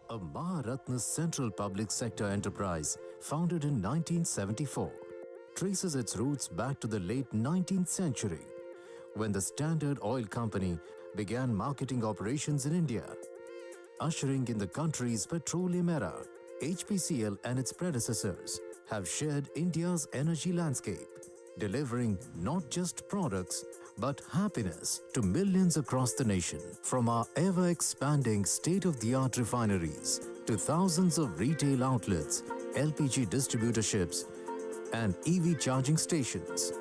A Maharatna Central Public Sector enterprise founded in 1974 traces its roots back to the late 19th century when the Standard Oil Company began marketing operations in India. Ushering in the country's petroleum era, HPCL and its predecessors have shared India's energy landscape, delivering not just products but happiness to millions across the nation. From our ever-expanding state-of-the-art refineries to thousands of retail outlets, LPG distributorships and EV charging stations,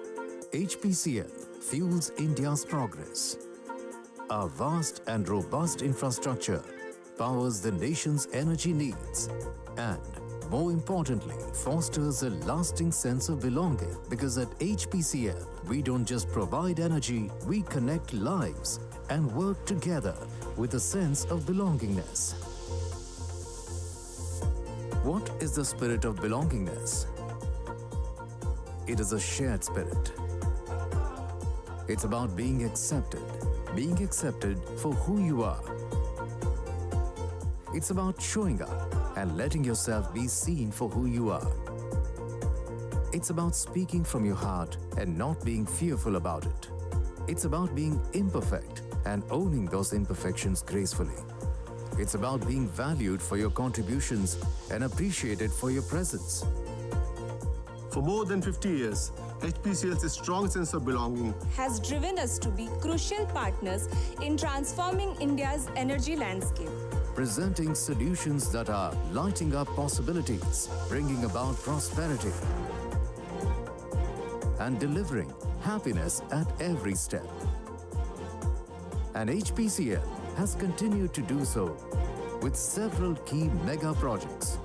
HPCL fuels India's progress. Our vast and robust infrastructure powers the nation's energy needs and, more importantly, fosters a lasting sense of belonging, because at HPCL, we don't just provide energy, we connect lives and work together with a sense of belongingness. What is the spirit of belongingness? It is a shared spirit. It's about being accepted for who you are. It's about showing up and letting yourself be seen for who you are. It's about speaking from your heart and not being fearful about it. It's about being imperfect and owning those imperfections gracefully. It's about being valued for your contributions and appreciated for your presence. For more than 50 years, HPCL's strong sense of belonging has driven us to be crucial partners in transforming India's energy landscape. Presenting solutions that are lighting up possibilities, bringing about prosperity, and delivering happiness at every step. And HPCL has continued to do so with several key mega projects.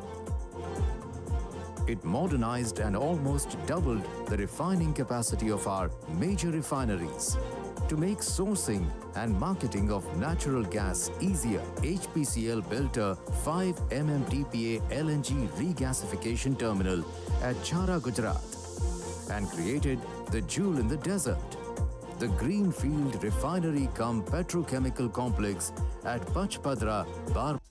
It modernized and almost doubled the refining capacity of our major refineries. To make sourcing and marketing of natural gas easier, HPCL built a 5 MMTPA LNG regasification terminal at Chhara, Gujarat, and created the jewel in the desert, the Greenfield Refinery cum Petrochemical Complex at Pachpadra, Bar.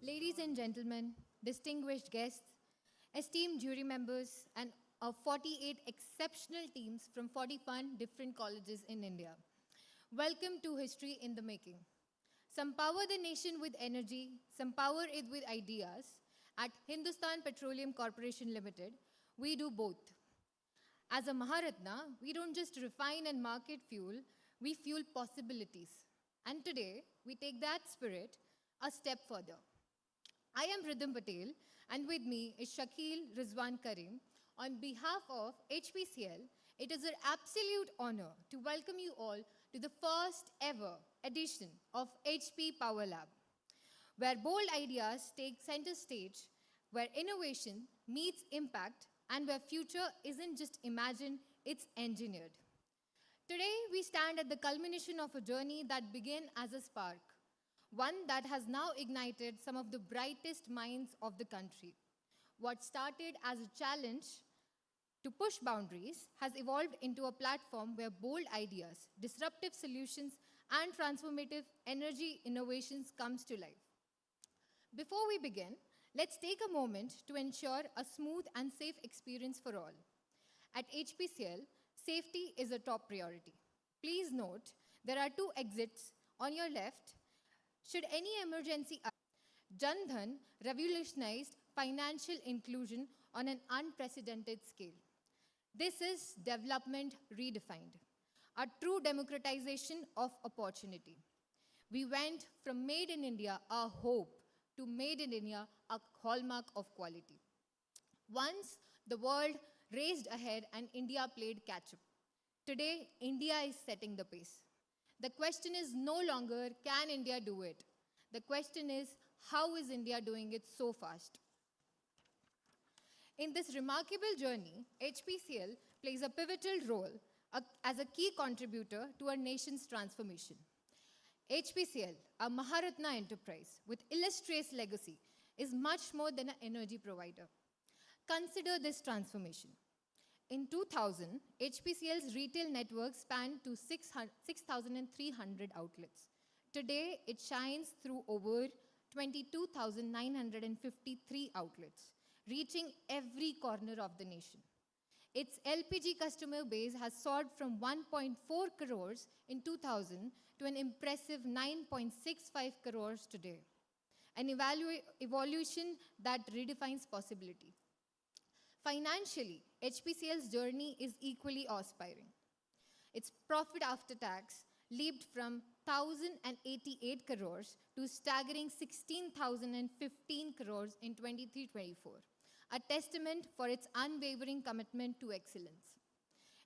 Ladies and gentlemen, distinguished guests, esteemed jury members, and our 48 exceptional teams from 41 different colleges in India. Welcome to History in the Making. Some power the nation with energy, some power it with ideas. At Hindustan Petroleum Corporation Limited, we do both. As a Maharatna, we don't just refine and market fuel, we fuel possibilities. And today, we take that spirit a step further. I am Rhythm Patel, and with me is Shakil Rizwan Karim. On behalf of HPCL, it is our absolute honor to welcome you all to the first ever edition of HP Power Lab, where bold ideas take center stage, where innovation meets impact, and where future isn't just imagined, it's engineered. Today, we stand at the culmination of a journey that began as a spark, one that has now ignited some of the brightest minds of the country. What started as a challenge to push boundaries has evolved into a platform where bold ideas, disruptive solutions, and transformative energy innovations comes to life. Before we begin, let's take a moment to ensure a smooth and safe experience for all. At HPCL, Safety is a top priority. Please note, there are 2 exits on your left. Should any emergency Jan Dhan revolutionized financial inclusion on an unprecedented scale. This is development redefined, a true democratization of opportunity. We went from made in India, a hope, to made in India, a hallmark of quality. Once the world raced ahead and India played catch up. Today, India is setting the pace. The question is no longer, can India do it? The question is, how is India doing it so fast? In this remarkable journey, HPCL plays a pivotal role as a key contributor to our nation's transformation. HPCL, a Maharatna enterprise with illustrious legacy, is much more than an energy provider. Consider this transformation. In 2000, HPCL's retail network spanned to 6,300 outlets. Today, it shines through over 22,953 outlets, reaching every corner of the nation. Its LPG customer base has soared from 1.4 crores in 2000 to an impressive 9.65 crores today, an evolution that redefines possibility. Financially, HPCL's journey is equally aspiring. Its profit after tax leaped from 1,088 crores to staggering 16,015 crores in 23-24, a testament for its unwavering commitment to excellence.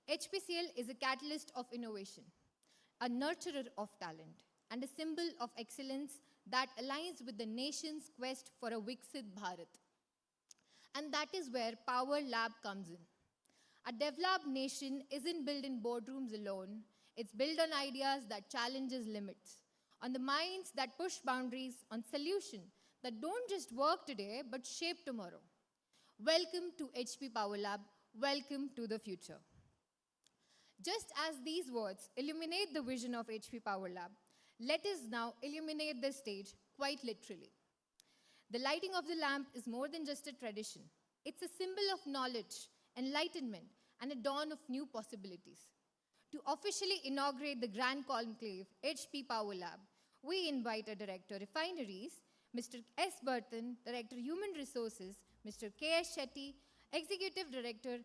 HPCL is a catalyst of innovation, a nurturer of talent, and a symbol of excellence that aligns with the nation's quest for a Viksit Bharat. And that is where Power Lab comes in. A developed nation isn't built in boardrooms alone. It's built on ideas that challenges limits, on the minds that push boundaries, on solutions that don't just work today, but shape tomorrow. Welcome to HP Power Lab. Welcome to the future. Just as these words illuminate the vision of HP Power Lab, let us now illuminate the stage quite literally. The lighting of the lamp is more than just a tradition. It's a symbol of knowledge, enlightenment, and a dawn of new possibilities. To officially inaugurate the Grand Conclave, HP Power Lab, we invite our Director Refineries, Mr. S. Burton, Director Human Resources, Mr. K. S. Shetty, Executive Director.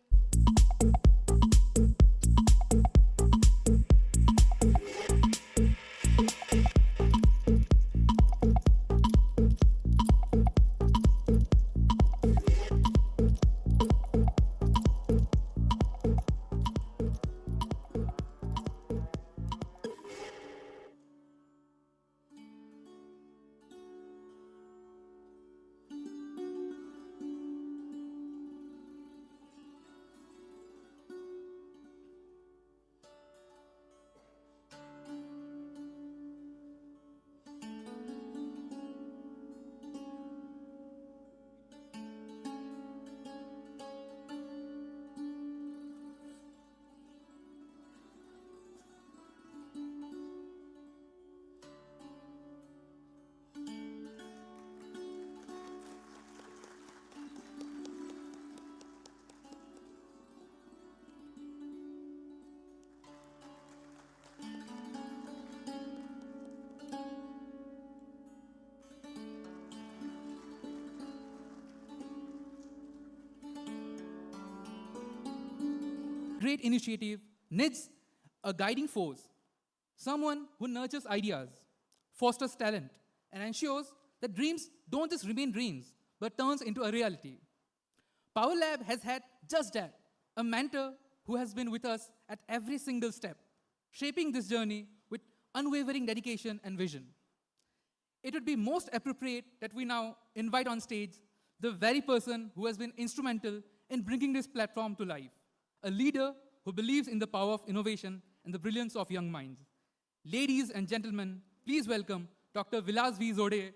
Great initiative needs a guiding force, someone who nurtures ideas, fosters talent, and ensures that dreams don't just remain dreams, but turns into a reality. Power Lab has had just that, a mentor who has been with us at every single step, shaping this journey with unwavering dedication and vision. It would be most appropriate that we now invite on stage the very person who has been instrumental in bringing this platform to life, a leader who believes in the power of innovation and the brilliance of young minds. Ladies and gentlemen, please welcome Dr. Vilas V. Zode,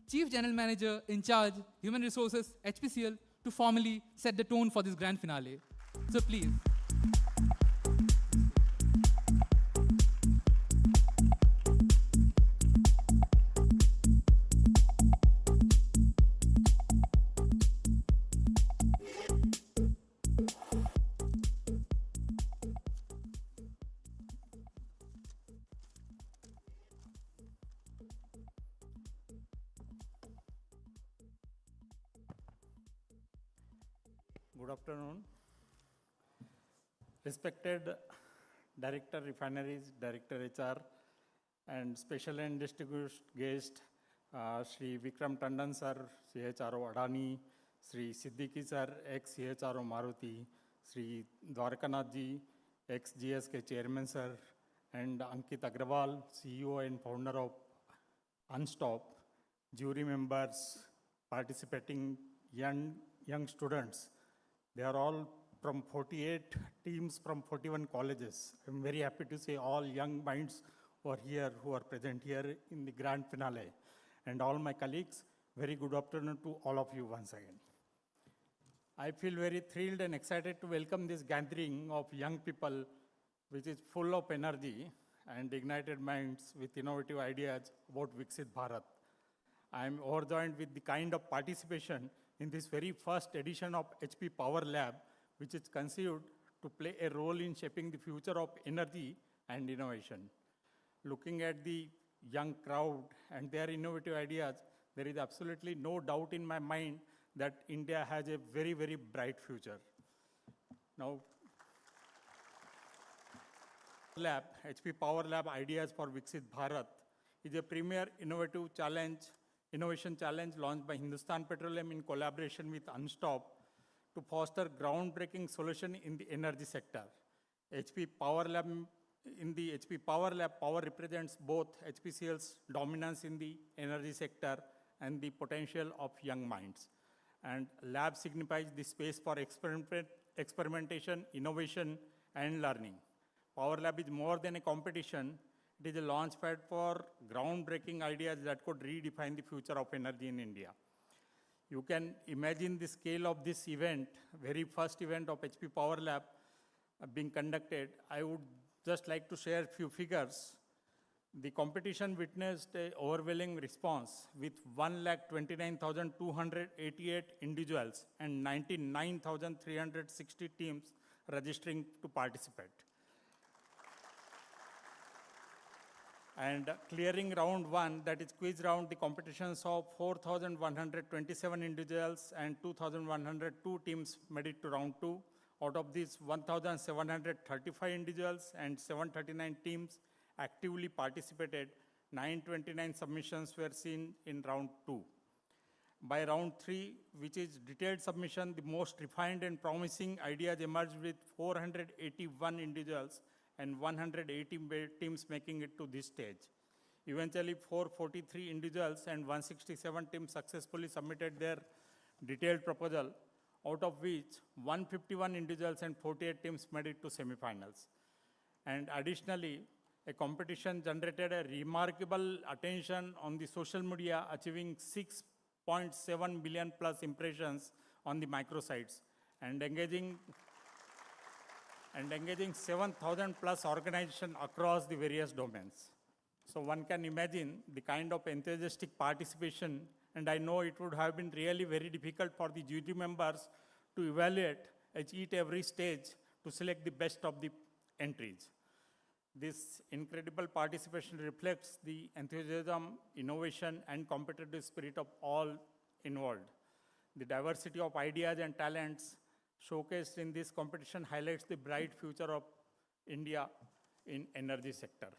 Chief General Manager in charge, Human Resources, HPCL, to formally set the tone for this grand finale. So please. afternoon. Respected Director Refineries, Director HR, and special and distinguished guest, Shri Vikram Tandon sir, CHRO Adani, Shri Siddiqui sir, ex-CHRO Maruti, Shri Dwarkanath ji, ex-GSK Chairman sir, and Ankit Agrawal, CEO and founder of Unstop, jury members, participating young students. They are all from 48 teams from 41 colleges. I'm very happy to say all young minds who are here, who are present here in the grand finale. And all my colleagues, very good afternoon to all of you once again. I feel very thrilled and excited to welcome this gathering of young people, which is full of energy and ignited minds with innovative ideas about Viksit Bharat. I am overjoyed with the kind of participation in this very first edition of HP Power Lab, which is conceived to play a role in shaping the future of energy and innovation. Looking at the young crowd and their innovative ideas, there is absolutely no doubt in my mind that India has a very, very bright future. Now, Lab, HP Power Lab Ideas for Viksit Bharat is a premier innovation challenge launched by Hindustan Petroleum in collaboration with Unstop to foster groundbreaking solution in the energy sector. HP Power Lab, in the HP Power Lab, power represents both HPCL's dominance in the energy sector and the potential of young minds. And lab signifies the space for experimentation, innovation, and learning. Power Lab is more than a competition. It is a launchpad for groundbreaking ideas that could redefine the future of energy in India. You can imagine the scale of this event, very first event of HP Power Lab being conducted. I would just like to share a few figures. The competition witnessed an overwhelming response with 129,288 individuals and 99,360 teams registering to participate. And clearing round one, that is quiz round, the competitions of 4,127 individuals and 2,102 teams made it to round two. Out of these, 1,735 individuals and 739 teams actively participated. 929 submissions were seen in round two. By round three, which is detailed submission, the most refined and promising ideas emerged with 481 individuals and 180 teams making it to this stage. Eventually, 443 individuals and 167 teams successfully submitted their detailed proposal, out of which 151 individuals and 48 teams made it to semifinals. And additionally, a competition generated a remarkable attention on the social media, achieving 6.7 million plus impressions on the microsites and engaging 7,000 plus organizations across the various domains. So one can imagine the kind of enthusiastic participation, and I know it would have been really very difficult for the jury members to evaluate at every stage to select the best of the entries. This incredible participation reflects the enthusiasm, innovation, and competitive spirit of all involved. The diversity of ideas and talents showcased in this competition highlights the bright future of India in energy sector.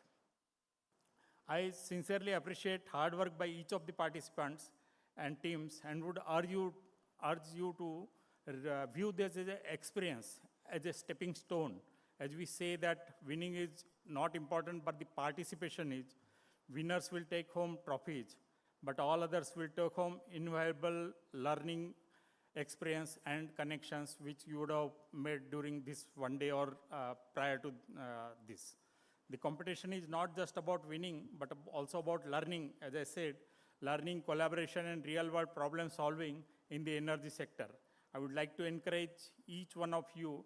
I sincerely appreciate hard work by each of the participants and teams and would urge you to view this as an experience, as a stepping stone. As we say that winning is not important, but the participation is. Winners will take home trophies, but all others will take home invaluable learning experience and connections which you would have made during this one day or prior to this. The competition is not just about winning, but also about learning, as I said, learning, collaboration, and real-world problem solving in the energy sector. I would like to encourage each one of you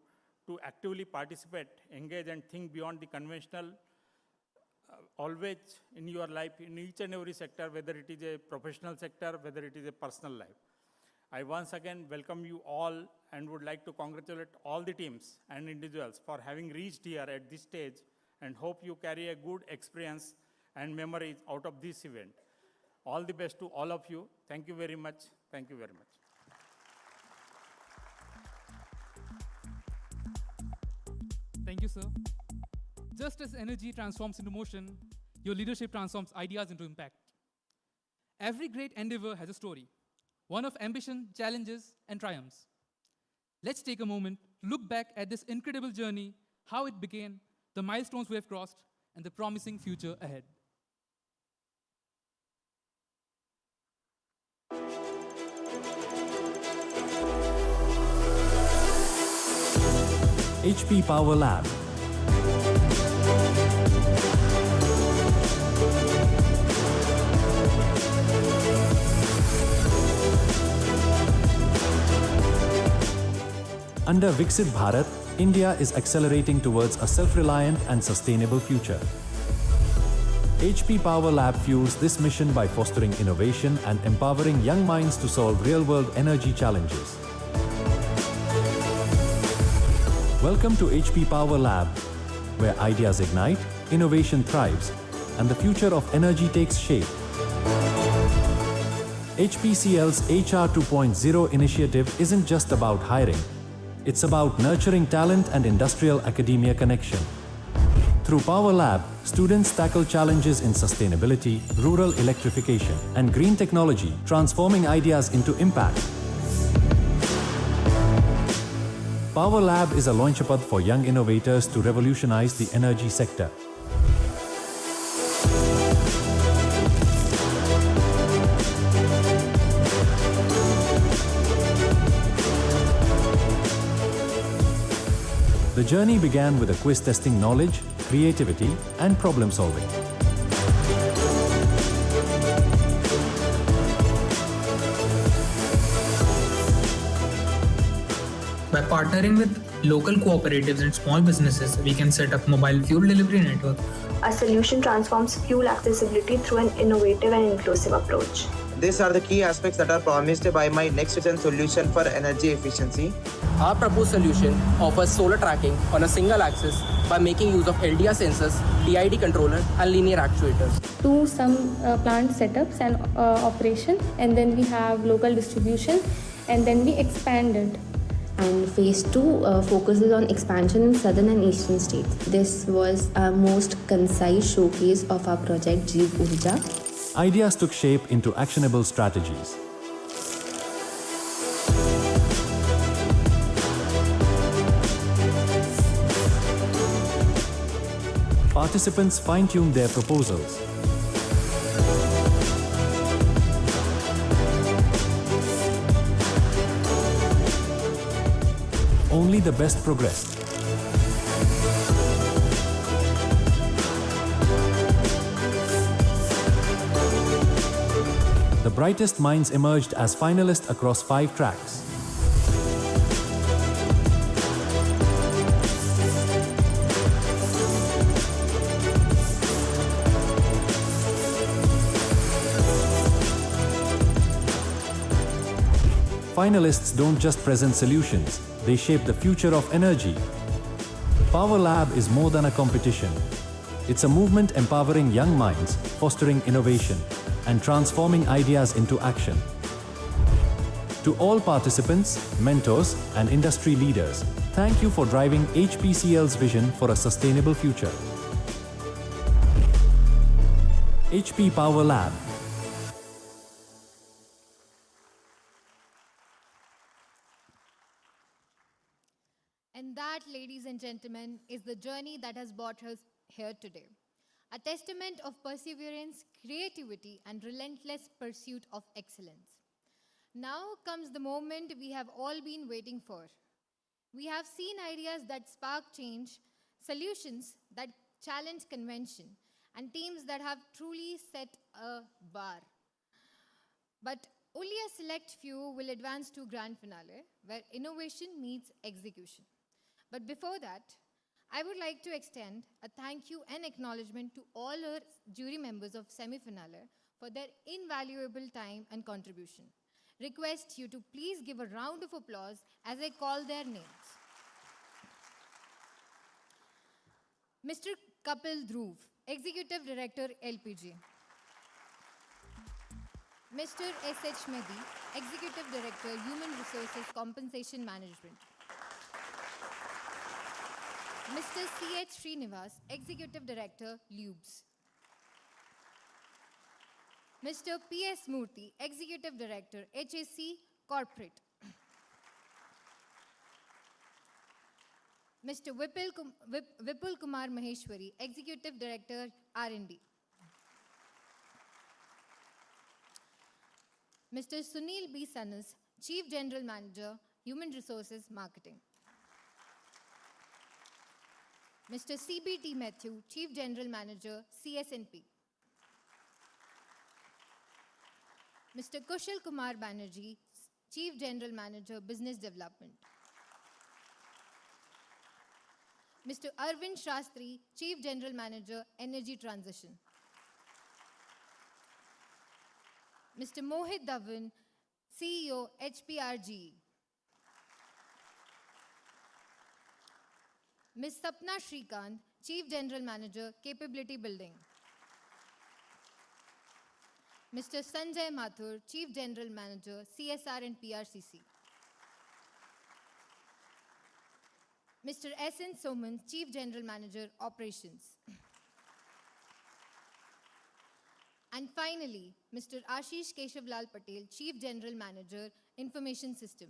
to actively participate, engage, and think beyond the conventional, always in your life, in each and every sector, whether it is a professional sector, whether it is a personal life. I once again welcome you all and would like to congratulate all the teams and individuals for having reached here at this stage and hope you carry a good experience and memories out of this event. All the best to all of you. Thank you very much. Thank you very much. Thank you, sir. Just as energy transforms into motion, your leadership transforms ideas into impact. Every great endeavor has a story, one of ambition, challenges, and triumphs. Let's take a moment to look back at this incredible journey, how it began, the milestones we have crossed, and the promising future ahead. HP Power Lab. Under Viksit Bharat, India is accelerating towards a self-reliant and sustainable future. HP Power Lab fuels this mission by fostering innovation and empowering young minds to solve real-world energy challenges. Welcome to HP Power Lab, where ideas ignite, innovation thrives, and the future of energy takes shape. HPCL's HR 2.0 initiative isn't just about hiring. It's about nurturing talent and industrial-academia connection. Through Power Lab, students tackle challenges in sustainability, rural electrification, and green technology, transforming ideas into impact. Power Lab is a launchpad for young innovators to revolutionize the energy sector. The journey began with a quiz testing knowledge, creativity, and problem solving. By partnering with local cooperatives and small businesses, we can set up mobile fuel delivery network. Our solution transforms fuel accessibility through an innovative and inclusive approach. These are the key aspects that are promised by my next-gen solution for energy efficiency. Our proposed solution offers solar tracking on a single axis by making use of LDR sensors, PID controller, and linear actuators. Do some plant setups and operation, and then we have local distribution, and then we expand it. And phase 2 focuses on expansion in southern and eastern states. This was our most concise showcase of our project Jeev Urja. Ideas took shape into actionable strategies. Participants fine-tuned their proposals. Only the best progressed. The brightest minds emerged as finalists across 5 tracks. Finalists don't just present solutions, they shape the future of energy. Power Lab is more than a competition. It's a movement empowering young minds, fostering innovation, and transforming ideas into action. To all participants, mentors, and industry leaders, thank you for driving HPCL's vision for a sustainable future. HP Power Lab. And that, ladies and gentlemen, is the journey that has brought us here today. A testament of perseverance, creativity, and relentless pursuit of excellence. Now comes the moment we have all been waiting for. We have seen ideas that spark change, solutions that challenge convention, and teams that have truly set a bar. But only a select few will advance to grand finale, where innovation meets execution. But before that, I would like to extend a thank you and acknowledgement to all our jury members of semi-finale for their invaluable time and contribution. Request you to please give a round of applause as I call their names. Mr. Kapil Dhruv, Executive Director, LPG. Mr. S.H. Mehdi, Executive Director, Human Resources Compensation Management. Mr. C.H. Srinivas, Executive Director, Lubes. Mr. P.S. Murthy, Executive Director, HAC Corporate. Mr. Vipul Kumar Maheshwari, Executive Director, R&D. Mr. Sunil B. Sanas, Chief General Manager, Human Resources Marketing. Mr. C.B.T. Matthew, Chief General Manager, CSNP. Mr. Kushal Kumar Banerjee, Chief General Manager, Business Development. Mr. Arvind Shastri, Chief General Manager, Energy Transition. Mr. Mohit Dhawan, CEO, HPRG. Ms. Sapna Shrikant, Chief General Manager, Capability Building. Mr. Sanjay Mathur, Chief General Manager, CSR and PRCC. Mr. S.N. Soman, Chief General Manager, Operations. And finally, Mr. Ashish Keshavlal Patel, Chief General Manager, Information System.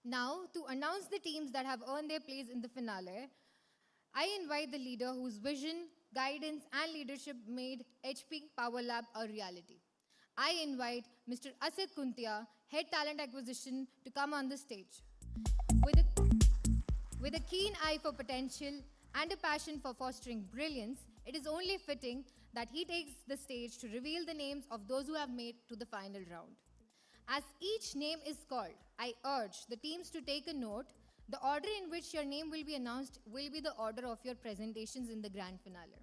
Now, to announce the teams that have earned their place in the finale, I invite the leader whose vision, guidance, and leadership made HP Power Lab a reality. I invite Mr. Asit Kuntia, Head Talent Acquisition, to come on the stage. With a keen eye for potential and a passion for fostering brilliance, it is only fitting that he takes the stage to reveal the names of those who have made to the final round. As each name is called, I urge the teams to take a note. The order in which your name will be announced will be the order of your presentations in the grand finale.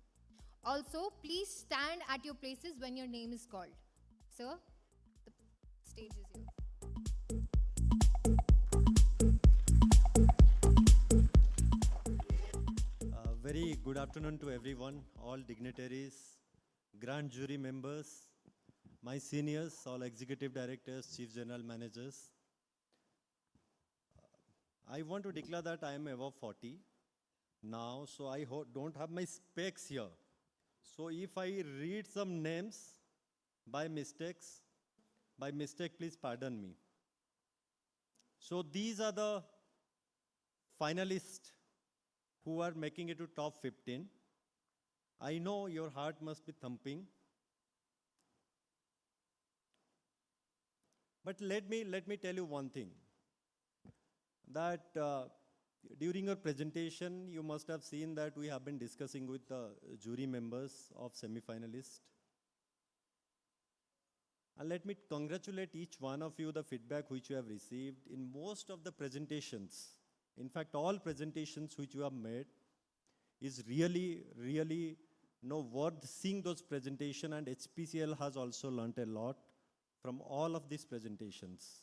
Also, please stand at your places when your name is called. Sir, the stage is yours. Very good afternoon to everyone, all dignitaries, grand jury members, my seniors, all executive directors, chief general managers. I want to declare that I am above 40 now, so I don't have my specs here. So if I read some names by mistake, please pardon me. So these are the finalists who are making it to top 15. I know your heart must be thumping. But let me tell you one thing, that during your presentation, you must have seen that we have been discussing with the jury members of semi-finalists. And let me congratulate each one of you, the feedback which you have received in most of the presentations. In fact, all presentations which you have made is really worth seeing those presentations, and HPCL has also learnt a lot from all of these presentations.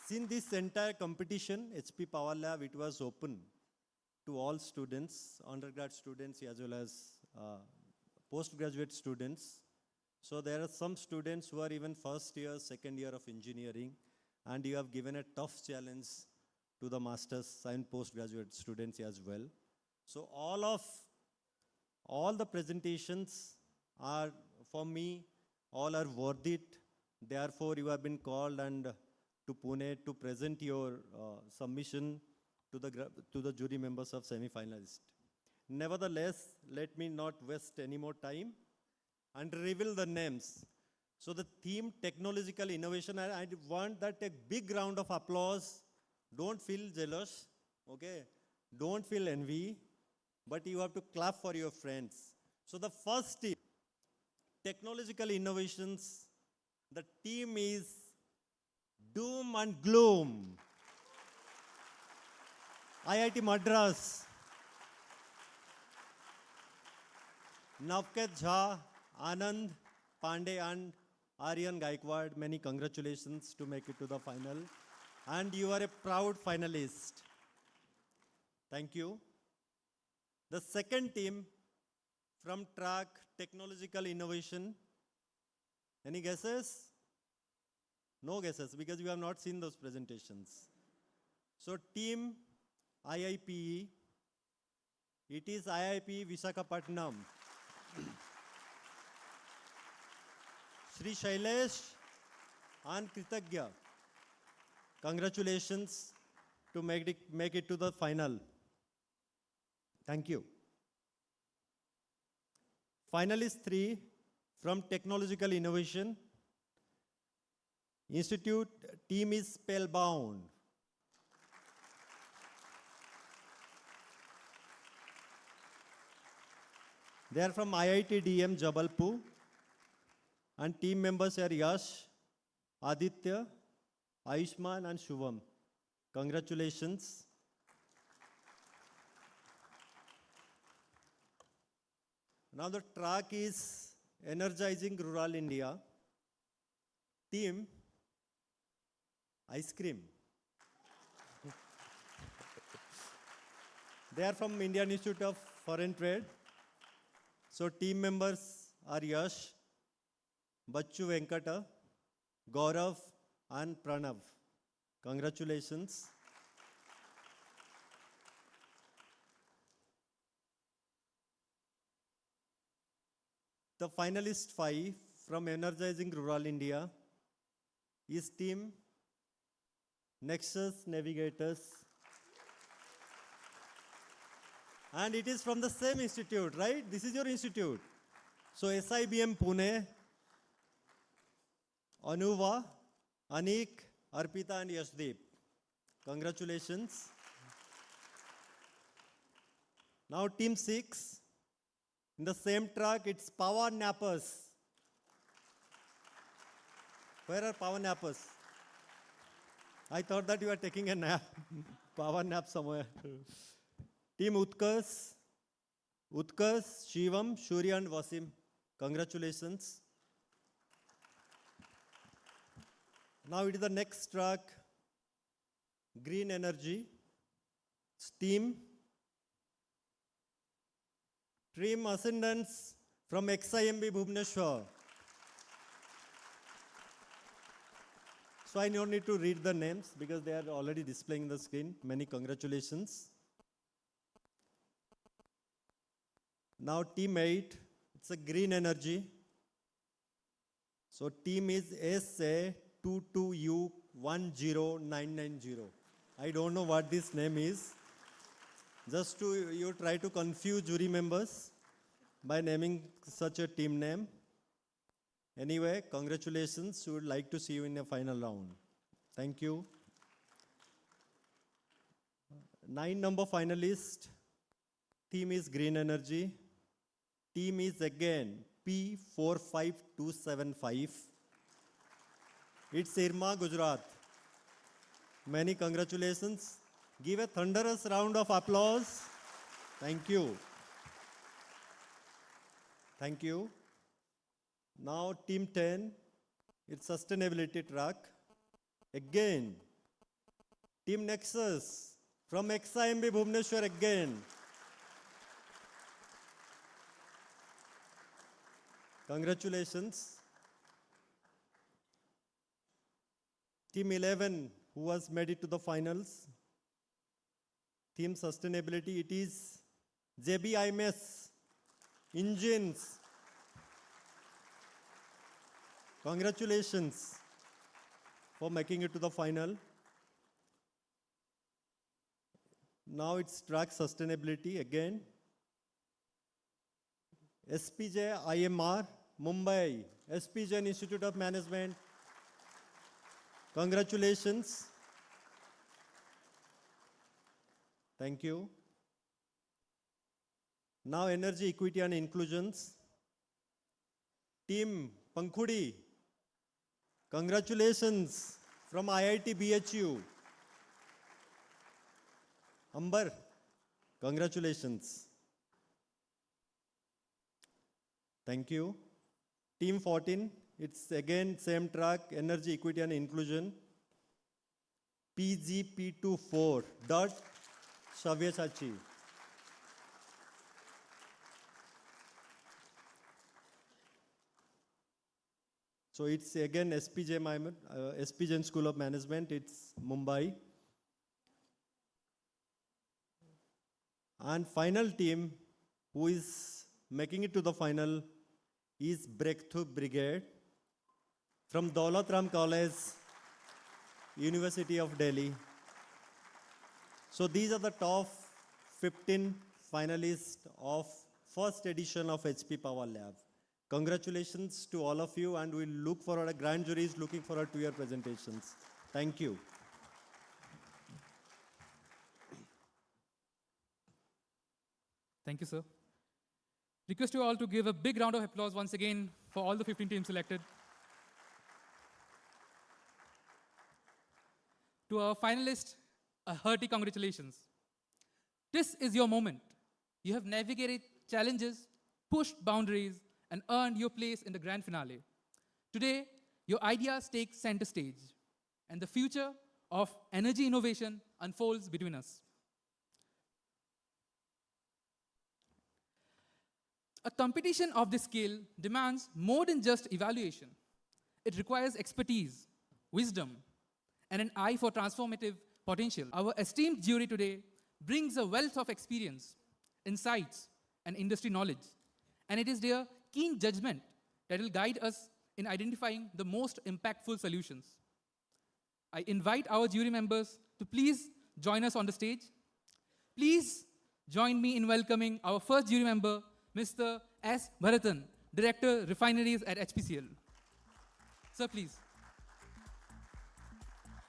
Since this entire competition, HP Power Lab, it was open to all students, undergrad students as well as postgraduate students. So there are some students who are even first year, second year of engineering, and you have given a tough challenge to the masters and postgraduate students as well. So all the presentations are, for me, all are worth it. Therefore, you have been called and to Pune to present your submission to the jury members of semi-finalists. Nevertheless, let me not waste any more time and reveal the names. So the theme, technological innovation, I want that a big round of applause. Don't feel jealous, okay? Don't feel envy, but you have to clap for your friends. So the first team, technological innovations, the team is Doom and Gloom. IIT Madras. Navket Jha, Anand Pandey and Aryan Gaikwad, many congratulations to make it to the final. And you are a proud finalist. Thank you. The second team from track Technological Innovation. Any guesses? No guesses because you have not seen those presentations. So team IIPE, it is IIP Visakhapatnam. Shri Shailesh and Kritagya, congratulations to make it to the final. Thank you. Finalists 3 from Technological Innovation Institute, team is spellbound. They are from IIT DM Jabalpur and team members are Yash, Aditya, Ayushman and Shubham. Congratulations. Now the track is Energizing Rural India. Team, ice cream. They are from Indian Institute of Foreign Trade. So team members are Yash, Bachchu Venkata, Gaurav and Pranav. Congratulations. The finalist 5 from Energizing Rural India is team Nexus Navigators. And it is from the same institute, right? This is your institute. So SIBM Pune, Anuva, Anik, Arpita and Yashdeep. Congratulations. Now team 6. In the same track, it's power nappers. Where are power nappers? I thought that you were taking a nap. Power nap somewhere. Team Utkarsh, Shivam, Shuri and Wasim. Congratulations. Now it is the next track, green energy, steam, Team Ascendants from XIMB Bhubaneswar. So I don't need to read the names because they are already displaying the screen. Many congratulations. Now team 8, it's a green energy. So team is SA22U10990. I don't know what this name is. Just to you try to confuse jury members by naming such a team name. Anyway, congratulations. We would like to see you in a final round. Thank you. 9 number finalist. Team is green energy. Team is again P45275. It's Irma, Gujarat. Many congratulations. Give a thunderous round of applause. Thank you. Thank you. Now team 10, it's sustainability track. Again, team Nexus from XIMB Bhubaneswar again. Congratulations. Team 11, who has made it to the finals. Team sustainability, it is JBIMS Engines. Congratulations for making it to the final. Now it's track sustainability again. SPJ IMR, Mumbai, SPJ Institute of Management. Congratulations. Thank you. Now energy equity and inclusions. Team Pankhudi. Congratulations from IIT BHU. Amber, congratulations. Thank you. Team 14, it's again same track, energy equity and inclusion. PGP24 dot Sabyasachi. So it's again SP Jain School of Management, it's Mumbai. And final team who is making it to the final is Breakthrough Brigade from Daulat Ram College, University of Delhi. So these are the top 15 finalists of first edition of HP Power Lab. Congratulations to all of you, and we'll look forward, a grand jury is looking forward to your presentations. Thank you. Thank you, sir. Request you all to give a big round of applause once again for all the 15 teams selected. To our finalists, a hearty congratulations. This is your moment. You have navigated challenges, pushed boundaries, and earned your place in the grand finale. Today, your ideas take center stage, and the future of energy innovation unfolds between us. A competition of this scale demands more than just evaluation. It requires expertise, wisdom, and an eye for transformative potential. Our esteemed jury today brings a wealth of experience, insights, and industry knowledge, and it is their keen judgment that will guide us in identifying the most impactful solutions. I invite our jury members to please join us on the stage. Please join me in welcoming our first jury member, Mr. S. Bharatan, Director, Refineries at HPCL. Sir, please.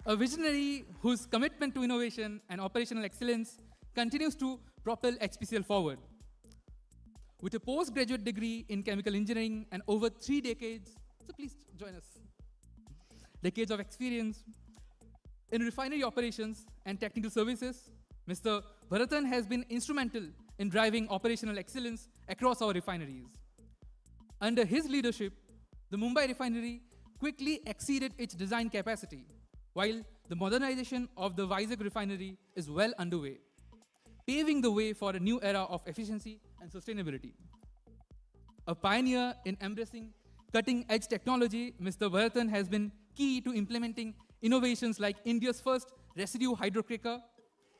A visionary whose commitment to innovation and operational excellence continues to propel HPCL forward. With a postgraduate degree in chemical engineering and over 3 decades, so please join us, decades of experience in refinery operations and technical services, Mr. Bharatan has been instrumental in driving operational excellence across our refineries. Under his leadership, the Mumbai refinery quickly exceeded its design capacity, while the modernization of the Vizag refinery is well underway, paving the way for a new era of efficiency and sustainability. A pioneer in embracing cutting-edge technology, Mr. Bharatan has been key to implementing innovations like India's first residue hydrocracker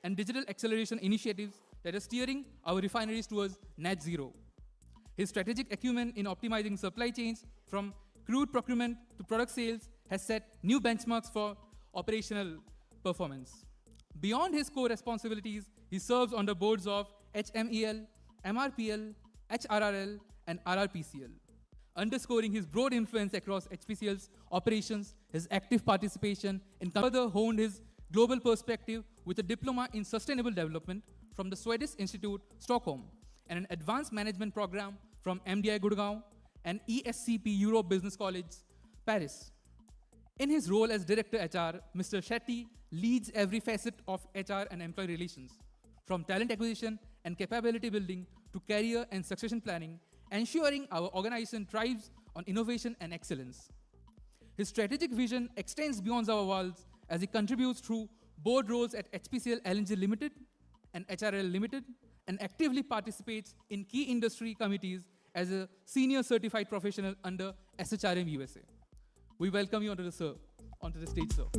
and digital acceleration initiatives that are steering our refineries towards net zero. His strategic acumen in optimizing supply chains from crude procurement to product sales has set new benchmarks for operational performance. Beyond his core responsibilities, he serves on the boards of HMEL, MRPL, HRRL, and RRPCL. Underscoring his broad influence across HPCL's operations, his active participation in further honed his global perspective with a diploma in sustainable development from the Swedish Institute, Stockholm, and an advanced management program from MDI Gurgaon and ESCP Europe Business College, Paris. In his role as Director HR, Mr. Shetty leads every facet of HR and employee relations, from talent acquisition and capability building to career and succession planning, ensuring our organization thrives on innovation and excellence. His strategic vision extends beyond our walls as he contributes through board roles at HPCL LNG Limited and HRL Limited, and actively participates in key industry committees as a senior certified professional under SHRM USA. We welcome you onto the stage, sir.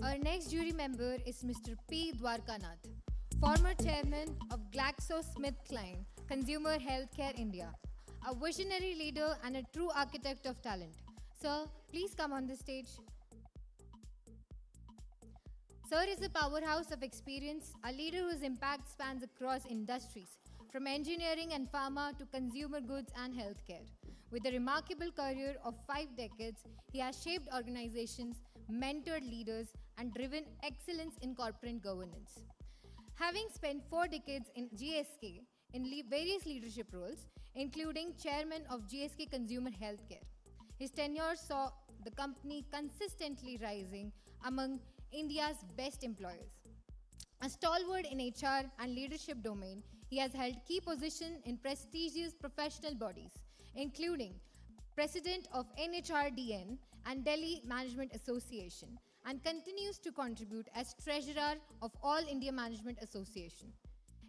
Our next jury member is Mr. P. Dwarkanath, former chairman of GlaxoSmithKline Consumer Healthcare India, a visionary leader and a true architect of talent. Sir, please come on the stage. Sir is a powerhouse of experience, a leader whose impact spans across industries, from engineering and pharma to consumer goods and healthcare. With a remarkable career of 5 decades, he has shaped organizations, mentored leaders, and driven excellence in corporate governance. Having spent 4 decades in GSK in various leadership roles, including chairman of GSK Consumer Healthcare, his tenure saw the company consistently rising among India's best employers. A stalwart in HR and leadership domain, he has held key positions in prestigious professional bodies, including President of NHRDN and Delhi Management Association, and continues to contribute as Treasurer of All India Management Association.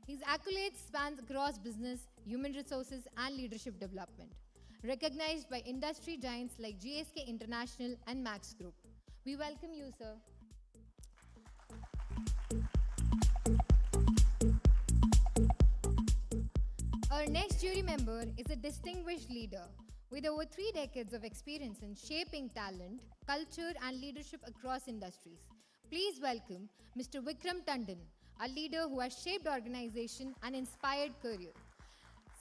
His accolades spans across business, human resources, and leadership development, recognized by industry giants like GSK International and Max Group. We welcome you, sir. Our next jury member is a distinguished leader with over 3 decades of experience in shaping talent, culture, and leadership across industries. Please welcome Mr. Vikram Tandon, a leader who has shaped organization and inspired career.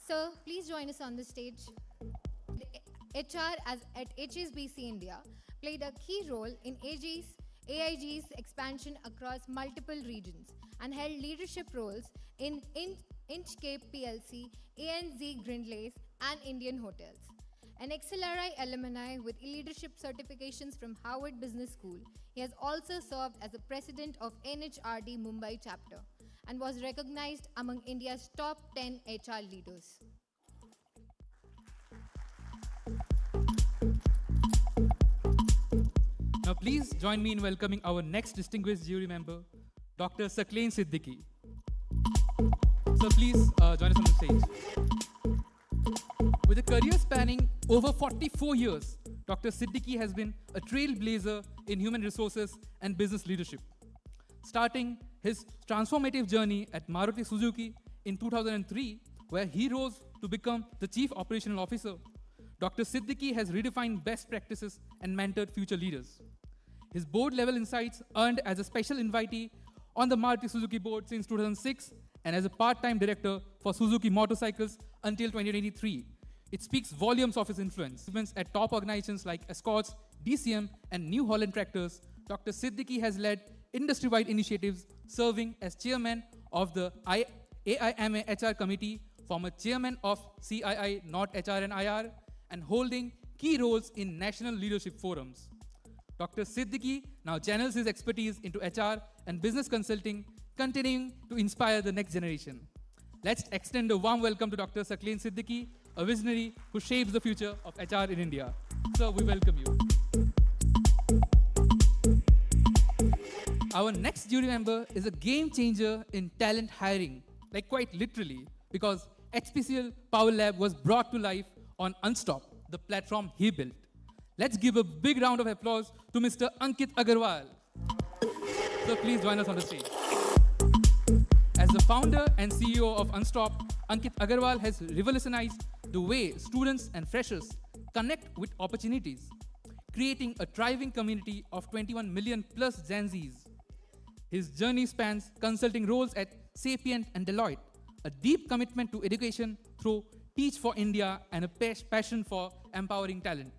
Sir, please join us on the stage. HR at HSBC India played a key role in AIG's expansion across multiple regions and held leadership roles in Inchcape PLC, ANZ Grindlays, and Indian Hotels. An XLRI alumni with leadership certifications from Harvard Business School, he has also served as the president of NHRD Mumbai chapter and was recognized among India's top 10 HR leaders. Now please join me in welcoming our next distinguished jury member, Dr. Sakleen Siddiqui. So please join us on the stage. With a career spanning over 44 years, Dr. Siddiqui has been a trailblazer in human resources and business leadership. Starting his transformative journey at Maruti Suzuki in 2003, where he rose to become the Chief Operational Officer, Dr. Siddiqui has redefined best practices and mentored future leaders. His board-level insights earned as a special invitee on the Maruti Suzuki board since 2006 and as a part-time director for Suzuki Motorcycles until 2023. It speaks volumes of his influence. At top organizations like Escorts, DCM, and New Holland Tractors, Dr. Siddiqui has led industry-wide initiatives, serving as chairman of the AIMA HR Committee, former chairman of CII Not HR and IR, and holding key roles in national leadership forums. Dr. Siddiqui now channels his expertise into HR and business consulting, continuing to inspire the next generation. Let's extend a warm welcome to Dr. Sakleen Siddiqui, a visionary who shapes the future of HR in India. Sir, we welcome you. Our next jury member is a game changer in talent hiring, like quite literally, because HPCL Power Lab was brought to life on Unstop, the platform he built. Let's give a big round of applause to Mr. Ankit Agarwal. So please join us on the stage. As the founder and CEO of Unstop, Ankit Agarwal has revolutionized the way students and freshers connect with opportunities, creating a thriving community of 21 million plus Gen Zs. His journey spans consulting roles at Sapient and Deloitte, a deep commitment to education through Teach for India, and a passion for empowering talent.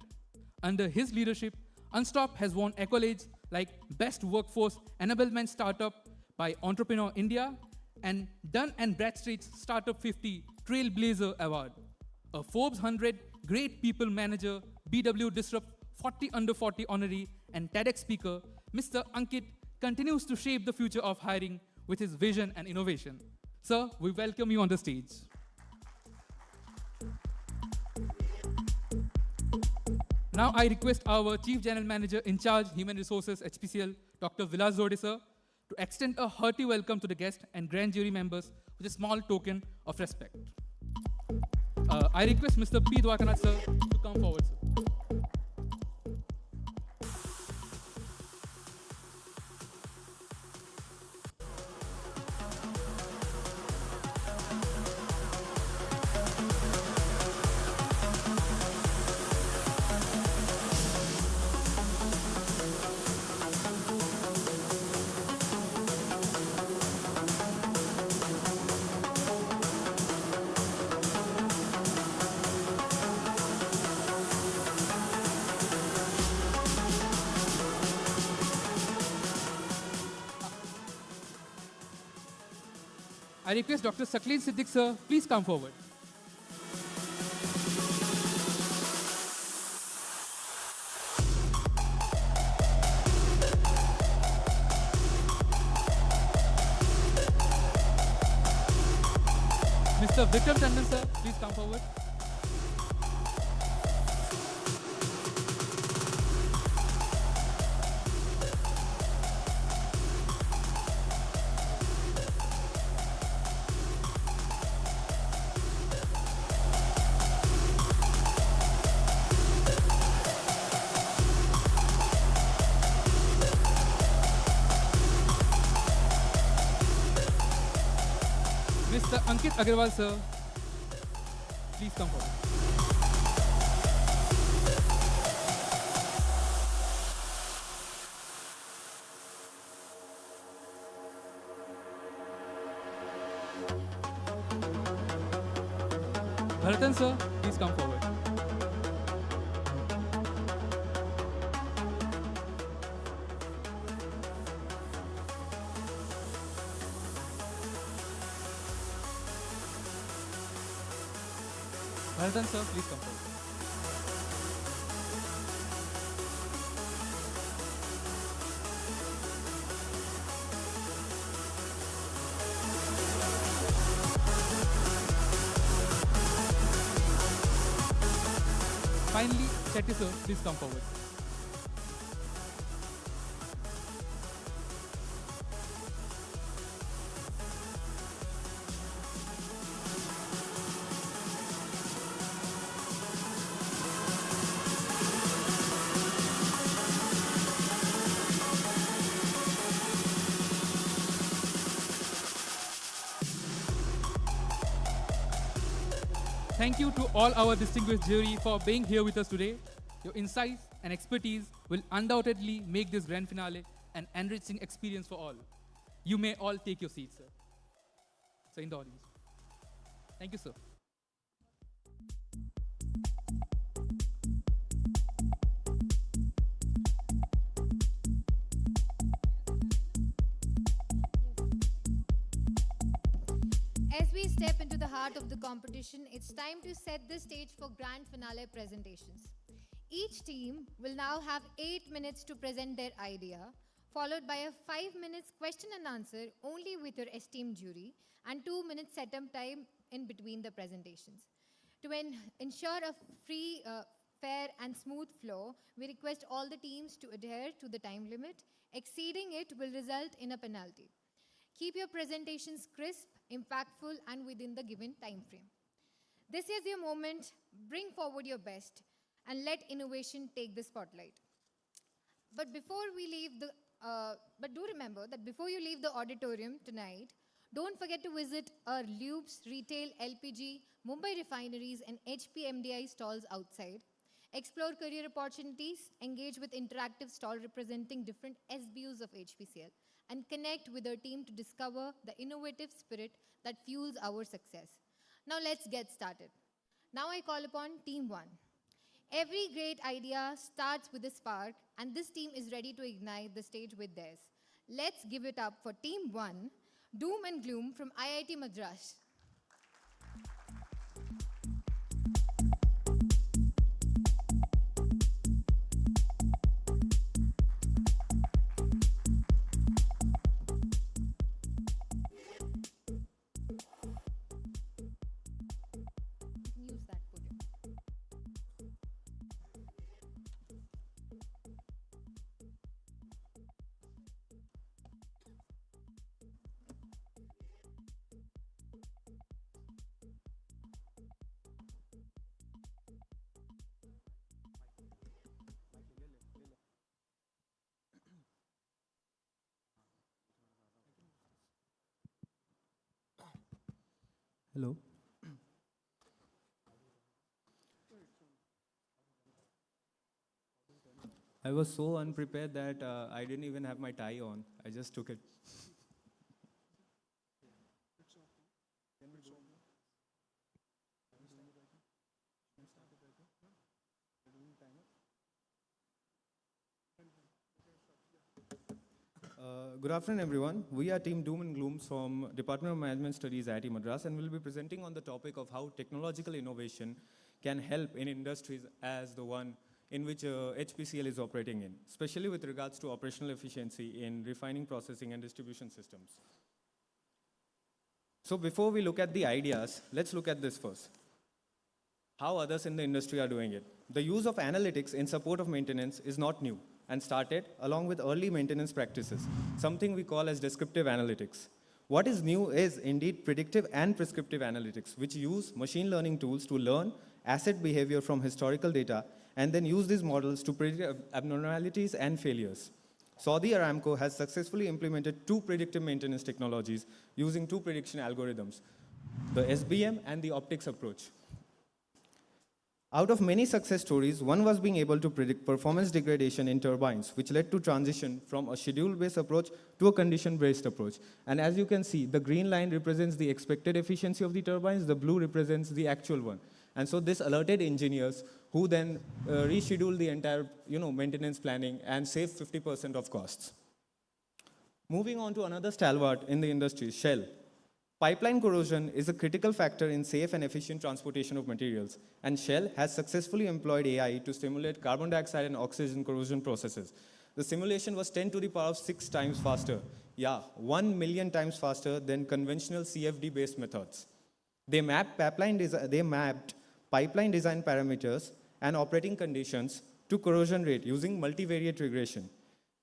Under his leadership, Unstop has won accolades like Best Workforce Enablement Startup by Entrepreneur India and Dun & Bradstreet's Startup 50 Trailblazer Award. A Forbes 100 Great People Manager, BW Disrupt 40 Under 40 honoree, and TEDx speaker, Mr. Ankit continues to shape the future of hiring with his vision and innovation. Sir, we welcome you on the stage. Now I request our Chief General Manager in charge, Human Resources, HPCL, Dr. Vilas Zode, sir, to extend a hearty welcome to the guests and grand jury members with a small token of respect. I request Mr. P. Dwarkanath, sir, to come forward, sir. I request Dr. Sakleen Siddiqui, sir, please come forward. Mr. Vikram Tandon, sir, please come forward. Agarwal sir, please come forward. Bharatan sir, please come forward. Bharatan sir, please come forward. Finally, Shetty sir, please come forward. Thank you to all our distinguished jury for being here with us today. Your insights and expertise will undoubtedly make this grand finale an enriching experience for all. You may all take your seats, sir. Sir, in the audience. Thank you, sir. As we step into the heart of the competition, it's time to set the stage for grand finale presentations. Each team will now have 8 minutes to present their idea, followed by a 5 minutes question and answer only with your esteemed jury, and 2 minutes setup time in between the presentations. To ensure a free, fair and smooth flow, we request all the teams to adhere to the time limit. Exceeding it will result in a penalty. Keep your presentations crisp, impactful, and within the given time frame. This is your moment. Bring forward your best and let innovation take the spotlight. But do remember that before you leave the auditorium tonight, don't forget to visit our lubes, retail, LPG, Mumbai refineries, and HPMDI stalls outside. Explore career opportunities, engage with interactive stall representing different SBUs of HPCL, and connect with our team to discover the innovative spirit that fuels our success. Now let's get started. Now I call upon Team 1. Every great idea starts with a spark, and this team is ready to ignite the stage with theirs. Let's give it up for Team 1, Doom and Gloom from IIT Madras. Hello. I was so unprepared that I didn't even have my tie on. I just took it. Good afternoon, everyone. We are Team Doom and Gloom from Department of Management Studies at IIT Madras, and we'll be presenting on the topic of how technological innovation can help in industries as the one in which HPCL is operating in, especially with regards to operational efficiency in refining, processing, and distribution systems. So before we look at the ideas, let's look at this first. How others in the industry are doing it. The use of analytics in support of maintenance is not new, and started along with early maintenance practices, something we call as descriptive analytics. What is new is indeed predictive and prescriptive analytics, which use machine learning tools to learn asset behavior from historical data and then use these models to predict abnormalities and failures. Saudi Aramco has successfully implemented 2 predictive maintenance technologies using 2 prediction algorithms. the SBM and the optics approach. Out of many success stories, one was being able to predict performance degradation in turbines, which led to transition from a schedule-based approach to a condition-based approach. And as you can see, the green line represents the expected efficiency of the turbines, the blue represents the actual one. And so this alerted engineers who then reschedule the entire maintenance planning and save 50% of costs. Moving on to another stalwart in the industry, Shell. Pipeline corrosion is a critical factor in safe and efficient transportation of materials, and Shell has successfully employed AI to simulate carbon dioxide and oxygen corrosion processes. The simulation was 10 to the power of 6 times faster. Yeah, 1 million times faster than conventional CFD-based methods. They mapped pipeline design parameters and operating conditions to corrosion rate using multivariate regression.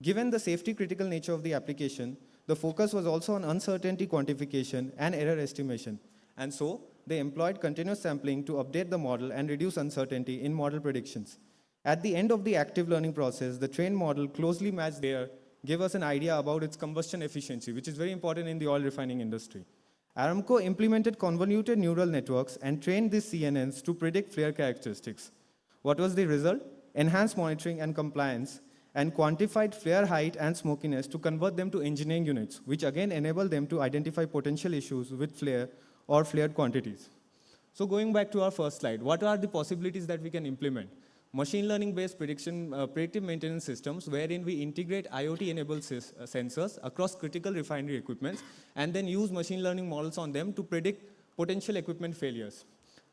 Given the safety critical nature of the application, the focus was also on uncertainty quantification and error estimation. And so, they employed continuous sampling to update the model and reduce uncertainty in model predictions. At the end of the active learning process, the trained model closely matched their, gave us an idea about its combustion efficiency, which is very important in the oil refining industry. Aramco implemented convoluted neural networks and trained these CNNs to predict flare characteristics. What was the result? Enhanced monitoring and compliance, and quantified flare height and smokiness to convert them to engineering units, which again enable them to identify potential issues with flare or flared quantities. So going back to our first slide, what are the possibilities that we can implement? Machine learning-based predictive maintenance systems wherein we integrate IoT-enabled sensors across critical refinery equipments and then use machine learning models on them to predict potential equipment failures.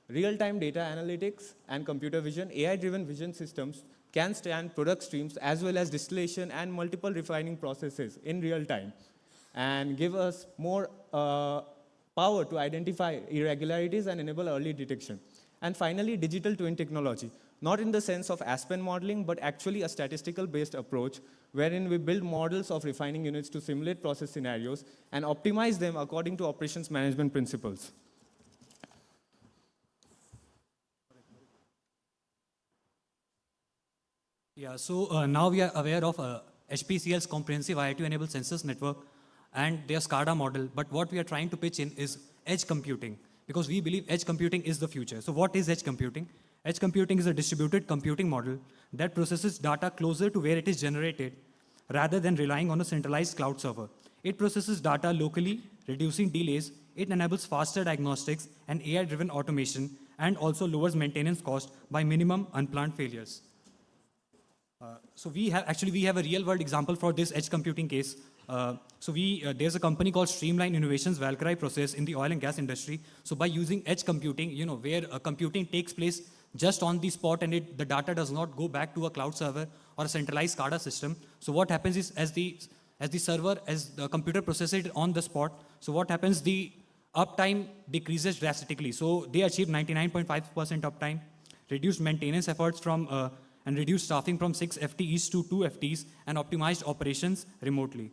Real-time data analytics and computer vision, AI-driven vision systems can scan product streams as well as distillation and multiple refining processes in real time and give us more power to identify irregularities and enable early detection. And finally, digital twin technology, not in the sense of Aspen modeling, but actually a statistical-based approach wherein we build models of refining units to simulate process scenarios and optimize them according to operations management principles. Yeah, so now we are aware of HPCL's comprehensive IoT-enabled sensors network and their SCADA model, but what we are trying to pitch in is edge computing, because we believe edge computing is the future. So what is edge computing? Edge computing is a distributed computing model that processes data closer to where it is generated rather than relying on a centralized cloud server. It processes data locally, reducing delays. It enables faster diagnostics and AI-driven automation, and also lowers maintenance cost by minimum unplanned failures. So we have a real-world example for this edge computing case. There's a company called Streamline Innovations Valkyrie process in the oil and gas industry. So by using edge computing, where computing takes place just on the spot and the data does not go back to a cloud server or a centralized SCADA system. So what happens is as the computer processes it on the spot, so what happens, the uptime decreases drastically. So they achieved 99.5% uptime, reduced maintenance efforts and reduced staffing from 6 FTEs to 2 FTEs, and optimized operations remotely.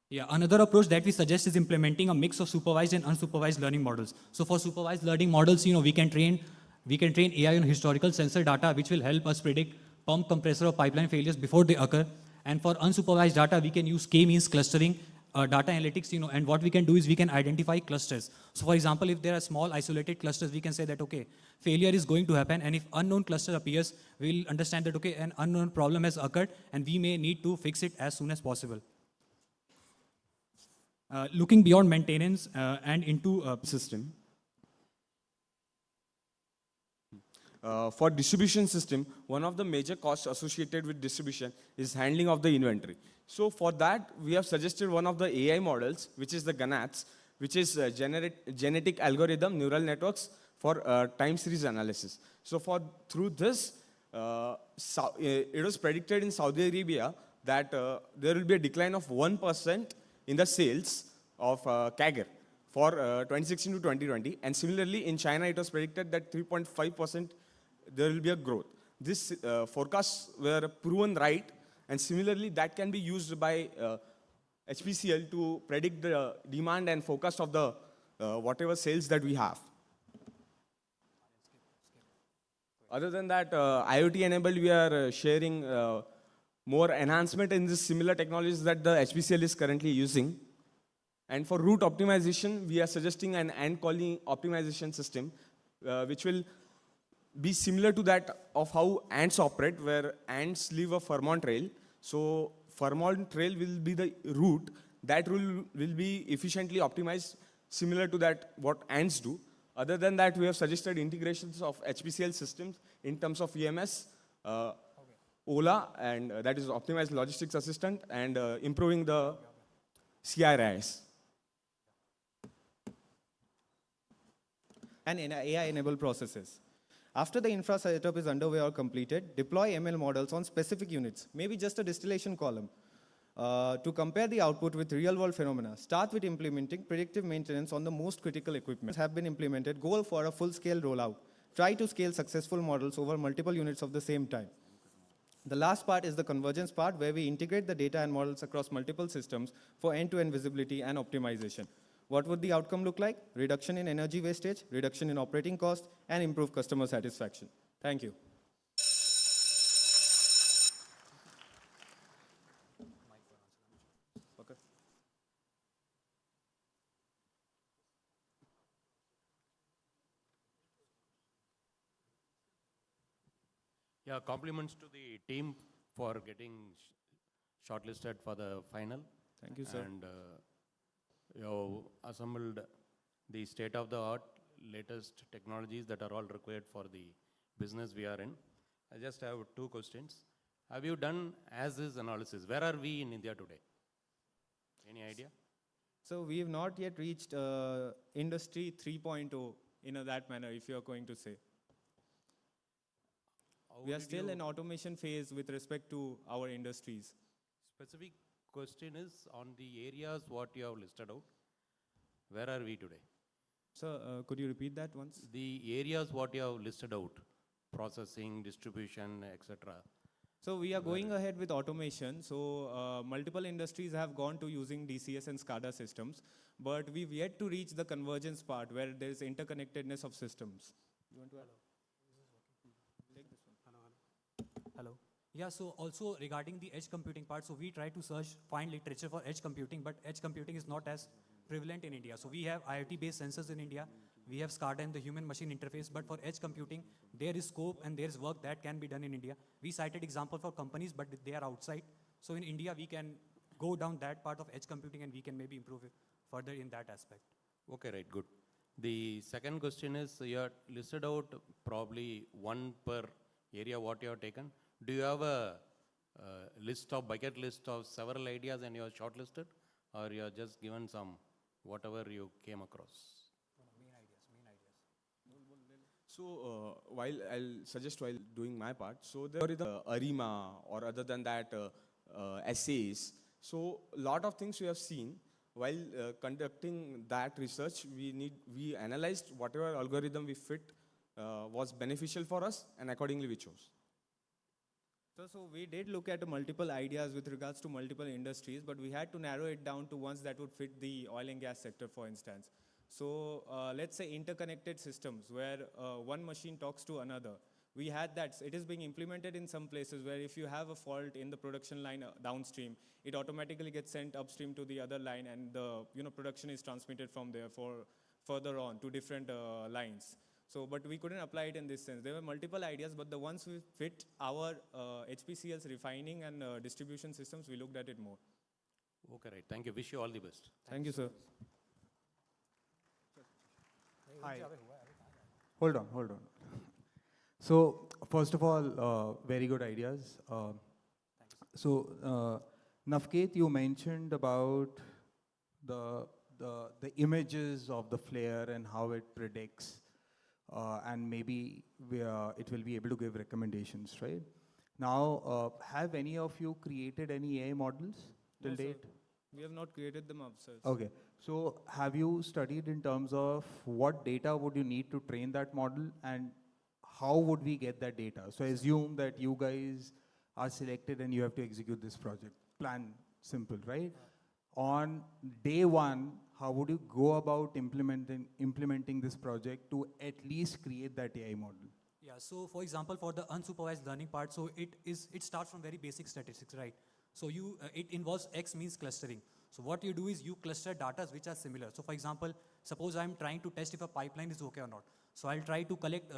Yeah, another approach that we suggest is implementing a mix of supervised and unsupervised learning models. So for supervised learning models, we can train AI on historical sensor data, which will help us predict pump, compressor, or pipeline failures before they occur. And for unsupervised data, we can use K-means clustering, data analytics, and what we can do is we can identify clusters. So for example, if there are small isolated clusters, we can say that, okay, failure is going to happen, and if unknown cluster appears, we'll understand that, okay, an unknown problem has occurred, and we may need to fix it as soon as possible. Looking beyond maintenance and into a system. For distribution system, one of the major costs associated with distribution is handling of the inventory. So for that, we have suggested one of the AI models, which is the GANATS, which is genetic algorithm neural networks for time series analysis. So through this, it was predicted in Saudi Arabia that there will be a decline of 1% in the sales of CAGR for 2016 to 2020. And similarly, in China, it was predicted that 3.5% there will be a growth. These forecasts were proven right. And similarly, that can be used by HPCL to predict the demand and forecast of the whatever sales that we have. Other than that, IoT enabled, we are sharing more enhancement in this similar technologies that the HPCL is currently using. And for route optimization, we are suggesting an ant colony optimization system, which will be similar to that of how ants operate, where ants leave a pheromone trail. So pheromone trail will be the route that will be efficiently optimized, similar to that what ants do. Other than that, we have suggested integrations of HPCL systems in terms of EMS, OLA, and that is Optimized Logistics Assistant, and improving the CRIS. And in AI-enabled processes. After the infra setup is underway or completed, deploy ML models on specific units, maybe just a distillation column, to compare the output with real-world phenomena. Start with implementing predictive maintenance on the most critical equipment. Have been implemented, go for a full-scale rollout. Try to scale successful models over multiple units of the same time. The last part is the convergence part, where we integrate the data and models across multiple systems for end-to-end visibility and optimization. What would the outcome look like? Reduction in energy wastage, reduction in operating costs, and improved customer satisfaction. Thank you. Okay. Yeah, compliments to the team for getting shortlisted for the final. Thank you, sir. And you have assembled the state-of-the-art latest technologies that are all required for the business we are in. I just have two questions. Have you done as-is analysis? Where are we in India today? Any idea? So we have not yet reached Industry 3.0 in that manner, if you are going to say. We are still in automation phase with respect to our industries. Specific question is on the areas what you have listed out. Where are we today? Sir, could you repeat that once? The areas what you have listed out, processing, distribution, etc. So we are going ahead with automation. So multiple industries have gone to using DCS and SCADA systems, but we've yet to reach the convergence part where there is interconnectedness of systems. You want to add? Take this one. Hello. Yeah, so also regarding the edge computing part, so we try to find literature for edge computing, but edge computing is not as prevalent in India. So we have IoT-based sensors in India, we have SCADA and the human-machine interface, but for edge computing, there is scope and there is work that can be done in India. We cited example for companies, but they are outside. So in India, we can go down that part of edge computing and we can maybe improve it further in that aspect. Okay, right, good. The second question is, you have listed out probably one per area what you have taken. Do you have a bucket list of several ideas and you have shortlisted, or you have just given some, whatever you came across? Main ideas. So while doing my part, so there is the ARIMA or other than that essays. So a lot of things we have seen while conducting that research. We analyzed whatever algorithm we fit was beneficial for us, and accordingly we chose. So we did look at multiple ideas with regards to multiple industries, but we had to narrow it down to ones that would fit the oil and gas sector, for instance. So let's say interconnected systems where one machine talks to another. We had that. It is being implemented in some places where if you have a fault in the production line downstream, it automatically gets sent upstream to the other line, and the production is transmitted from there for further on to different lines. So, but we couldn't apply it in this sense. There were multiple ideas, but the ones we fit our HPCL's refining and distribution systems, we looked at it more. Okay, right. Thank you. Wish you all the best. Thank you, sir. Hi. Hold on. So, first of all, very good ideas. So, Navket, you mentioned about the images of the flare and how it predicts. And maybe it will be able to give recommendations, right? Now, have any of you created any AI models till date? Sir. We have not created them ourselves. Okay. So have you studied in terms of what data would you need to train that model, and how would we get that data? So assume that you guys are selected and you have to execute this project. Plan simple, right? On day one, how would you go about implementing this project to at least create that AI model? Yeah, so for example, for the unsupervised learning part, so it starts from very basic statistics, right? So it involves X means clustering. So what you do is you cluster data which are similar. So for example, suppose I'm trying to test if a pipeline is okay or not. So I'll try to collect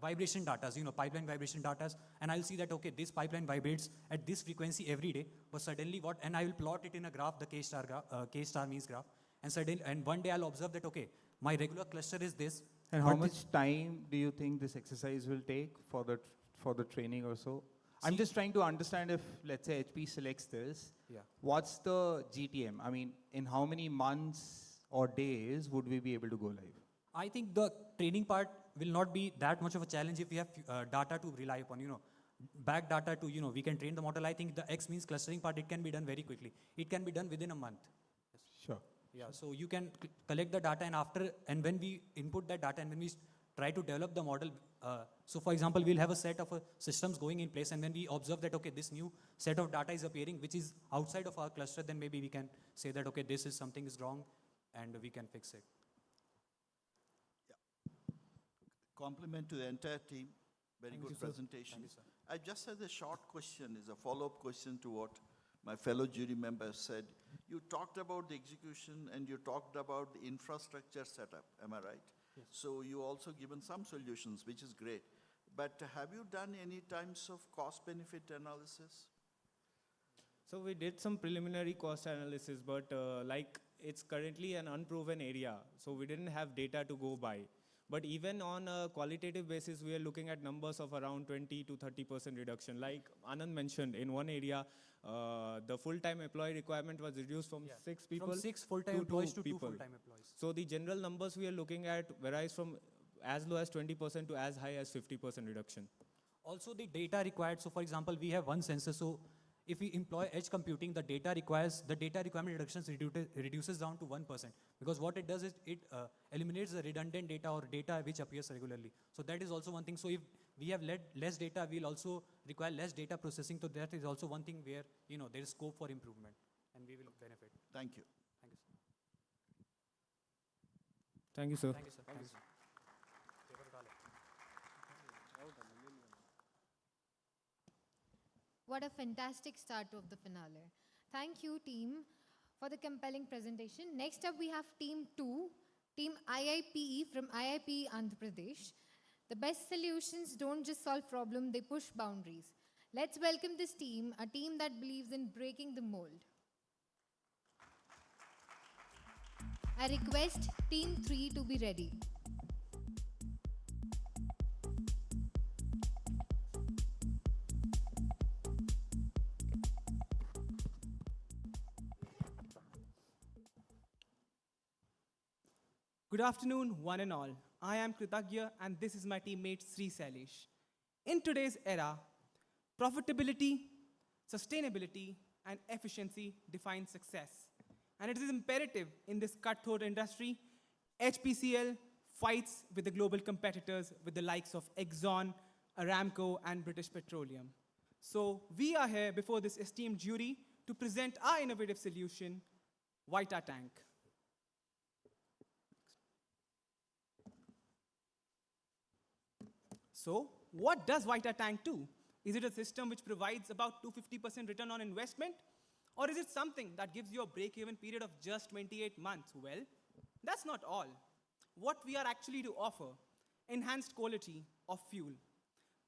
vibration data, pipeline vibration data, and I'll see that, okay, this pipeline vibrates at this frequency every day, but suddenly and I will plot it in a graph, the K-star means graph, and one day I'll observe that, okay, my regular cluster is this. And how much time do you think this exercise will take for the training or so? I'm just trying to understand if, let's say, HP selects this, what's the GTM? I mean, in how many months or days would we be able to go live? I think the training part will not be that much of a challenge if we have data to rely upon, back data to, we can train the model. I think the X means clustering part, it can be done very quickly. It can be done within a month. Sure. Yeah, so you can collect the data, and when we input that data and when we try to develop the model, so for example, we'll have a set of systems going in place, and when we observe that, okay, this new set of data is appearing, which is outside of our cluster, then maybe we can say that, okay, something is wrong, and we can fix it. Compliment to the entire team. Very good presentation. Thank you, sir. I just had a short question, is a follow-up question to what my fellow jury members said. You talked about the execution and you talked about the infrastructure setup, am I right? Yes. So you also given some solutions, which is great. But have you done any types of cost-benefit analysis? So we did some preliminary cost analysis, but like it's currently an unproven area, so we didn't have data to go by. But even on a qualitative basis, we are looking at numbers of around 20 to 30% reduction. Like Anand mentioned, in one area, the full-time employee requirement was reduced from 6 people from 6 full-time employees to 2 full-time employees. So the general numbers we are looking at varies from as low as 20% to as high as 50% reduction. Also the data required, so for example, we have one sensor, so if we employ edge computing, the data requirement reductions reduces down to 1%, because what it does is it eliminates the redundant data or data which appears regularly. So that is also one thing. So if we have less data, we'll also require less data processing. So that is also one thing where there is scope for improvement, and we will benefit. Thank you. Thank you, sir. Thank you, sir. Thank you, sir. Thank you, sir. What a fantastic start of the finale. Thank you, team, for the compelling presentation. Next up, we have Team 2, Team IIPE from IIPE Andhra Pradesh. The best solutions don't just solve problems, they push boundaries. Let's welcome this team, a team that believes in breaking the mold. I request Team 3 to be ready. Good afternoon, one and all. I am Kritagya, and this is my teammate Sri Sailesh. In today's era, profitability, sustainability, and efficiency define success. And it is imperative in this cutthroat industry, HPCL fights with the global competitors with the likes of Exxon, Aramco, and British Petroleum. So we are here before this esteemed jury to present our innovative solution, Vita Tank. So, what does Vita Tank do? Is it a system which provides about 250% return on investment? Or is it something that gives you a break-even period of just 28 months? Well, that's not all. What we are actually to offer, enhanced quality of fuel,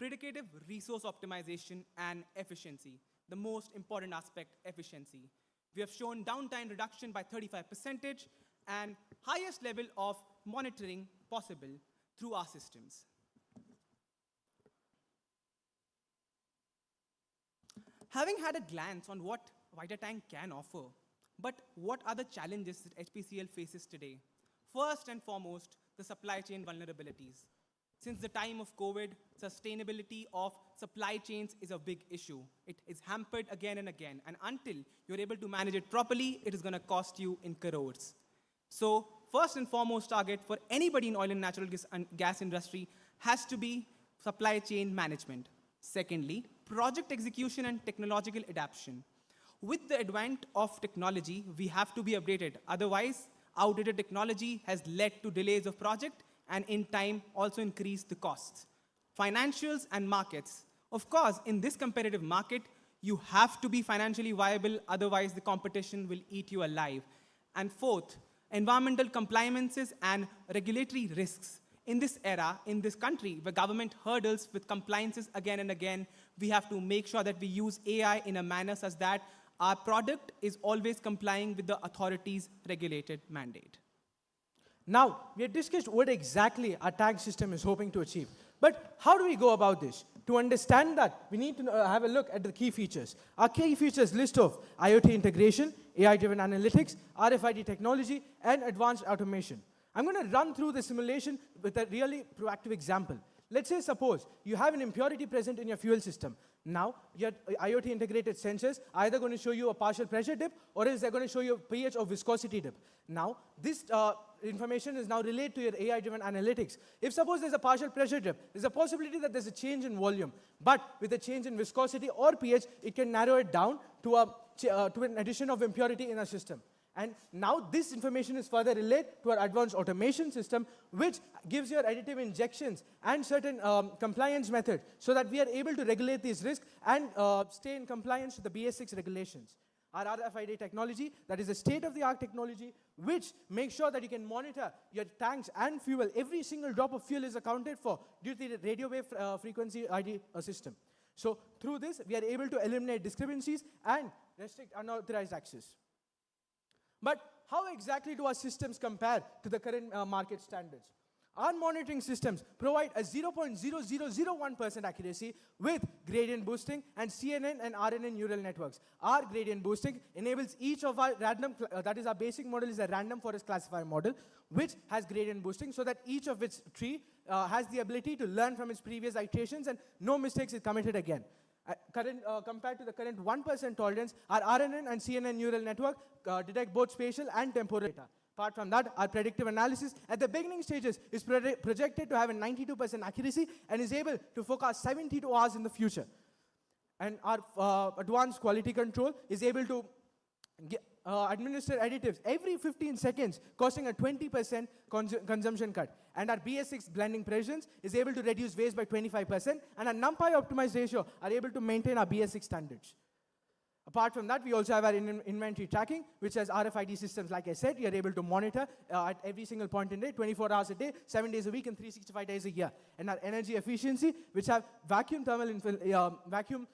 predicative resource optimization, and efficiency. The most important aspect, efficiency. We have shown downtime reduction by 35% and highest level of monitoring possible through our systems. Having had a glance on what Vita Tank can offer, but what are the challenges that HPCL faces today? First and foremost, the supply chain vulnerabilities. Since the time of COVID, sustainability of supply chains is a big issue. It is hampered again and again, and until you're able to manage it properly, it is going to cost you in crores. So, first and foremost target for anybody in oil and natural gas industry has to be supply chain management. Secondly, project execution and technological adaptation. With the advent of technology, we have to be updated. Otherwise, outdated technology has led to delays of project and in time also increased the costs. Financials and markets. Of course, in this competitive market, You have to be financially viable, otherwise the competition will eat you alive. And fourth, environmental compliances and regulatory risks. In this era, in this country, where government hurdles with compliances again and again, we have to make sure that we use AI in a manner such that our product is always complying with the authorities' regulated mandate. Now, we have discussed what exactly our tank system is hoping to achieve. But how do we go about this? To understand that, we need to have a look at the key features. Our key features list of IoT integration, AI-driven analytics, RFID technology, and advanced automation. I'm going to run through the simulation with a really proactive example. Let's say, suppose you have an impurity present in your fuel system. Now, your IoT integrated sensors are either going to show you a partial pressure dip, or else they're going to show you a pH or viscosity dip. Now, this information is now relayed to your AI-driven analytics. If suppose there's a partial pressure dip, there's a possibility that there's a change in volume. But with a change in viscosity or pH, it can narrow it down to an addition of impurity in a system. And now this information is further relayed to our advanced automation system, which gives your additive injections and certain compliance method, so that we are able to regulate these risks and stay in compliance with the BS6 regulations. Our RFID technology, that is a state-of-the-art technology, which makes sure that you can monitor your tanks and fuel. Every single drop of fuel is accounted for due to the radio wave frequency ID system. So through this, we are able to eliminate discrepancies and restrict unauthorized access. But how exactly do our systems compare to the current market standards? Our monitoring systems provide a 0.0001% accuracy with gradient boosting and CNN and RNN neural networks. Our gradient boosting enables each of our random, that is our basic model is a random forest classifier model, which has gradient boosting so that each of its tree has the ability to learn from its previous iterations and no mistakes is committed again. Compared to the current 1% tolerance, our RNN and CNN neural network detect both spatial and temporal data. Apart from that, our predictive analysis at the beginning stages is projected to have a 92% accuracy and is able to forecast 72 hours in the future. And our advanced quality control is able to administer additives every 15 seconds, costing a 20% consumption cut. And our BS6 blending presence is able to reduce waste by 25%, and our NumPy optimized ratio are able to maintain our BS6 standards. Apart from that, we also have our inventory tracking, which has RFID systems. Like I said, you are able to monitor at every single point in the day, 24 hours a day, 7 days a week, and 365 days a year. And our energy efficiency, which have vacuum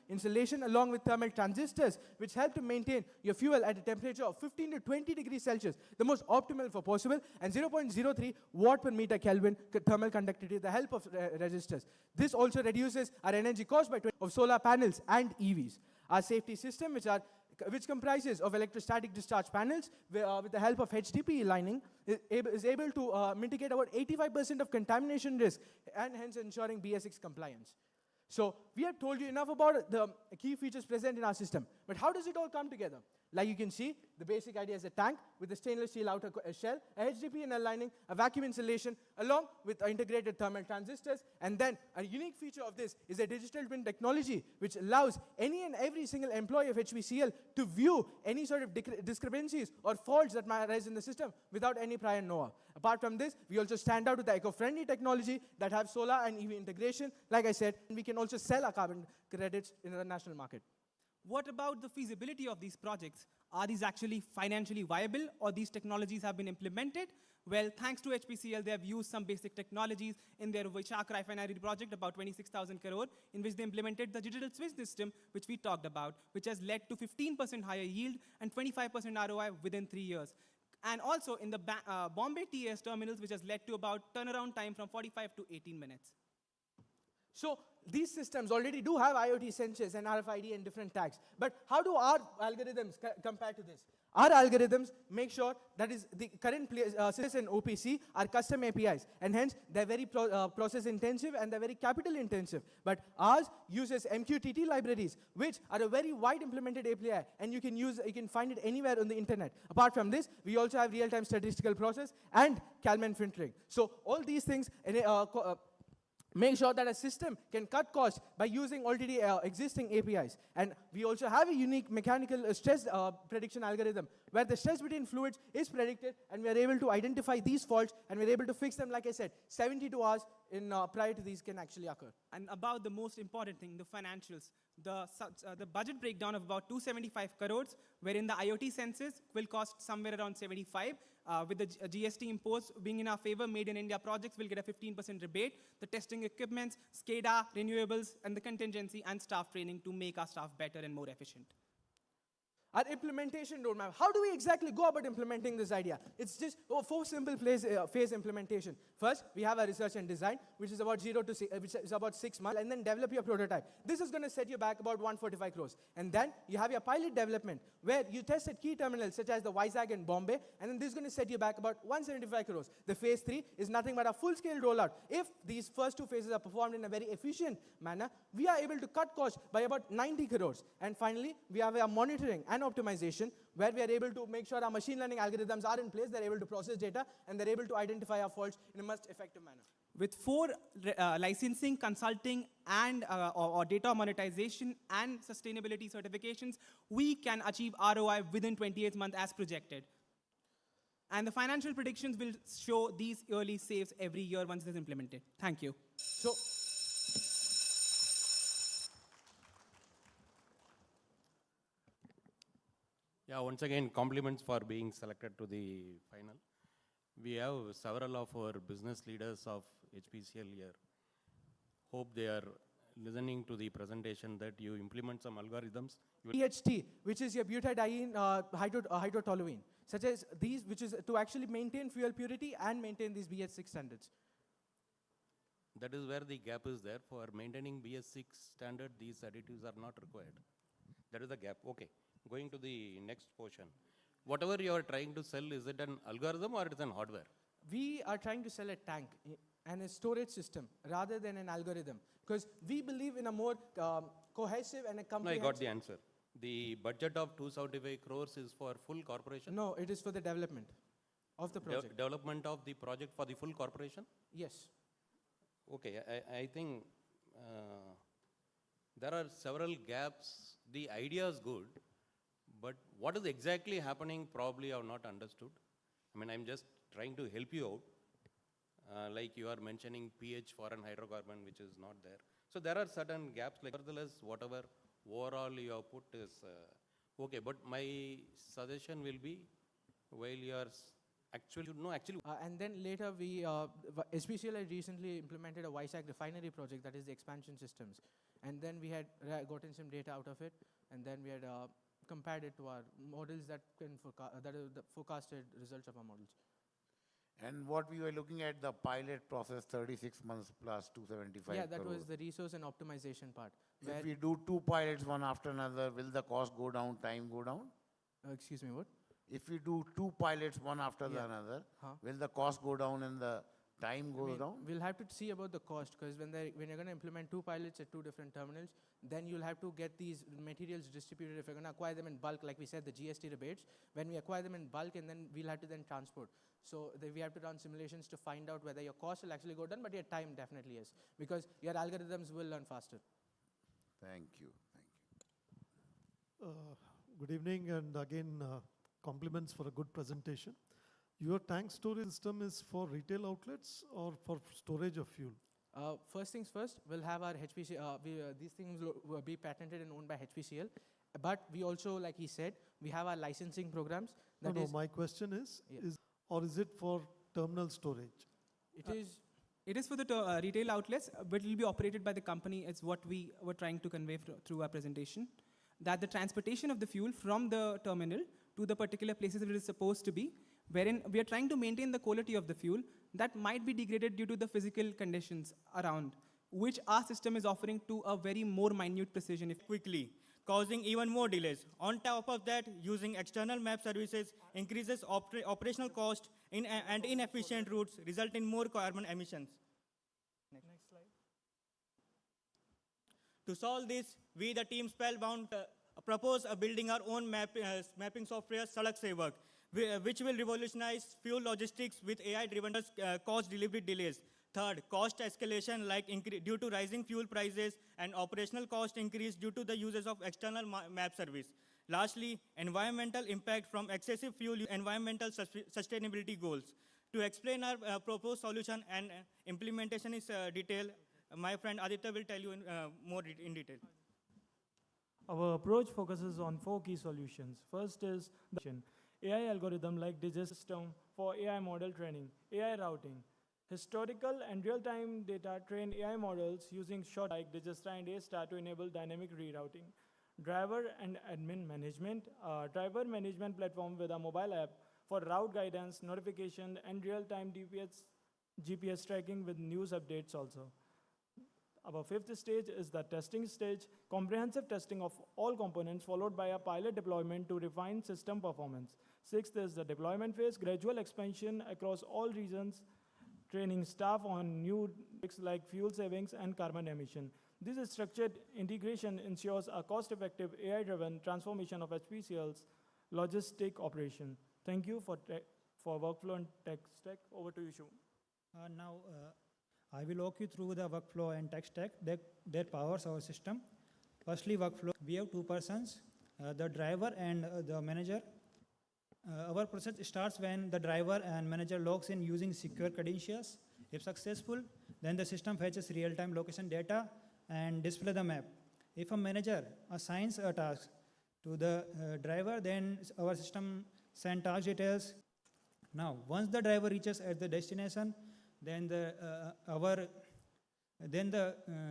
insulation along with thermal transistors, which help to maintain your fuel at a temperature of 15 to 20 degrees Celsius, the most optimal for possible, and 0.03 watt per meter Kelvin thermal conductivity with the help of resistors. This also reduces our energy cost by 20% of solar panels and EVs. Our safety system, which comprises of electrostatic discharge panels with the help of HDPE lining, is able to mitigate about 85% of contamination risk and hence ensuring BS6 compliance. So we have told you enough about the key features present in our system. But how does it all come together? Like you can see, the basic idea is a tank with a stainless steel outer shell, a HDPE lining, a vacuum insulation, along with integrated thermal transistors. And then a unique feature of this is a digital twin technology, which allows any and every single employee of HPCL to view any sort of discrepancies or faults that might arise in the system without any prior know-how. Apart from this, we also stand out with the eco-friendly technology that have solar and EV integration. Like I said, we can also sell our carbon credits in the national market. What about the feasibility of these projects? Are these actually financially viable, or these technologies have been implemented? Well, thanks to HPCL, they have used some basic technologies in their Vichak refinery project, about 26,000 crore, in which they implemented the digital switch system, which we talked about, which has led to 15% higher yield and 25% ROI within 3 years. And also in the Bombay TS terminals, which has led to about turnaround time from 45 to 18 minutes. So these systems already do have IoT sensors and RFID and different tags. But how do our algorithms compare to this? Our algorithms make sure that is the current CSS and OPC are custom APIs, and hence they're very process intensive and they're very capital intensive. But ours uses MQTT libraries, which are a very wide implemented API, and you can find it anywhere on the internet. Apart from this, we also have real-time statistical process and Kalman filtering. So all these things make sure that a system can cut costs by using already existing APIs. And we also have a unique mechanical stress prediction algorithm where the stress between fluids is predicted, and we are able to identify these faults, and we're able to fix them, like I said, 72 hours prior to these can actually occur. And about the most important thing, the financials. The budget breakdown of about 275 crores, wherein the IoT sensors will cost somewhere around 75. With the GST imposed being in our favor, Made in India projects will get a 15% rebate. The testing equipments, SCADA, renewables, and the contingency and staff training to make our staff better and more efficient. Our implementation roadmap. How do we exactly go about implementing this idea? It's just 4 simple phase implementation. First, we have a research and design, which is about 6 months, and then develop your prototype. This is going to set you back about 145 crores. And then you have your pilot development, where you test at key terminals such as the Vizag and Bombay, and then this is going to set you back about 175 crores. The phase 3 is nothing but a full-scale rollout. If these first 2 phases are performed in a very efficient manner, we are able to cut costs by about 90 crores. And finally, we have our monitoring and optimization, where we are able to make sure our machine learning algorithms are in place, they're able to process data, and they're able to identify our faults in a most effective manner. With 4 licensing, consulting, and or data monetization and sustainability certifications, we can achieve ROI within 28 months as projected. And the financial predictions will show these yearly saves every year once it is implemented. Thank you. So, yeah, once again, compliments for being selected to the final. We have several of our business leaders of HPCL here. Hope they are listening to the presentation that you implement some algorithms. BHT, which is your butadiene hydrotoluene, such as these, which is to actually maintain fuel purity and maintain these BS6 standards. That is where the gap is there. For maintaining BS6 standard, these additives are not required. That is the gap. Okay. Going to the next portion. Whatever you are trying to sell, is it an algorithm or it is an hardware? We are trying to sell a tank and a storage system rather than an algorithm, because we believe in a more cohesive and a comprehensive... No, I got the answer. The budget of 275 crores is for full corporation? No, it is for the development of the project. Development of the project for the full corporation? Yes. Okay, I think there are several gaps. The idea is good, but what is exactly happening probably I have not understood. I mean, I'm just trying to help you out. Like you are mentioning pH foreign hydrocarbon, which is not there. So there are certain gaps, like nevertheless, whatever overall you have put is okay. But my suggestion will be, while you are actually. And then later HPCL had recently implemented a Vizag refinery project, that is the expansion systems. And then we had gotten some data out of it, and then we had compared it to our models that are the forecasted results of our models. And what we were looking at, the pilot process, 36 months plus 275 Yeah, that crores. was the resource and optimization part. If we do 2 pilots, one after another, will the cost go down, time go down? Excuse me, what? If we do 2 pilots, one after another, will the cost go down and the time go down? We'll have to see about the cost, because when you're going to implement 2 pilots at 2 different terminals, then you'll have to get these materials distributed. If you're going to acquire them in bulk, like we said, the GST rebates, when we acquire them in bulk, and then we'll have to then transport. So we have to run simulations to find out whether your cost will actually go down, but your time definitely is, because your algorithms will learn faster. Thank you. Good evening, and again, compliments for a good presentation. Your tank storage system is for retail outlets or for storage of fuel? First things first, we'll have our HPCL, these things will be patented and owned by HPCL. But we also, like he said, we have our licensing programs. No, my question is it for terminal storage? It is for the retail outlets, but it will be operated by the company. It's what we were trying to convey through our presentation, that the transportation of the fuel from the terminal to the particular places it is supposed to be, wherein we are trying to maintain the quality of the fuel that might be degraded due to the physical conditions around, which our system is offering to a very more minute precision. Quickly, causing even more delays. On top of that, using external map services increases operational cost and inefficient routes, result in more carbon emissions. Next slide. To solve this, we, the team Spellbound, propose building our own mapping software, Sadak Sevak, which will revolutionize fuel logistics with AI-driven cost delivery delays. Third, cost escalation like due to rising fuel prices and operational cost increase due to the uses of external map service. Lastly, environmental impact from excessive fuel, environmental sustainability goals. To explain our proposed solution and implementation in detail, my friend Aditya will tell you more in detail. Our approach focuses on 4 key solutions. First is the AI algorithm like Digest system for AI model training, AI routing, historical and real-time data train AI models using short like Digesta and A-star to enable dynamic rerouting. Driver and admin management, driver management platform with a mobile app for route guidance, notification, and real-time GPS tracking with news updates also. Our 5th stage is the testing stage, comprehensive testing of all components followed by a pilot deployment to refine system performance. 6th is the deployment phase, gradual expansion across all regions, training staff on new tricks like fuel savings and carbon emission. This structured integration ensures a cost-effective AI-driven transformation of HPCL's logistic operation. Thank you for workflow and tech stack. Over to you, Shiv. Now, I will walk you through the workflow and tech stack that powers our system. Firstly, workflow. We have 2 persons, the driver and the manager. Our process starts when the driver and manager logs in using secure credentials. If successful, then the system fetches real-time location data and display the map. If a manager assigns a task to the driver, then our system sends task details. Now, once the driver reaches at the destination, then the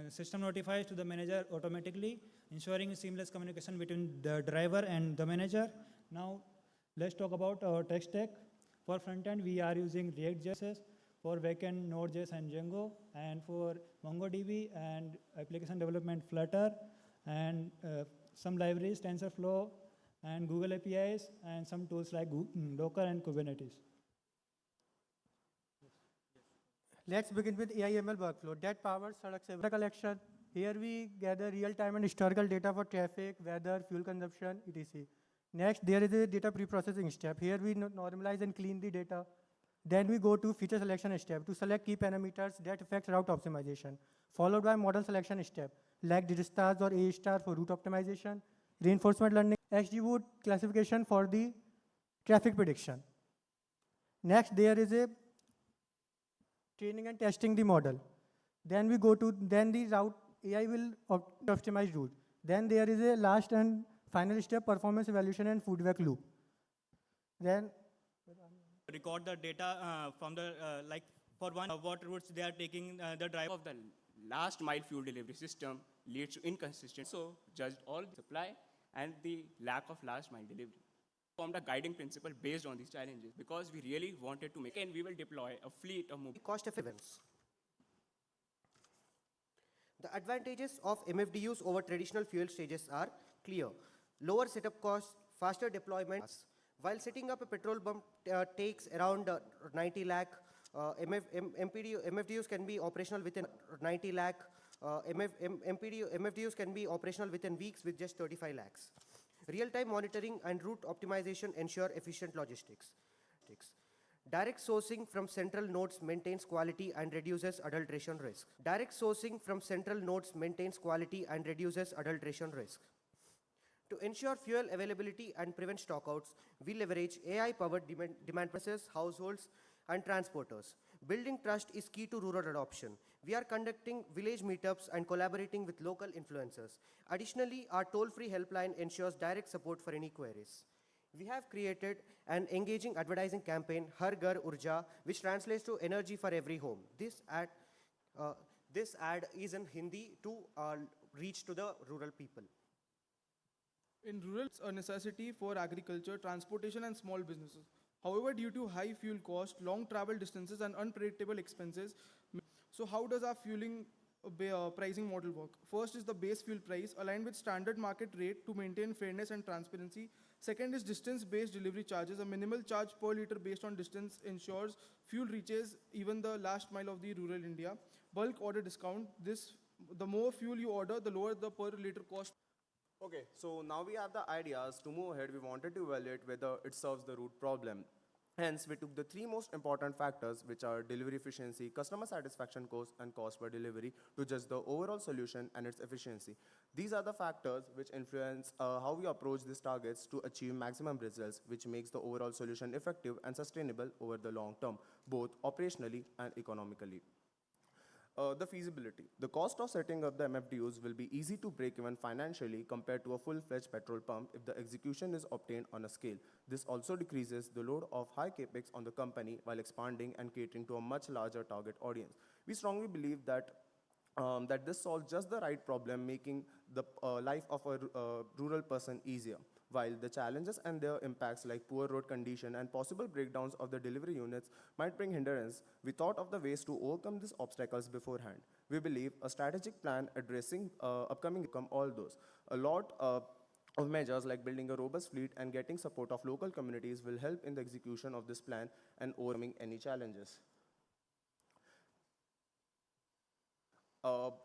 system notifies to the manager automatically, ensuring seamless communication between the driver and the manager. Now, let's talk about our tech stack. For front-end, we are using React.js. For backend, Node.js and Django. And for MongoDB and application development, Flutter. And some libraries, TensorFlow and Google APIs, and some tools like Docker and Kubernetes. Let's begin with AI/ML workflow that powers data collection. Here we gather real-time and historical data for traffic, weather, fuel consumption, etc. Next, there is a data pre-processing step. Here we normalize and clean the data. Then we go to feature selection step to select key parameters that affect route optimization, followed by model selection step, like Digestars or A-star for route optimization, reinforcement learning, XGBoost classification for the traffic prediction. Next, there is a training and testing the model. Then we go to, the route, AI will optimize route. Then there is a last and final step, performance evaluation and feedback loop. Then record the data from the, like for one, what routes they are taking, the drive of the last mile fuel delivery system leads to inconsistency. So judged all the supply and the lack of last mile delivery. Formed a guiding principle based on these challenges because we really wanted to make, and we will deploy a fleet of mobile cost effectiveness. The advantages of MFDUs over traditional fuel stages are clear. Lower setup costs, faster deployment. While setting up a petrol pump takes around 90 lakh, MFDUs can be operational within 90 lakh. MFDUs can be operational within weeks with just 35 lakhs. Real-time monitoring and route optimization ensure efficient logistics. Direct sourcing from central nodes maintains quality and reduces adulteration risk. Direct sourcing from central nodes maintains quality and reduces adulteration risk. To ensure fuel availability and prevent stockouts, we leverage AI-powered demand process, households, and transporters. Building trust is key to rural adoption. We are conducting village meetups and collaborating with local influencers. Additionally, our toll-free helpline ensures direct support for any queries. We have created an engaging advertising campaign, Har Ghar Urja, which translates to energy for every home. This ad is in Hindi to reach to the rural people. In rural, it's a necessity for agriculture, transportation, and small businesses. However, due to high fuel cost, long travel distances, and unpredictable expenses, so how does our fueling pricing model work? First is the base fuel price, aligned with standard market rate to maintain fairness and transparency. Second is distance-based delivery charges. A minimal charge per liter based on distance ensures fuel reaches even the last mile of the rural India. Bulk order discount. The more fuel you order, the lower the per liter cost. Okay, so now we have the ideas. To move ahead, we wanted to evaluate whether it solves the root problem. Hence, we took the three most important factors, which are delivery efficiency, customer satisfaction cost, and cost per delivery, to judge the overall solution and its efficiency. These are the factors which influence how we approach these targets to achieve maximum results, which makes the overall solution effective and sustainable over the long term, both operationally and economically. The feasibility. The cost of setting up the MFDUs will be easy to break even financially compared to a full-fledged petrol pump if the execution is obtained on a scale. This also decreases the load of high capex on the company while expanding and catering to a much larger target audience. We strongly believe that that this solves just the right problem, making the life of a rural person easier. While the challenges and their impacts like poor road condition and possible breakdowns of the delivery units might bring hindrance, we thought of the ways to overcome these obstacles beforehand. We believe a strategic plan addressing upcoming all those. A lot of measures like building a robust fleet and getting support of local communities will help in the execution of this plan and overcoming any challenges.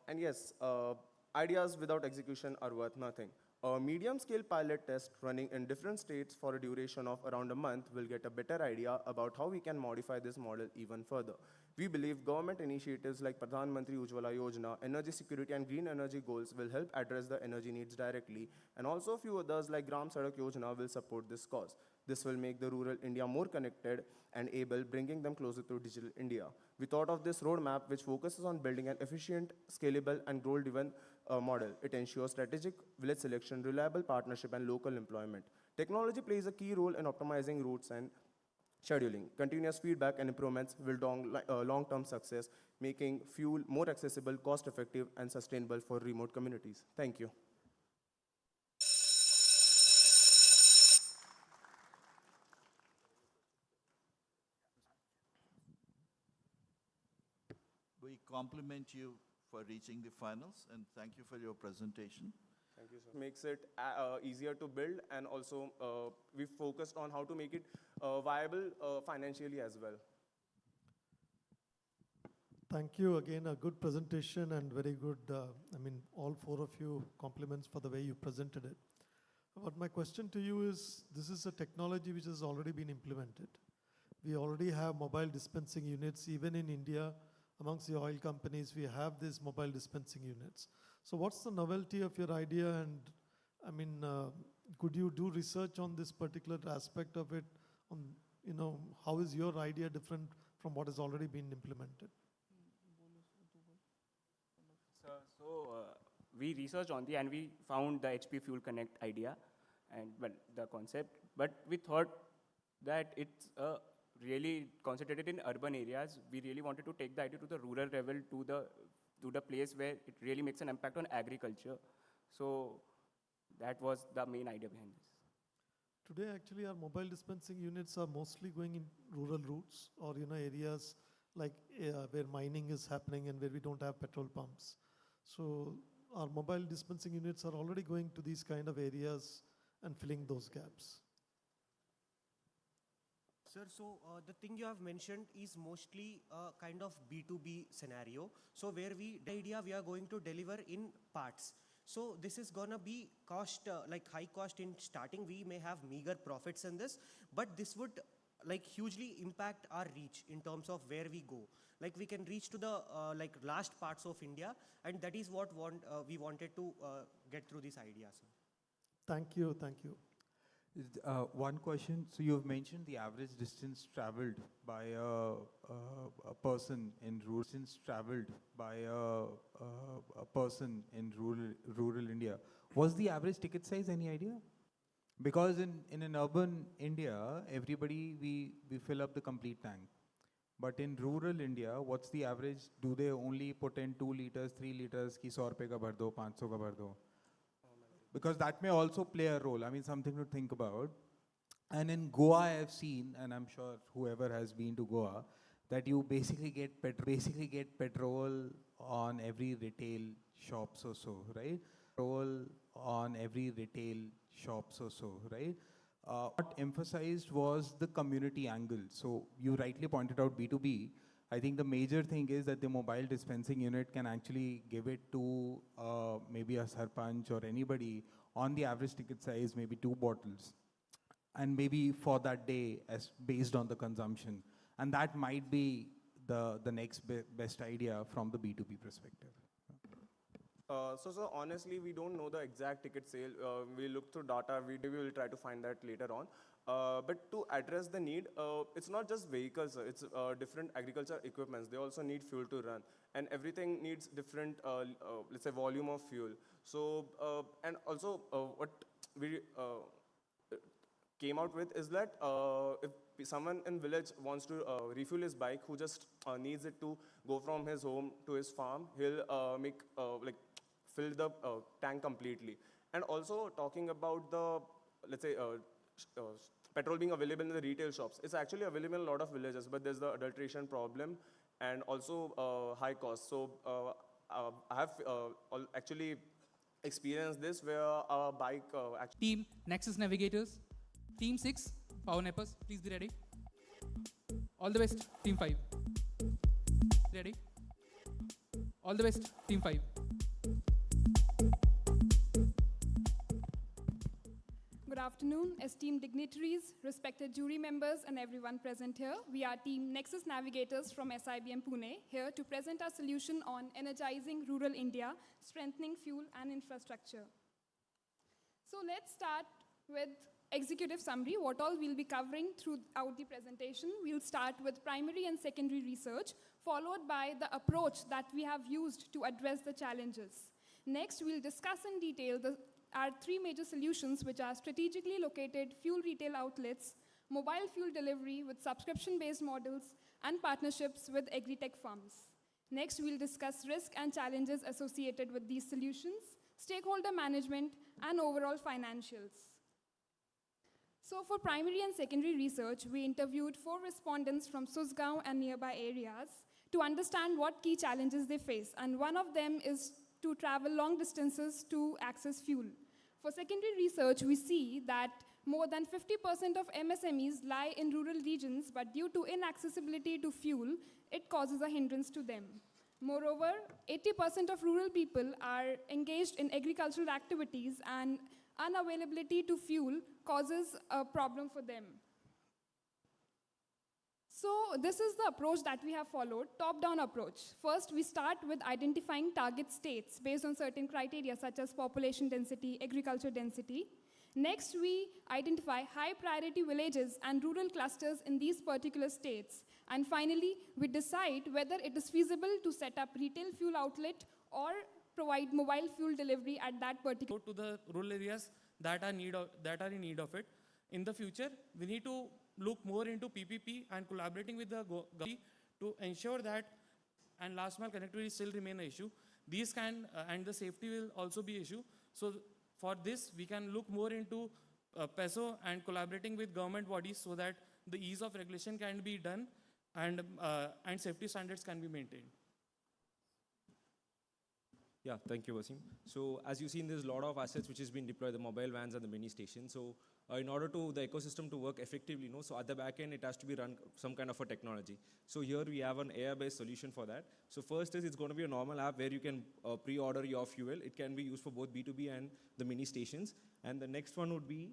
And yes, ideas without execution are worth nothing. A medium-scale pilot test running in different states for a duration of around a month will get a better idea about how we can modify this model even further. We believe government initiatives like Pradhan Mantri Ujjwala Yojana, energy security and green energy goals will help address the energy needs directly, and also a few others like Gram Sadak Yojana will support this cause. This will make the rural India more connected and able, bringing them closer to digital India. We thought of this roadmap which focuses on building an efficient, scalable and goal-driven model. It ensures strategic village selection, reliable partnership and local employment. Technology plays a key role in optimizing routes and scheduling. Continuous feedback and improvements will long-term success, making fuel more accessible, cost-effective and sustainable for remote communities. Thank you. We compliment you for reaching the finals and thank you for your presentation. Thank you, sir. Makes it easier to build, and also we focused on how to make it viable financially as well. Thank you again, a good presentation and very good, all four of you compliments for the way you presented it. But my question to you is, this is a technology which has already been implemented. We already have mobile dispensing units, even in India. Amongst the oil companies, we have these mobile dispensing units. So what's the novelty of your idea? And could you do research on this particular aspect of it? On, how is your idea different from what has already been implemented? So we researched on and we found the HP Fuel Connect idea and the concept, but we thought that it's really concentrated in urban areas. We really wanted to take the idea to the rural level, to the place where it really makes an impact on agriculture. So that was the main idea behind this. Today, actually, our mobile dispensing units are mostly going in rural routes or areas like where mining is happening and where we don't have petrol pumps. So our mobile dispensing units are already going to these kind of areas and filling those gaps. Sir, so the thing you have mentioned is mostly a kind of B2B scenario. So where the idea we are going to deliver in parts. So this is gonna be cost, like high cost in starting. We may have meager profits in this, but this would hugely impact our reach in terms of where we go. Like we can reach to the last parts of India, and that is what we wanted to get through this idea, sir. Thank you, thank you. One question. So you've mentioned the average distance traveled by a person in rural rural India. Was the average ticket size any idea? Because in an urban India, everybody we fill up the complete tank. But in rural India, what's the average? Do they only put in 2 liters, 3 liters, ki 100 rupees ka bhar do, 500 ka bhar do? Because that may also play a role. I mean, something to think about. And in Goa, I have seen, and I'm sure whoever has been to Goa, that you basically get petrol on every retail shops or so, right? Petrol on every retail shops or so, right? What emphasized was the community angle. So you rightly pointed out B2B. I think the major thing is that the mobile dispensing unit can actually give it to maybe a sarpanch or anybody on the average ticket size, maybe 2 bottles. and maybe for that day as based on the consumption. And that might be the next best idea from the B2B perspective. So honestly, we don't know the exact ticket sale. We look through data. We will try to find that later on. But to address the need, it's not just vehicles. It's different agriculture equipments. They also need fuel to run, and everything needs different, let's say, volume of fuel. So and also what we came out with is that if someone in village wants to refuel his bike, who just needs it to go from his home to his farm, he'll make fill the tank completely. And also talking about the, let's say, petrol being available in the retail shops. It's actually available in a lot of villages, but there's the adulteration problem and also high cost. So I have actually experienced this where a bike actually... Team Nexus Navigators. Team 6, Power Nappers, please be ready. All the best, Team 5. Ready? All the best, Team 5. Good afternoon, esteemed dignitaries, respected jury members, and everyone present here. We are Team Nexus Navigators from SIBM Pune, here to present our solution on energizing rural India, strengthening fuel and infrastructure. So let's start with executive summary, what all we'll be covering throughout the presentation. We'll start with primary and secondary research, followed by the approach that we have used to address the challenges. Next, we'll discuss in detail our three major solutions, which are strategically located fuel retail outlets, mobile fuel delivery with subscription-based models, and partnerships with agri-tech firms. Next, we'll discuss risk and challenges associated with these solutions, stakeholder management, and overall financials. So for primary and secondary research, we interviewed 4 respondents from Susgaon and nearby areas to understand what key challenges they face. And one of them is to travel long distances to access fuel. For secondary research, we see that more than 50% of MSMEs lie in rural regions, but due to inaccessibility to fuel, it causes a hindrance to them. Moreover, 80% of rural people are engaged in agricultural activities, and unavailability to fuel causes a problem for them. So this is the approach that we have followed, top-down approach. First, we start with identifying target states based on certain criteria such as population density, agriculture density. Next, we identify high-priority villages and rural clusters in these particular states. And finally, we decide whether it is feasible to set up retail fuel outlet or provide mobile fuel delivery at that particular... To the rural areas that are in need of it. In the future, we need to look more into PPP and collaborating with the government to ensure that, and last mile connectivity still remain an issue. These can, and the safety will also be an issue. So for this, we can look more into PESO and collaborating with government bodies so that the ease of regulation can be done and safety standards can be maintained. Yeah, thank you, Wasim. So as you've seen, there's a lot of assets which has been deployed, the mobile vans and the mini stations. So in order to the ecosystem to work effectively, so at the back end, it has to be run some kind of a technology. So here we have an AI-based solution for that. So first is it's going to be a normal app where you can pre-order your fuel. It can be used for both B2B and the mini stations. And the next one would be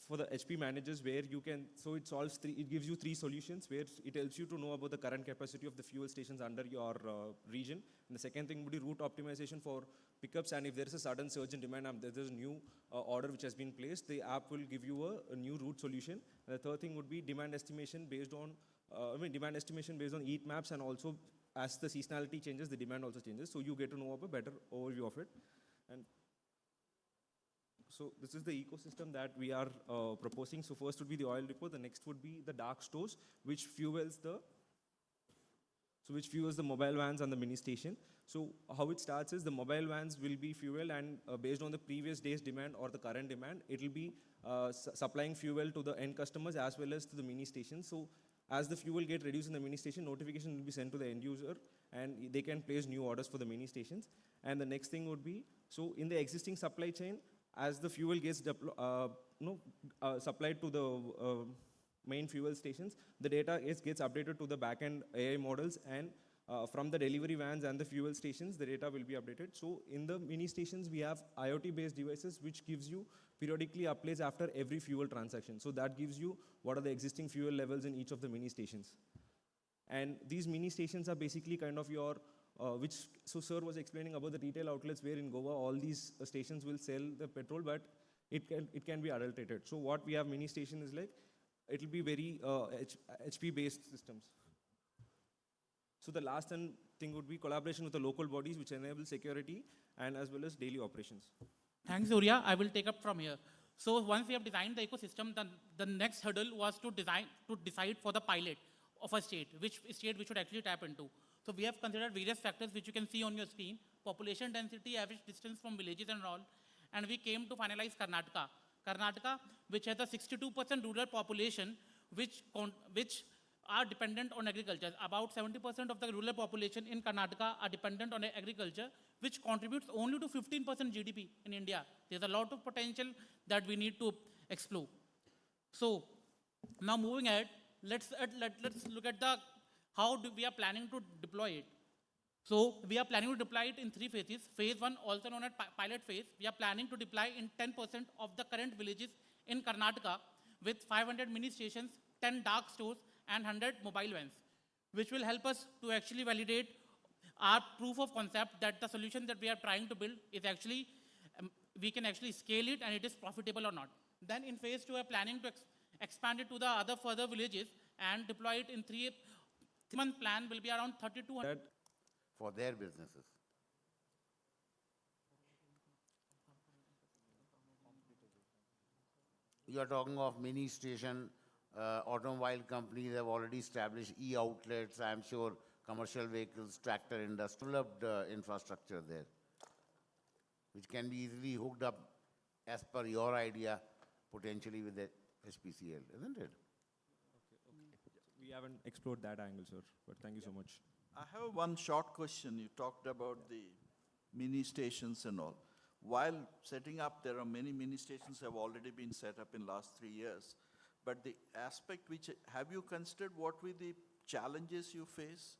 for the HP managers, where you can, so it solves it gives you 3 solutions where it helps you to know about the current capacity of the fuel stations under your region. And the second thing would be route optimization for pickups, and if there is a sudden surge in demand, there's a new order which has been placed, the app will give you a new route solution. And the third thing would be demand estimation based on, heat maps, and also as the seasonality changes, the demand also changes. So you get to know a better overview of it. And so this is the ecosystem that we are proposing. So first would be the oil depot. The next would be the dark stores, which fuels the mobile vans and the mini station. So how it starts is the mobile vans will be fuel, and based on the previous day's demand or the current demand, it will be supplying fuel to the end customers as well as to the mini station. So as the fuel get reduced in the mini station, notification will be sent to the end user, and they can place new orders for the mini stations. And the next thing would be, so in the existing supply chain, as the fuel gets supplied to the main fuel stations, the data gets updated to the back-end AI models, and from the delivery vans and the fuel stations, the data will be updated. So in the mini stations, we have IoT-based devices, which gives you periodically updates after every fuel transaction. So that gives you what are the existing fuel levels in each of the mini stations. And these mini stations are basically kind of your, so sir was explaining about the retail outlets where in Goa, all these stations will sell the petrol, but it can be adulterated. So what we have mini station is like, it will be very HP-based systems. So the last thing would be collaboration with the local bodies, which enable security and as well as daily operations. Thanks, Surya. I will take up from here. So once we have designed the ecosystem, then the next hurdle was to decide for the pilot of a state, which state we should actually tap into. So we have considered various factors which you can see on your screen: population density, average distance from villages and all. And we came to finalize Karnataka. Karnataka, which has a 62% rural population, which are dependent on agriculture. About 70% of the rural population in Karnataka are dependent on agriculture, which contributes only to 15% GDP in India. There's a lot of potential that we need to explore. So now moving ahead, let's look at how we are planning to deploy it. So we are planning to deploy it in 3 phases. Phase 1, also known as pilot phase, we are planning to deploy in 10% of the current villages in Karnataka with 500 mini stations, 10 dark stores, and 100 mobile vans, which will help us to actually validate our proof of concept that the solution that we are trying to build is actually, we can actually scale it and it is profitable or not. Then in phase 2, we are planning to expand it to the other further villages and deploy it in 3-month plan will be around 3,200. For their businesses. You are talking of mini station, automobile companies have already established e-outlets, I'm sure commercial vehicles, tractor industry, developed infrastructure there, which can be easily hooked up as per your idea, potentially with the HPCL, isn't it? We haven't explored that angle, sir, but thank you so much. I have one short question. You talked about the mini stations and all. While setting up, there are many mini stations have already been set up in last 3 years. But the aspect which, have you considered what were the challenges you face?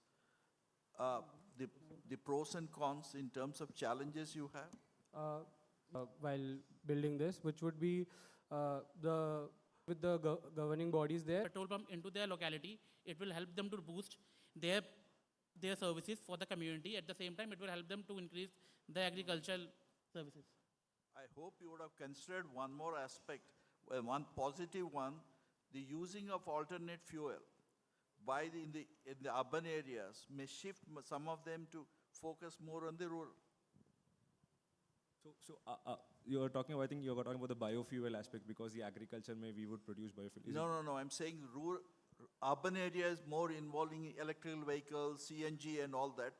The pros and cons in terms of challenges you have? While building this, which would be with the governing bodies there. Petrol pump into their locality, it will help them to boost their services for the community. At the same time, it will help them to increase the agricultural services. I hope you would have considered one more aspect, one positive one, the using of alternate fuel in the urban areas may shift some of them to focus more on the rural. So you are talking about, I think you were talking about the biofuel aspect, because the agriculture we would produce biofuel. No, I'm saying urban areas more involving electrical vehicles, CNG and all that.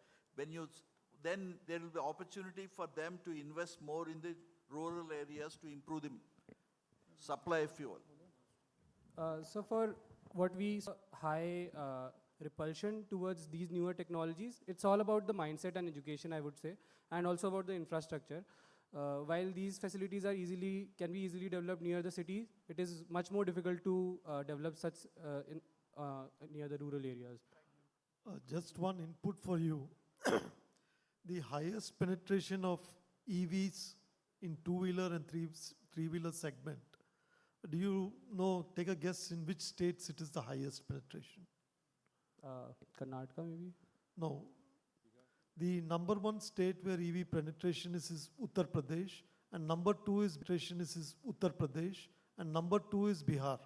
Then there will be opportunity for them to invest more in the rural areas to improve the supply of fuel. So for what we saw high repulsion towards these newer technologies, it's all about the mindset and education, I would say, and also about the infrastructure. While these facilities are can be easily developed near the city, it is much more difficult to develop such near the rural areas. Just one input for you. The highest penetration of EVs in two-wheeler and three-wheeler segment. Do you know, take a guess in which states it is the highest penetration? Karnataka maybe? No. The number 1 state where EV penetration is Uttar Pradesh, and number 2 is Uttar Pradesh, and number 2 is Bihar.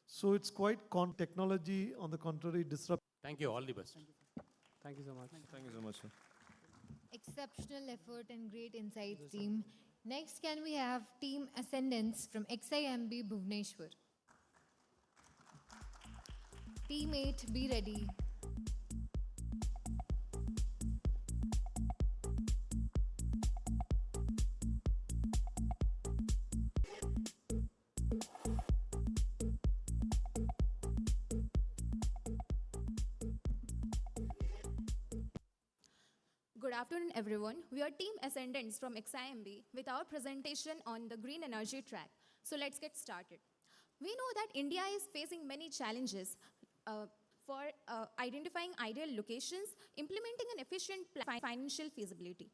So it's quite technology, on the contrary, disrupt. Thank you. All the best. Thank you so much. Thank you so much, sir. Exceptional effort and great insights, team. Next, can we have Team Ascendants from XIMB Bhubaneswar? Team 8, be ready. Good afternoon, everyone. We are Team Ascendants from XIMB with our presentation on the green energy track. So let's get started. We know that India is facing many challenges for identifying ideal locations, implementing an efficient financial feasibility.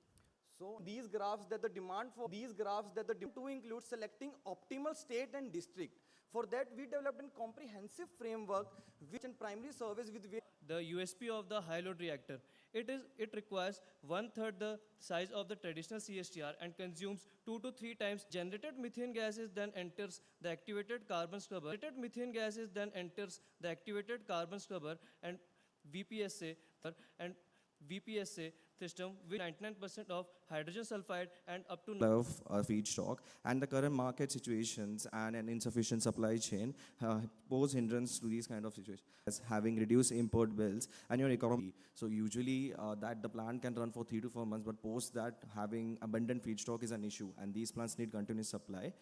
So these graphs that the demand to include selecting optimal state and district. For that, we developed a comprehensive framework which in primary service with the USP of the high load reactor. It requires 1/3 the size of the traditional CSTR and consumes 2 to 3 times generated methane gases, then enters the activated carbon scrubber. And VPSA system with 99% of hydrogen sulfide and up to of feedstock, and the current market situations and an insufficient supply chain pose hindrance to these kind of situations, as having reduced import bills and your economy. So usually that the plant can run for 3 to 4 months, but post that having abundant feedstock is an issue, and these plants need continuous supply.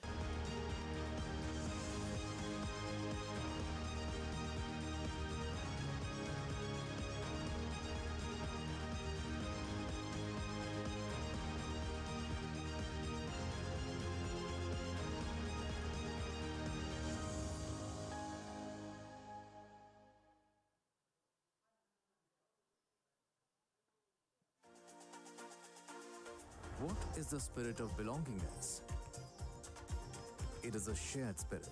What is the spirit of belongingness? It is a shared spirit.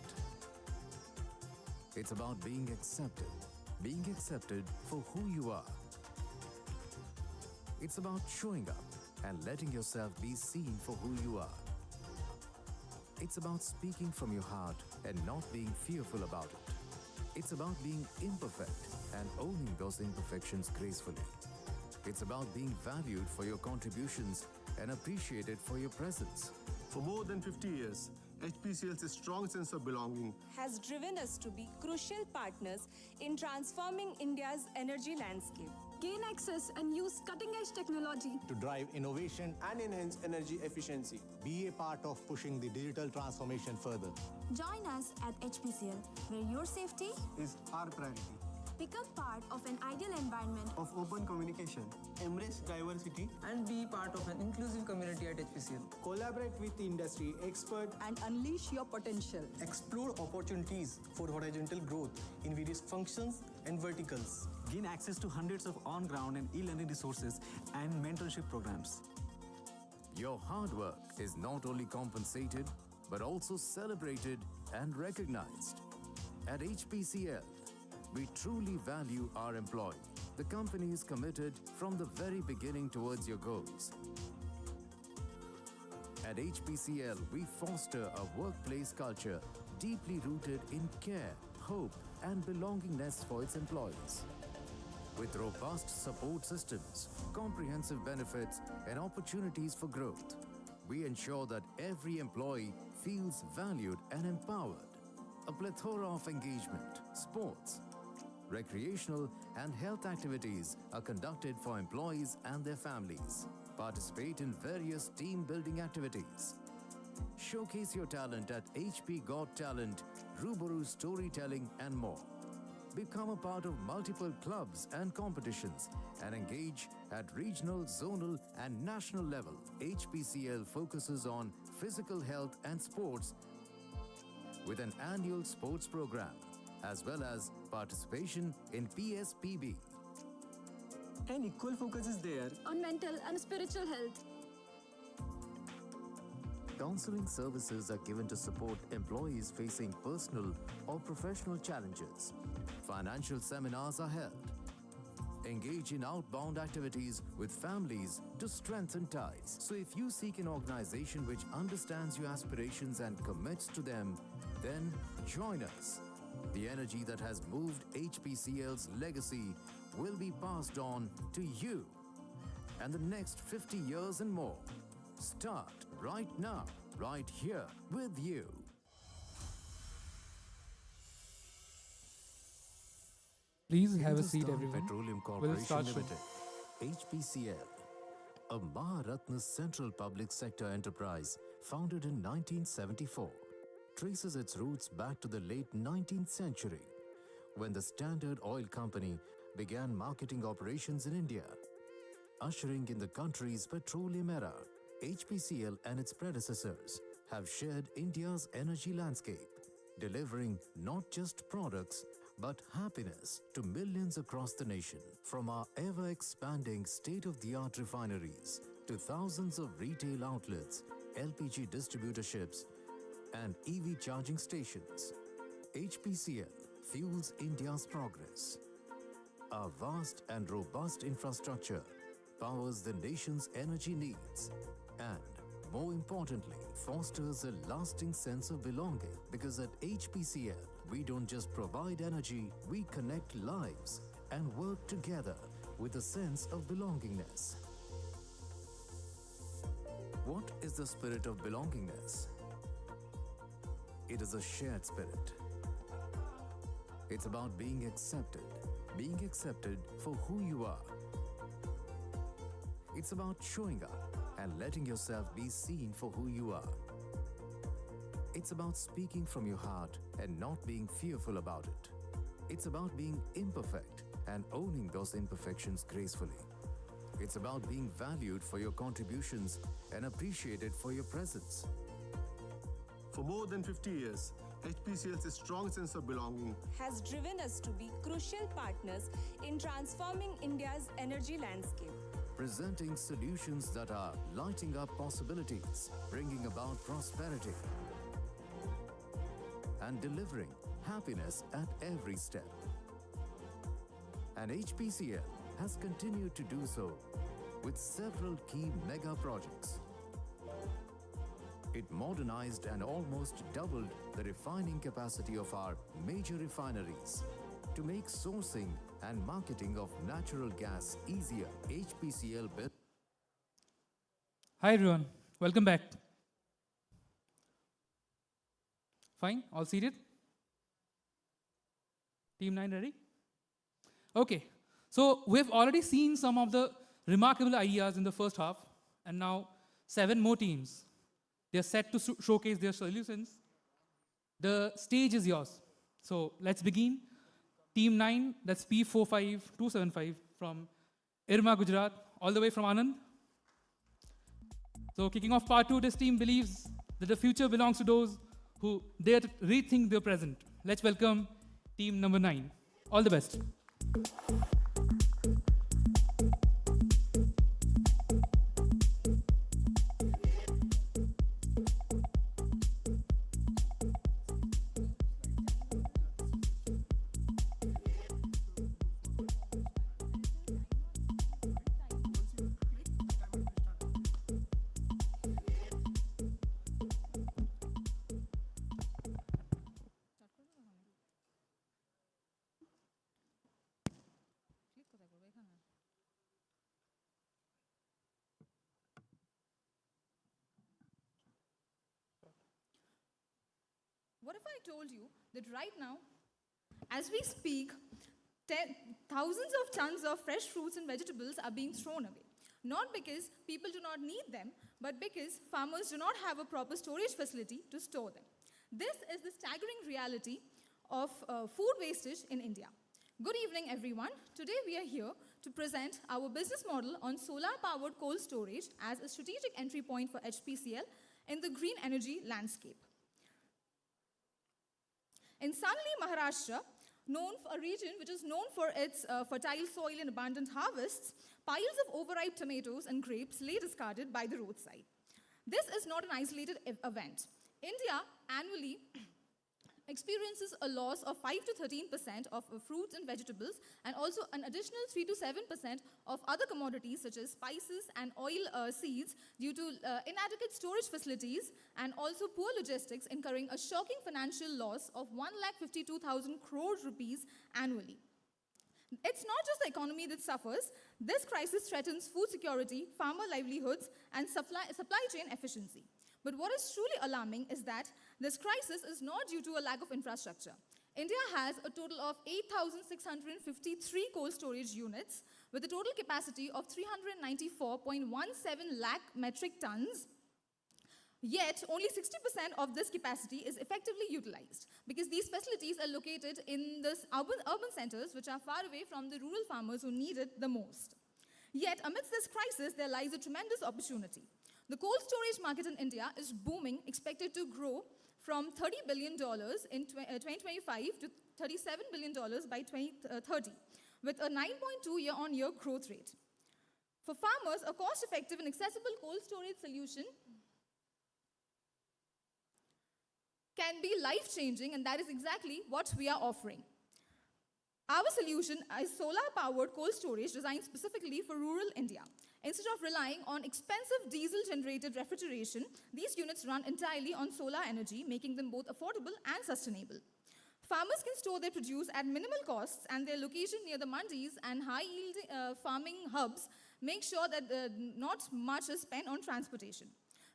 It's about being accepted for who you are. It's about showing up and letting yourself be seen for who you are. It's about speaking from your heart and not being fearful about it. It's about being imperfect and owning those imperfections gracefully. It's about being valued for your contributions and appreciated for your presence. For more than 50 years, HPCL's strong sense of belonging has driven us to be crucial partners in transforming India's energy landscape. Gain access and use cutting-edge technology to drive innovation and enhance energy efficiency. Be a part of pushing the digital transformation further. Join us at HPCL, where your safety is our priority. Become part of an ideal environment of open communication, embrace diversity, and be part of an inclusive community at HPCL. Collaborate with the industry expert and unleash your potential. Explore opportunities for horizontal growth in various functions and verticals. Gain access to hundreds of on-ground and e-learning resources and mentorship programs. Your hard work is not only compensated, but also celebrated and recognized. At HPCL, we truly value our employee. The company is committed from the very beginning towards your goals. At HPCL, we foster a workplace culture deeply rooted in care, hope, and belongingness for its employees. With robust support systems, comprehensive benefits, and opportunities for growth, we ensure that every employee feels valued and empowered. A plethora of engagement, sports, recreational and health activities are conducted for employees and their families. Participate in various team-building activities. Showcase your talent at HP Got Talent, Rubaru Storytelling, and more. Become a part of multiple clubs and competitions and engage at regional, zonal, and national level. HPCL focuses on physical health and sports with an annual sports program, as well as participation in PSPB. And equal focus is there on mental and spiritual health. Counseling services are given to support employees facing personal or professional challenges. Financial seminars are held. Engage in outbound activities with families to strengthen ties. So if you seek an organization which understands your aspirations and commits to them, then join us. The energy that has moved HPCL's legacy will be passed on to you. And the next 50 years and more start right now, right here with you. Please have a seat, Hindustan everyone. Petroleum We'll Corporation start soon. Limited, HPCL, a Maharatna Central Public Sector enterprise founded in 1974, traces its roots back to the late 19th century, when the Standard Oil Company began marketing operations in India. Ushering in the country's petroleum era, HPCL and its predecessors have shared India's energy landscape, delivering not just products, but happiness to millions across the nation. From our ever-expanding state-of-the-art refineries to thousands of retail outlets, LPG distributorships, and EV charging stations, HPCL fuels India's progress. Our vast and robust infrastructure powers the nation's energy needs and, more importantly, fosters a lasting sense of belonging, because at HPCL, we don't just provide energy, we connect lives and work together with a sense of belongingness. What is the spirit of belongingness? It is a shared spirit. It's about being accepted for who you are. It's about showing up and letting yourself be seen for who you are. It's about speaking from your heart and not being fearful about it. It's about being imperfect and owning those imperfections gracefully. It's about being valued for your contributions and appreciated for your presence. For more than 50 years, HPCL's strong sense of belonging has driven us to be crucial partners in transforming India's energy landscape. Presenting solutions that are lighting up possibilities, bringing about prosperity, and delivering happiness at every step. And HPCL has continued to do so with several key mega projects. It modernized and almost doubled the refining capacity of our major refineries. To make sourcing and marketing of natural gas easier, HPCL built. Hi everyone, welcome back. Fine, all seated? Team 9 ready? Okay, so we've already seen some of the remarkable ideas in the first half, and now 7 more teams. They're set to showcase their solutions. The stage is yours. So let's begin. Team 9, that's P45275 from Irma, Gujarat, all the way from Anand. So kicking off part 2, this team believes that the future belongs to those who dare to rethink their present. Let's welcome team number 9. All the best. What if I told you that right now, as we speak, thousands of tons of fresh fruits and vegetables are being thrown away? Not because people do not need them, but because farmers do not have a proper storage facility to store them. This is the staggering reality of food wastage in India. Good evening, everyone. Today we are here to present our business model on solar-powered cold storage as a strategic entry point for HPCL in the green energy landscape. In Sanli, Maharashtra, a region which is known for its fertile soil and abundant harvests, piles of overripe tomatoes and grapes lay discarded by the roadside. This is not an isolated event. India annually experiences a loss of 5 to 13% of fruits and vegetables, and also an additional 3 to 7% of other commodities such as spices and oil seeds due to inadequate storage facilities and also poor logistics, incurring a shocking financial loss of 1,52,000 crore rupees annually. It's not just the economy that suffers. This crisis threatens food security, farmer livelihoods, and supply chain efficiency. But what is truly alarming is that this crisis is not due to a lack of infrastructure. India has a total of 8,653 cold storage units with a total capacity of 394.17 lakh metric tons. Yet, only 60% of this capacity is effectively utilized because these facilities are located in the urban centers which are far away from the rural farmers who need it the most. Yet, amidst this crisis, there lies a tremendous opportunity. The cold storage market in India is booming, expected to grow from $30 billion in 2025 to $37 billion by 2030, with a 9.2 year-on-year growth rate. For farmers, a cost-effective and accessible cold storage solution can be life-changing, and that is exactly what we are offering. Our solution is solar-powered cold storage designed specifically for rural India. Instead of relying on expensive diesel-generated refrigeration, these units run entirely on solar energy, making them both affordable and sustainable. Farmers can store their produce at minimal costs, and their location near the mandis and high-yield farming hubs make sure that not much is spent on transportation.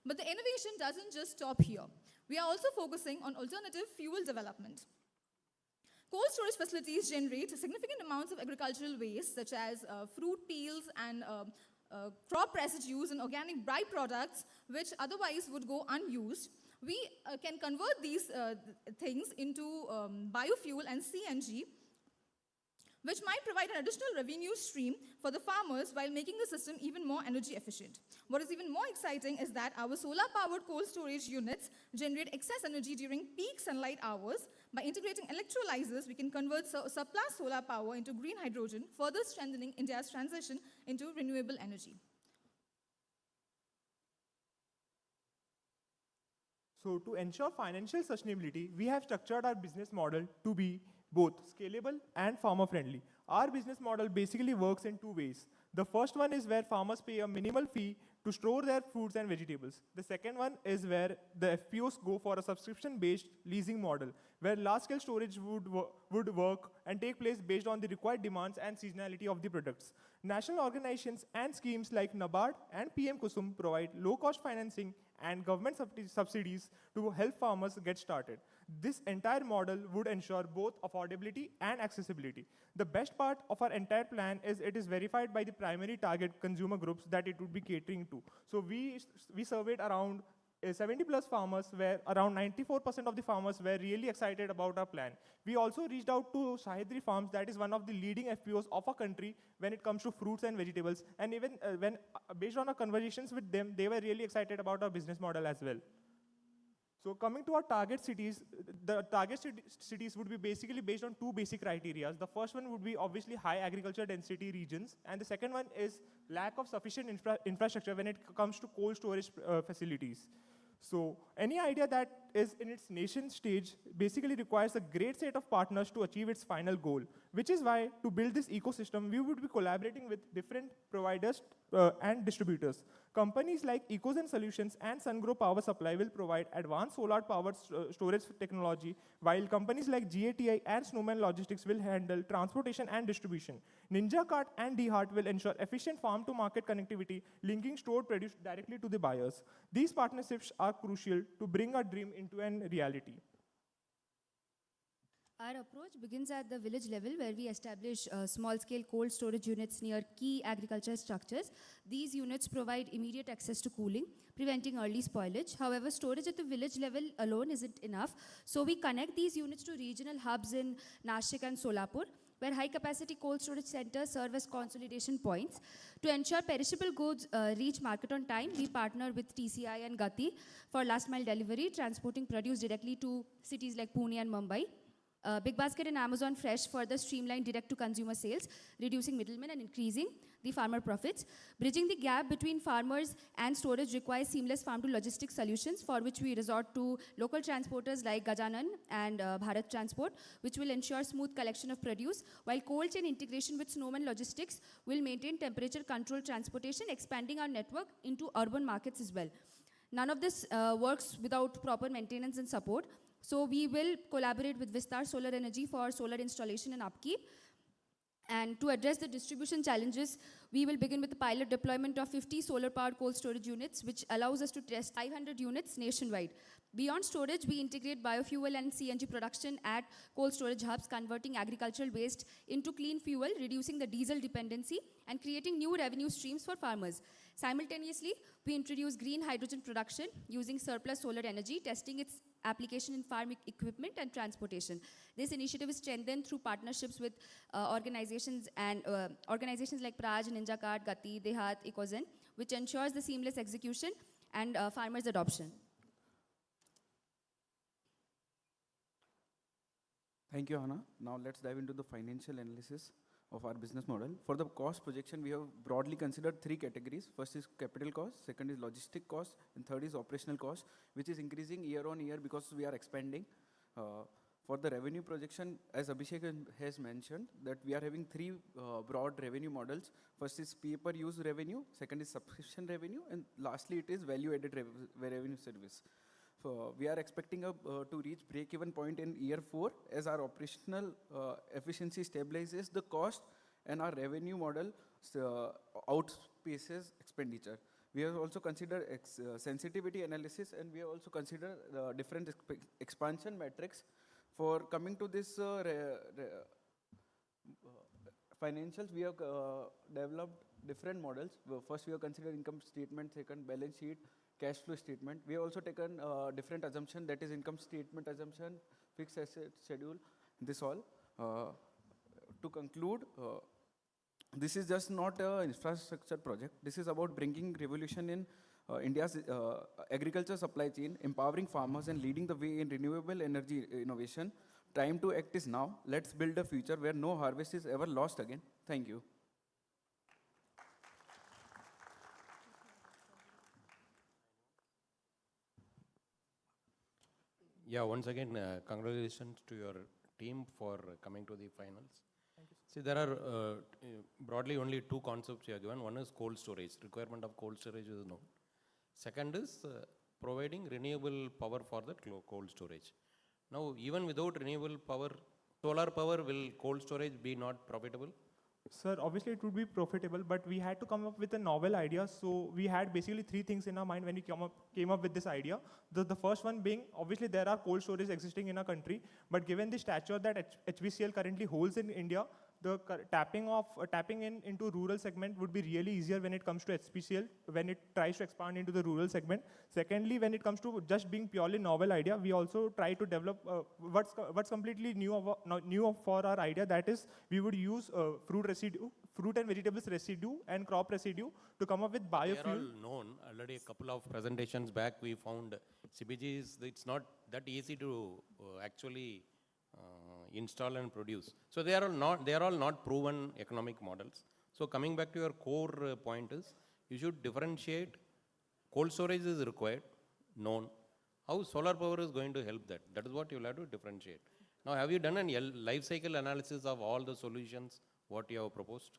But the innovation doesn't just stop here. We are also focusing on alternative fuel development. Cold storage facilities generate significant amounts of agricultural waste, such as fruit peels and crop residues and organic byproducts, which otherwise would go unused. We can convert these things into biofuel and CNG, which might provide an additional revenue stream for the farmers while making the system even more energy efficient. What is even more exciting is that our solar-powered cold storage units generate excess energy during peak sunlight hours. By integrating electrolyzers, we can convert surplus solar power into green hydrogen, further strengthening India's transition into renewable energy. So to ensure financial sustainability, we have structured our business model to be both scalable and farmer-friendly. Our business model basically works in two ways. The first one is where farmers pay a minimal fee to store their fruits and vegetables. The second one is where the FPOs go for a subscription-based leasing model, where large-scale storage would work and take place based on the required demands and seasonality of the products. National organizations and schemes like NABARD and PM Kusum provide low-cost financing and government subsidies to help farmers get started. This entire model would ensure both affordability and accessibility. The best part of our entire plan is it is verified by the primary target consumer groups that it would be catering to. So we surveyed around 70 plus farmers, where around 94% of the farmers were really excited about our plan. We also reached out to Sahidri Farms, that is one of the leading FPOs of our country when it comes to fruits and vegetables. And even based on our conversations with them, they were really excited about our business model as well. So coming to our target cities, the target cities would be basically based on two basic criteria. The first one would be obviously high agriculture density regions, and the second one is lack of sufficient infrastructure when it comes to cold storage facilities. So any idea that is in its nascent stage basically requires a great set of partners to achieve its final goal, which is why to build this ecosystem, we would be collaborating with different providers and distributors. Companies like Ecozen Solutions and SunGrow Power Supply will provide advanced solar-powered storage technology, while companies like GATI and Snowman Logistics will handle transportation and distribution. Ninja Cart and DHeart will ensure efficient farm-to-market connectivity, linking stored produce directly to the buyers. These partnerships are crucial to bring our dream into a reality. Our approach begins at the village level, where we establish small-scale cold storage units near key agricultural structures. These units provide immediate access to cooling, preventing early spoilage. However, storage at the village level alone isn't enough, so we connect these units to regional hubs in Nashik and Solapur, where high-capacity cold storage centers serve as consolidation points. To ensure perishable goods reach market on time, we partner with TCI and Gati for last-mile delivery, transporting produce directly to cities like Pune and Mumbai. Big Basket and Amazon Fresh further streamline direct-to-consumer sales, reducing middlemen and increasing the farmer profits. Bridging the gap between farmers and storage requires seamless farm-to-logistics solutions, for which we resort to local transporters like Gajanan and Bharat Transport, which will ensure smooth collection of produce, while cold chain integration with Snowman Logistics will maintain temperature-controlled transportation, expanding our network into urban markets as well. None of this works without proper maintenance and support. So we will collaborate with Vistar Solar Energy for solar installation and upkeep. And to address the distribution challenges, we will begin with the pilot deployment of 50 solar-powered cold storage units, which allows us to test 500 units nationwide. Beyond storage, we integrate biofuel and CNG production at cold storage hubs, converting agricultural waste into clean fuel, reducing the diesel dependency, and creating new revenue streams for farmers. Simultaneously, we introduce green hydrogen production using surplus solar energy, testing its application in farm equipment and transportation. This initiative is strengthened through partnerships with organizations like Praj, Ninja Cart, Gati, DeHaat, Ecozen, which ensures the seamless execution and farmers' adoption. Thank you, Hannah. Now let's dive into the financial analysis of our business model. For the cost projection, we have broadly considered three categories. First is capital cost, second is logistic cost, and third is operational cost, which is increasing year on year because we are expanding. For the revenue projection, as Abhishek has mentioned, that we are having three broad revenue models. First is pay-per-use revenue, second is subscription revenue, and lastly it is value-added revenue service. We are expecting to reach break-even point in year 4 as our operational efficiency stabilizes the cost and our revenue model outpaces expenditure. We have also considered sensitivity analysis, and we have also considered different expansion metrics. For coming to this financials, we have developed different models. First, we have considered income statement, second, balance sheet, cash flow statement. We have also taken different assumption, that is income statement assumption, fixed asset schedule, this all. To conclude, this is just not an infrastructure project. This is about bringing revolution in India's agriculture supply chain, empowering farmers and leading the way in renewable energy innovation. Time to act is now. Let's build a future where no harvest is ever lost again. Thank you. Yeah, once again, congratulations to your team for coming to the finals. See, there are broadly only two concepts you are given. One is cold storage. Requirement of cold storage is known. Second is providing renewable power for that cold storage. Now, even without renewable power, solar power, will cold storage be not profitable? Sir, obviously it would be profitable, but we had to come up with a novel idea. So we had basically three things in our mind when we came up with this idea. The first one being, obviously there are cold storage existing in our country, but given the stature that HPCL currently holds in India, the tapping into rural segment would be really easier when it comes to HPCL, when it tries to expand into the rural segment. Secondly, when it comes to just being purely novel idea, we also try to develop what's completely new for our idea. That is, we would use fruit and vegetables residue and crop residue to come up with biofuel. They are all known. Already a couple of presentations back, we found CBGs, it's not that easy to actually install and produce. So they are all not proven economic models. So coming back to your core point is, you should differentiate. Cold storage is required, known. How solar power is going to help that? That is what you will have to differentiate. Now, have you done a life cycle analysis of all the solutions, what you have proposed?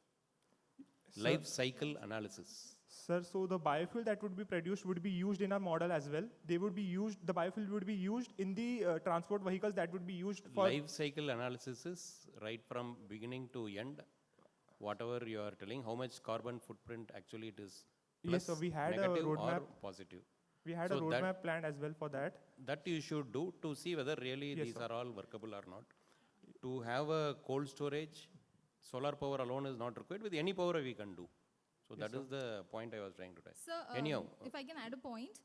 Life cycle analysis. Sir, so the biofuel that would be produced would be used in our model as well. The biofuel would be used in the transport vehicles that would be used for... Life cycle analysis is right from beginning to end, whatever you are telling, how much carbon footprint actually it is. Yes, so we had a roadmap. Positive. We had a roadmap planned as well for that. That you should do to see whether really these are all workable or not. To have a cold storage, solar power alone is not required. With any power we can do. So that is the point I was trying to tell. Sir, if I can add a point,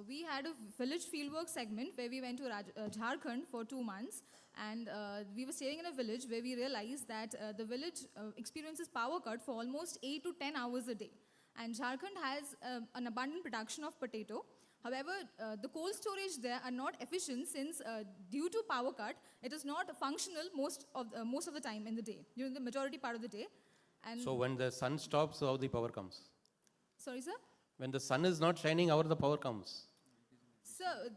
we had a village fieldwork segment where we went to Jharkhand for 2 months, and we were staying in a village where we realized that the village experiences power cut for almost 8 to 10 hours a day. And Jharkhand has an abundant production of potato. However, the cold storage there are not efficient since due to power cut, it is not functional most of the time in the day, during the majority part of the day. And so when the sun stops, how the power comes? Sorry, sir? When the sun is not shining, how the power comes? Sir,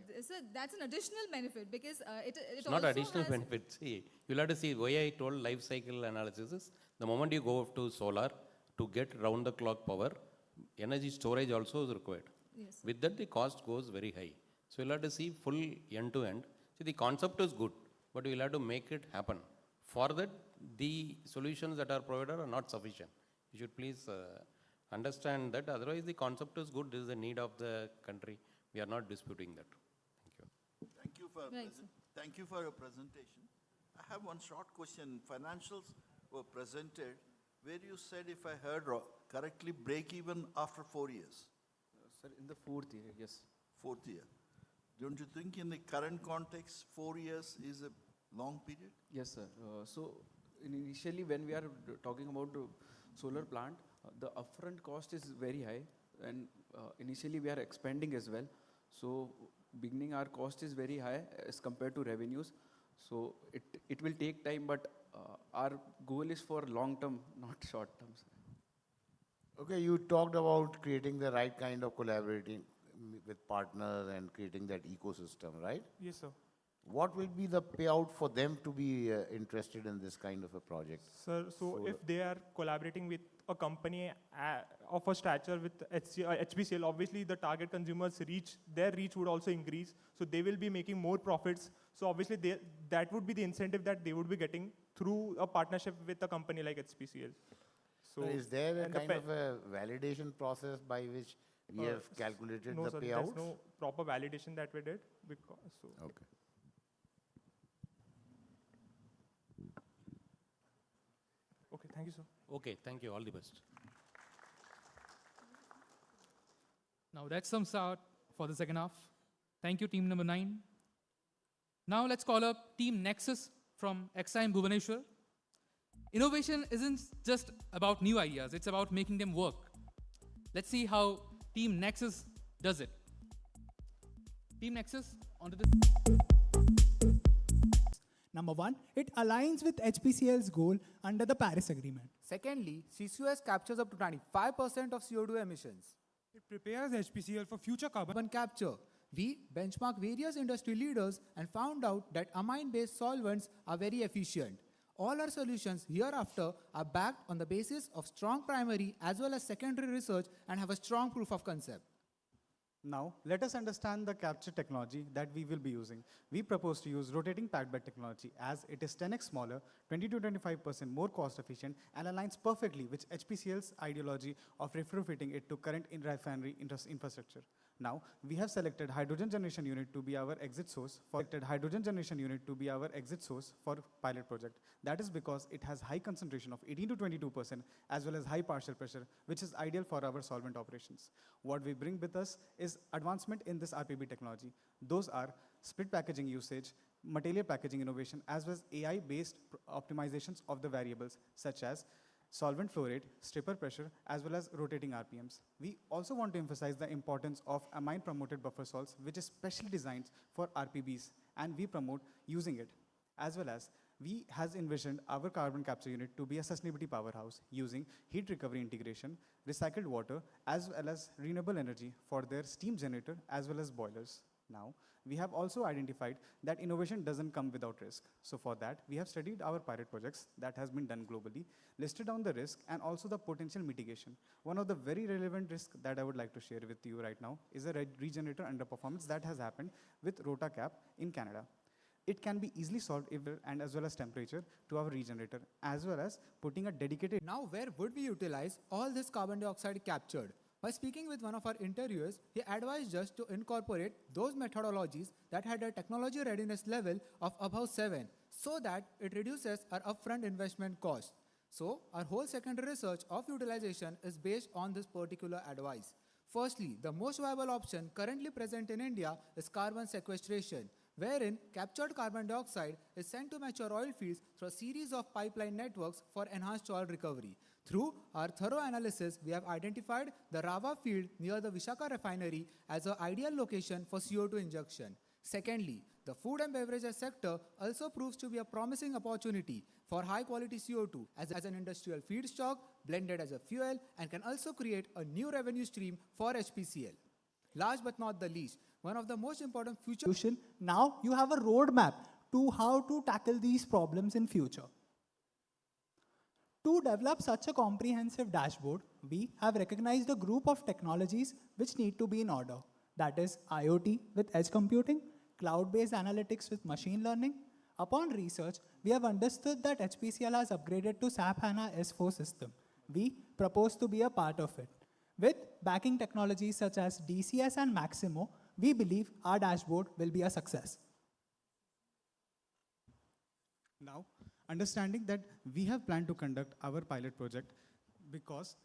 that's an additional benefit because it's not additional benefit. See, you'll have to see why I told life cycle analysis is the moment you go to solar to get round the clock power, energy storage also is required. Yes. With that, the cost goes very high. So you'll have to see full end to end. See, the concept is good, but we'll have to make it happen. For that, the solutions that are provided are not sufficient. You should please understand that. Otherwise, the concept is good. This is the need of the country. We are not disputing that. Thank you. Thank you for your presentation. I have one short question. Financials were presented where you said, if I heard correctly, break even after 4 years. Sir, in the 4th year, yes. 4th year. Don't you think in the current context, 4 years is a long period? Yes, sir. So initially when we are talking about solar plant, the upfront cost is very high, and initially we are expanding as well. So beginning our cost is very high as compared to revenues. So it will take time, but our goal is for long term, not short term. Okay, you talked about creating the right kind of collaborating with partners and creating that ecosystem, right? Yes, sir. What will be the payout for them to be interested in this kind of a project? Sir, so if they are collaborating with a company of a stature with HPCL, obviously the target consumers their reach would also increase. So they will be making more profits. So obviously that would be the incentive that they would be getting through a partnership with a company like HPCL. So is there a kind of a validation process by which we have calculated no, the sir, payouts? there's no proper validation that we did. Okay. Okay, thank you, sir. Okay, thank you. All the best. Now that sums out for the second half. Thank you, team number 9. Now let's call up team Nexus from XIM Bhubaneswar. Innovation isn't just about new ideas, it's about making them work. Let's see how team Nexus does it. Team Nexus, onto the... Number 1, it aligns with HPCL's goal under the Paris Agreement. Secondly, CCUS captures up to 95% of CO2 emissions. It prepares HPCL for future carbon capture. We benchmarked various industry leaders and found out that amine-based solvents are very efficient. All our solutions hereafter are backed on the basis of strong primary as well as secondary research and have a strong proof of concept. Now, let us understand the capture technology that we will be using. We propose to use rotating packed bed technology as it is 10x smaller, 20 to 25% more cost efficient, and aligns perfectly with HPCL's ideology of retrofitting it to current refinery infrastructure. Now, we have selected hydrogen generation unit to be our exit source for pilot project. That is because it has high concentration of 18 to 22% as well as high partial pressure, which is ideal for our solvent operations. What we bring with us is advancement in this RPB technology. Those are split packaging usage, material packaging innovation, as well as AI-based optimizations of the variables such as solvent flow rate, stripper pressure, as well as rotating RPMs. We also want to emphasize the importance of amine-promoted buffer salts, which is specially designed for RPBs, and we promote using it. As well as, we has envisioned our carbon capture unit to be a sustainability powerhouse using heat recovery integration, recycled water, as well as renewable energy for their steam generator, as well as boilers. Now, we have also identified that innovation doesn't come without risk. So for that, we have studied our pilot projects that has been done globally, listed down the risk and also the potential mitigation. One of the very relevant risks that I would like to share with you right now is a regenerator underperformance that has happened with Rotacap in Canada. It can be easily solved if and as well as temperature to our regenerator, as well as putting a dedicated... Now, where would we utilize all this carbon dioxide captured? By speaking with one of our interviewers, he advised us to incorporate those methodologies that had a technology readiness level of above 7, so that it reduces our upfront investment cost. So, our whole secondary research of utilization is based on this particular advice. Firstly, the most viable option currently present in India is carbon sequestration, wherein captured carbon dioxide is sent to mature oil fields through a series of pipeline networks for enhanced oil recovery. Through our thorough analysis, we have identified the Rava field near the Vishaka refinery as an ideal location for CO2 injection. Secondly, the food and beverages sector also proves to be a promising opportunity for high-quality CO2 as an industrial feedstock, blended as a fuel, and can also create a new revenue stream for HPCL. Last but not the least, one of the most important future... Now you have a roadmap to how to tackle these problems in future. To develop such a comprehensive dashboard, we have recognized a group of technologies which need to be in order. That is IoT with edge computing, cloud-based analytics with machine learning. Upon research, we have understood that HPCL has upgraded to SAP HANA S4 system. We propose to be a part of it. With backing technologies such as DCS and Maximo, we believe our dashboard will be a success. Now, understanding that we have planned to conduct our pilot project because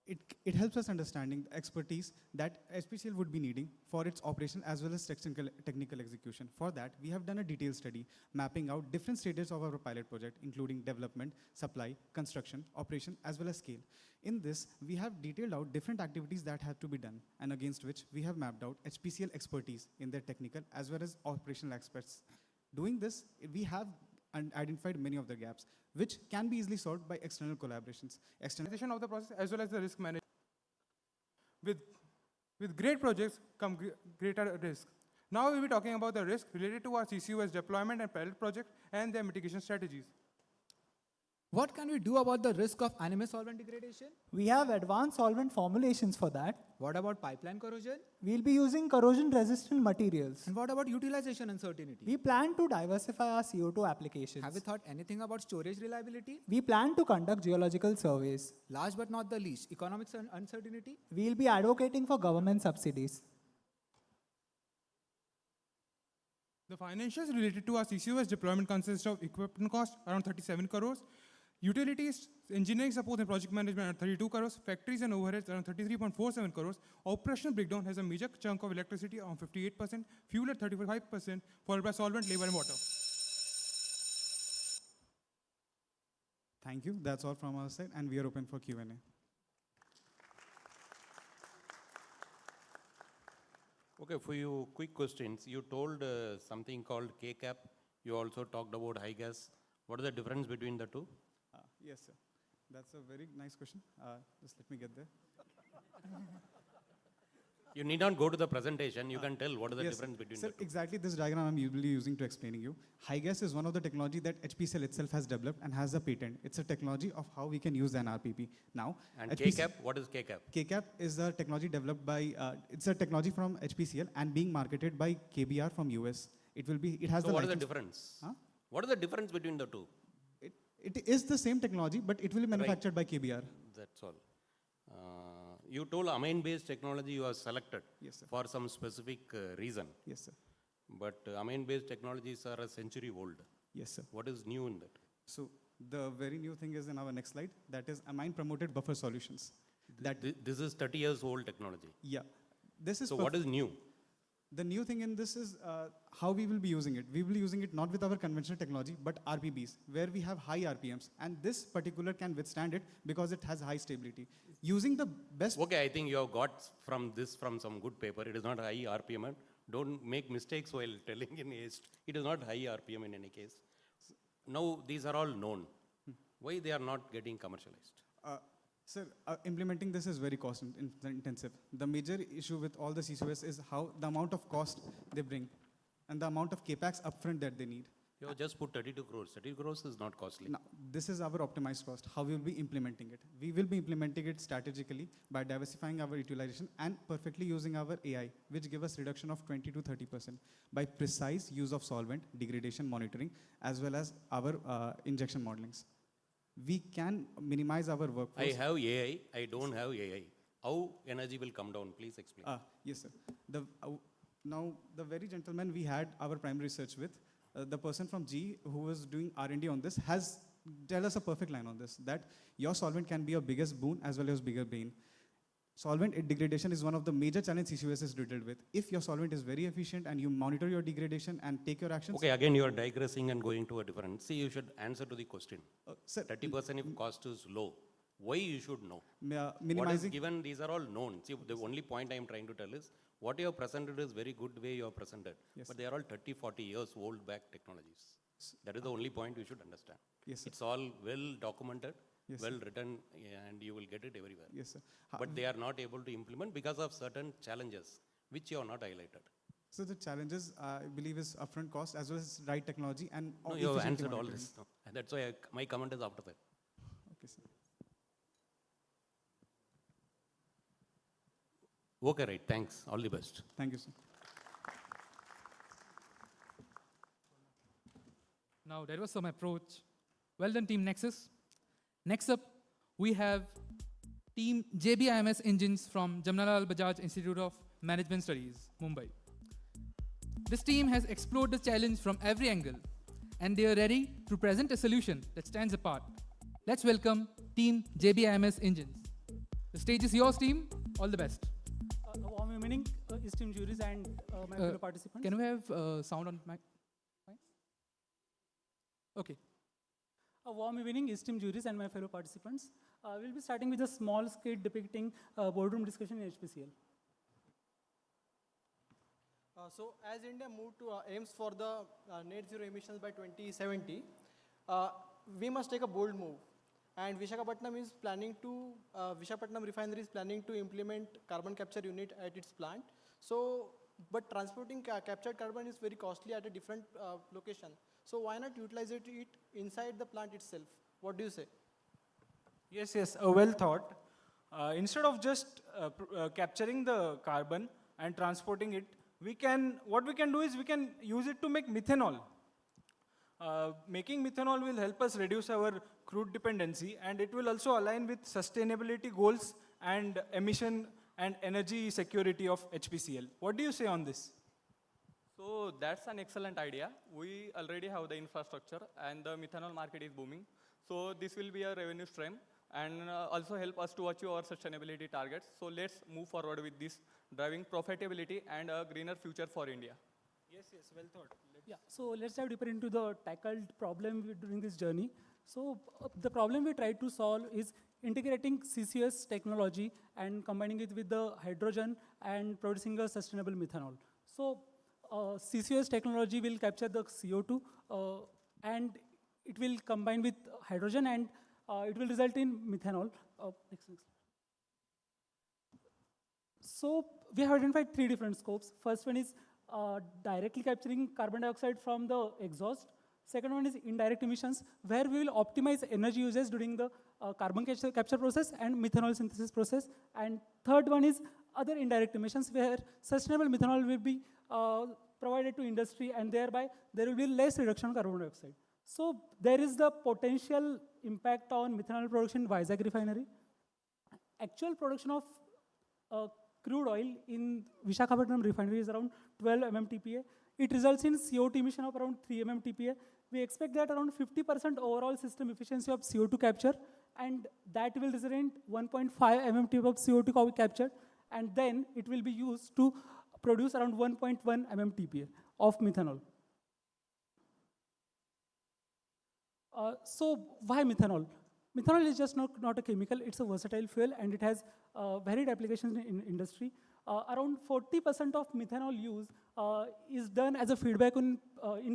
it helps us understanding the expertise that HPCL would be needing for its operation as well as technical execution. For that, we have done a detailed study mapping out different stages of our pilot project, including development, supply, construction, operation, as well as scale. In this, we have detailed out different activities that have to be done, and against which we have mapped out HPCL expertise in their technical as well as operational aspects. Doing this, we have identified many of the gaps, which can be easily solved by external collaborations. Externalization of the process as well as the risk management. With great projects come greater risk. Now we'll be talking about the risk related to our CCUS deployment and pilot project and their mitigation strategies. What can we do about the risk of anime solvent degradation? We have advanced solvent formulations for that. What about pipeline corrosion? We'll be using corrosion-resistant materials. And what about utilization uncertainty? We plan to diversify our CO2 applications. Have we thought anything about storage reliability? We plan to conduct geological surveys. Last but not the least, economics and uncertainty? We'll be advocating for government subsidies. The financials related to our CCUS deployment consist of equipment cost around 37 crores, utilities, engineering support and project management around 32 crores, factories and overheads around 33.47 crores, operational breakdown has a major chunk of electricity around 58%, fuel at 35%, followed by solvent, labor and water. Thank you. That's all from our side, and we are open for Q&A. Okay, for you, quick questions. You told something called K-cap. You also talked about high gas. What is the difference between the two? Yes, sir. That's a very nice question. Just let me get there. You need not go to the presentation. You can tell what is the difference between the two. Exactly this diagram I'm usually using to explaining you. High gas is one of the technology that HPCL itself has developed and has a patent. It's a technology of how we can use an RPP. Now, and K-cap, what is K-cap? K-cap is a technology developed by, it's a technology from HPCL and being marketed by KBR from US. It has so the what is the license. difference? Huh? What is the difference between the two? It is the same technology, but it will be manufactured by KBR. That's all. You told amine-based technology you have selected for some specific reason. Yes, sir. But amine-based technologies are a century old. Yes, sir. What is new in that? So the very new thing is in our next slide, that is amine-promoted buffer solutions. This is 30 years old technology. Yeah. This is so what is new? The new thing in this is how we will be using it. We will be using it not with our conventional technology, but RPBs, where we have high RPMs. And this particular can withstand it because it has high stability. Using the best... Okay, I think you have got from some good paper. It is not high RPM. Don't make mistakes while telling in haste. It is not high RPM in any case. Now, these are all known. Why they are not getting commercialized? Sir, implementing this is very cost intensive. The major issue with all the CCUS is how the amount of cost they bring and the amount of capex upfront that they need. You have just put 32 crores. 32 crores is not costly. Now, this is our optimized cost, how we will be implementing it. We will be implementing it strategically by diversifying our utilization and perfectly using our AI, which give us reduction of 20 to 30% by precise use of solvent, degradation monitoring, as well as our injection modelings. We can minimize our workforce. I have AI. I don't have AI. How energy will come down? Please explain. Yes, sir. Now, the very gentleman we had our primary research with, the person from G who was doing R&D on this has tell us a perfect line on this, that your solvent can be your biggest boon as well as bigger bane. Solvent degradation is one of the major challenges CCUS is riddled with. If your solvent is very efficient and you monitor your degradation and take your actions. Okay, again you are digressing and going to a different. See, you should answer to the question. Sir, 30% if cost is low. Why you should know? Minimizing. What is given, these are all known. See, the only point I am trying to tell is, what you have presented is very good way you have presented. Yes, but they are all 30, 40 years old back technologies. That is the only point you should understand. Yes, sir. It's all well documented, yes, well sir. written, and you will get it everywhere. Yes, sir. But they are not able to implement because of certain challenges, which you have not highlighted. So the challenges, I believe, is upfront cost as well as right technology and no, you have efficiency answered all monitoring. this. No. And that's why my comment is after that. Okay, sir. Okay, right. Thanks. All the best. Thank you, sir. Now, that was some approach. Well done, Team Nexus. Next up, we have Team JBIMS Engines from Jamnalal Bajaj Institute of Management Studies, Mumbai. This team has explored the challenge from every angle, and they are ready to present a solution that stands apart. Let's welcome Team JBIMS Engines. The stage is yours, team. All the best. A warm evening, esteemed juries and my fellow participants. Can we have sound on mic? Okay. A warm evening, esteemed juries and my fellow participants. We'll be starting with a small skit depicting boardroom discussion in HPCL. So as India moved to aims for the net zero emissions by 2070, we must take a bold move. And Visakhapatnam is planning to, Visakhapatnam refinery is planning to implement carbon capture unit at its plant. So, but transporting captured carbon is very costly at a different location. So why not utilize it inside the plant itself? What do you say? Yes, well thought. Instead of just capturing the carbon and transporting it, what we can do is we can use it to make methanol. Making methanol will help us reduce our crude dependency, and it will also align with sustainability goals and emission and energy security of HPCL. What do you say on this? So that's an excellent idea. We already have the infrastructure and the methanol market is booming. So this will be a revenue stream and also help us to achieve our sustainability targets. So let's move forward with this, driving profitability and a greener future for India. Yes, well thought. Yeah, so let's dive deeper into the tackled problem during this journey. So the problem we tried to solve is integrating CCS technology and combining it with the hydrogen and producing a sustainable methanol. So CCS technology will capture the CO2 and it will combine with hydrogen and it will result in methanol. Next. So we have identified 3 different scopes. First one is directly capturing carbon dioxide from the exhaust. Second one is indirect emissions, where we will optimize energy usage during the carbon capture process and methanol synthesis process. And third one is other indirect emissions, where sustainable methanol will be provided to industry, and thereby there will be less reduction of carbon dioxide. So there is the potential impact on methanol production in Vizag refinery. Actual production of crude oil in Visakhapatnam refinery is around 12 mmTPA. It results in CO2 emission of around 3 mmTPA. We expect that around 50% overall system efficiency of CO2 capture, and that will result in 1.5 mmTPA of CO2 captured, and then it will be used to produce around 1.1 mmTPA of methanol. So why methanol? Methanol is just not a chemical, it's a versatile fuel, and it has varied applications in industry. Around 40% of methanol use is done as a feedback in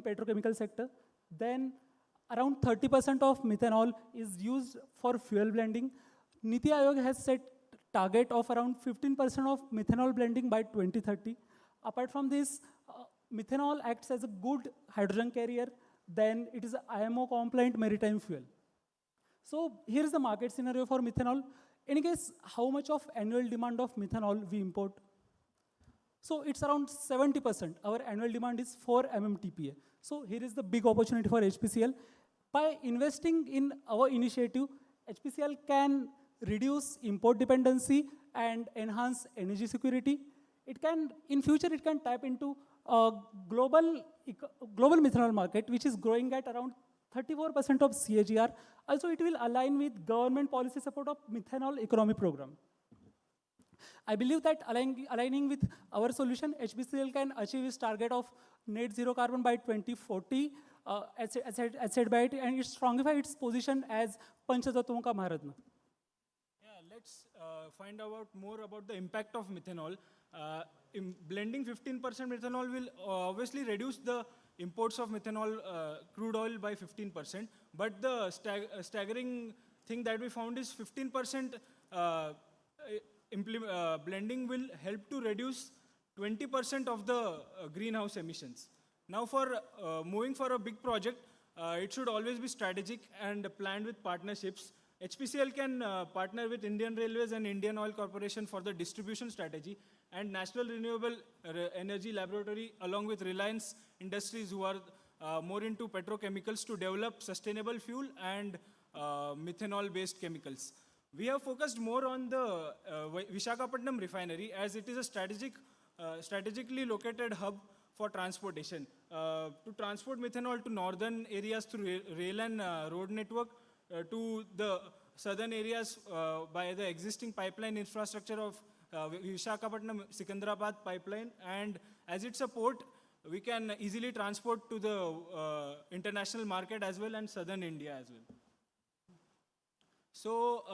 petrochemical sector. Then around 30% of methanol is used for fuel blending. Niti Aayog has set target of around 15% of methanol blending by 2030. Apart from this, methanol acts as a good hydrogen carrier. Then it is an IMO compliant maritime fuel. So here is the market scenario for methanol. In case, how much of annual demand of methanol we import? So it's around 70%. Our annual demand is 4 mmTPA. So here is the big opportunity for HPCL. By investing in our initiative, HPCL can reduce import dependency and enhance energy security. It can, in future, it can tap into a global methanol market, which is growing at around 34% of CAGR. Also, it will align with government policy support of methanol economy program. I believe that aligning with our solution, HPCL can achieve its target of net zero carbon by 2040, as said by it, and it strongify its position as Panchatattva ka Maharatna. Yeah, let's find out more about the impact of methanol. Blending 15% methanol will obviously reduce the imports of methanol crude oil by 15%, but the staggering thing that we found is 15% blending will help to reduce 20% of the greenhouse emissions. Now for moving for a big project, it should always be strategic and planned with partnerships. HPCL can partner with Indian Railways and Indian Oil Corporation for the distribution strategy, and National Renewable Energy Laboratory along with Reliance Industries, who are more into petrochemicals, to develop sustainable fuel and methanol-based chemicals. We have focused more on the Visakhapatnam refinery, as it is a strategically located hub for transportation. To transport methanol to northern areas through rail and road network, to the southern areas by the existing pipeline infrastructure of Visakhapatnam-Secunderabad pipeline, and as it's a port, we can easily transport to the international market as well and southern India as well. So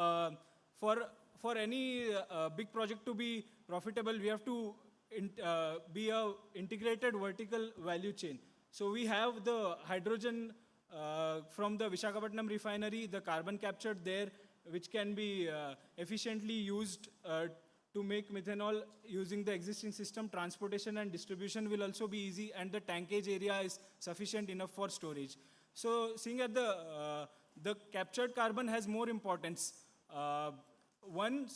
for any big project to be profitable, we have to be a integrated vertical value chain. So we have the hydrogen from the Visakhapatnam refinery, the carbon captured there, which can be efficiently used to make methanol using the existing system. Transportation and distribution will also be easy, and the tankage area is sufficient enough for storage. So seeing at the captured carbon has more importance. 1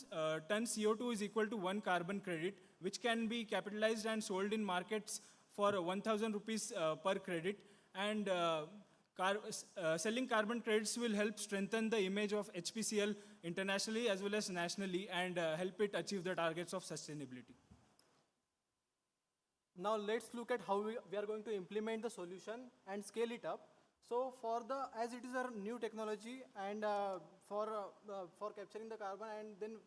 ton CO2 is equal to 1 carbon credit, which can be capitalized and sold in markets for 1,000 rupees per credit. And selling carbon credits will help strengthen the image of HPCL internationally as well as nationally, and help it achieve the targets of sustainability. Now let's look at how we are going to implement the solution and scale it up. So as it is a new technology, and for capturing the carbon, and then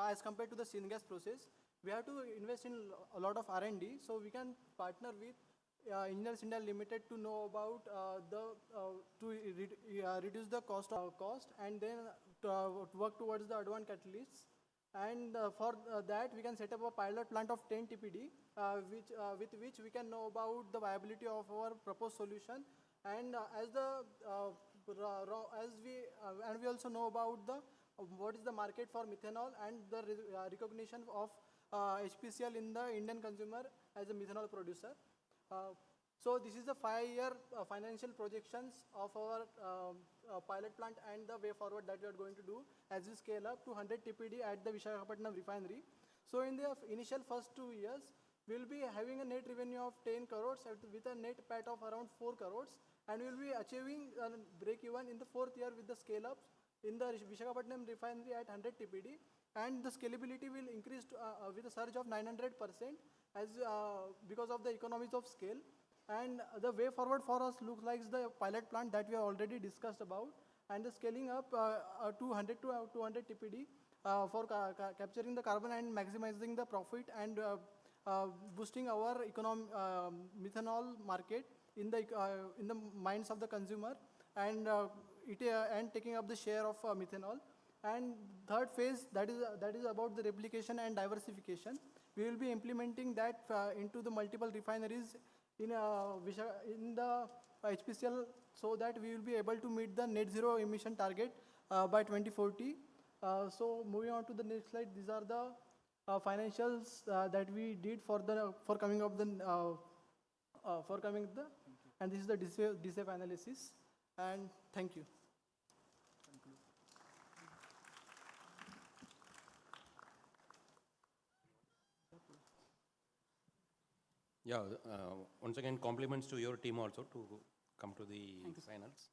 as compared to the syngas process, we have to invest in a lot of R&D. So we can partner with Engineers India Limited to know about reduce the cost, and then work towards the advanced catalysts. And for that, we can set up a pilot plant of 10 TPD, with which we can know about the viability of our proposed solution. And we also know about what is the market for methanol, and the recognition of HPCL in the Indian consumer as a methanol producer. So this is the 5-year financial projections of our pilot plant and the way forward that we are going to do as we scale up to 100 TPD at the Visakhapatnam refinery. So in the initial first 2 years, we will be having a net revenue of 10 crores with a net PAT of around 4 crores. And we will be achieving a break-even in the 4th year with the scale-ups in the Visakhapatnam refinery at 100 TPD. And the scalability will increase with a surge of 900% because of the economies of scale. And the way forward for us looks like the pilot plant that we have already discussed about, and the scaling up to 100 to 200 TPD for capturing the carbon and maximizing the profit, and boosting our methanol market in the minds of the consumer, and taking up the share of methanol. And third phase, that is about the replication and diversification. We will be implementing that into the multiple refineries in the HPCL, so that we will be able to meet the net zero emission target by 2040. So moving on to the next slide, these are the financials that we did for coming up and this is the DCF analysis. And thank you. Yeah, once again, compliments to your team also to come to the finals.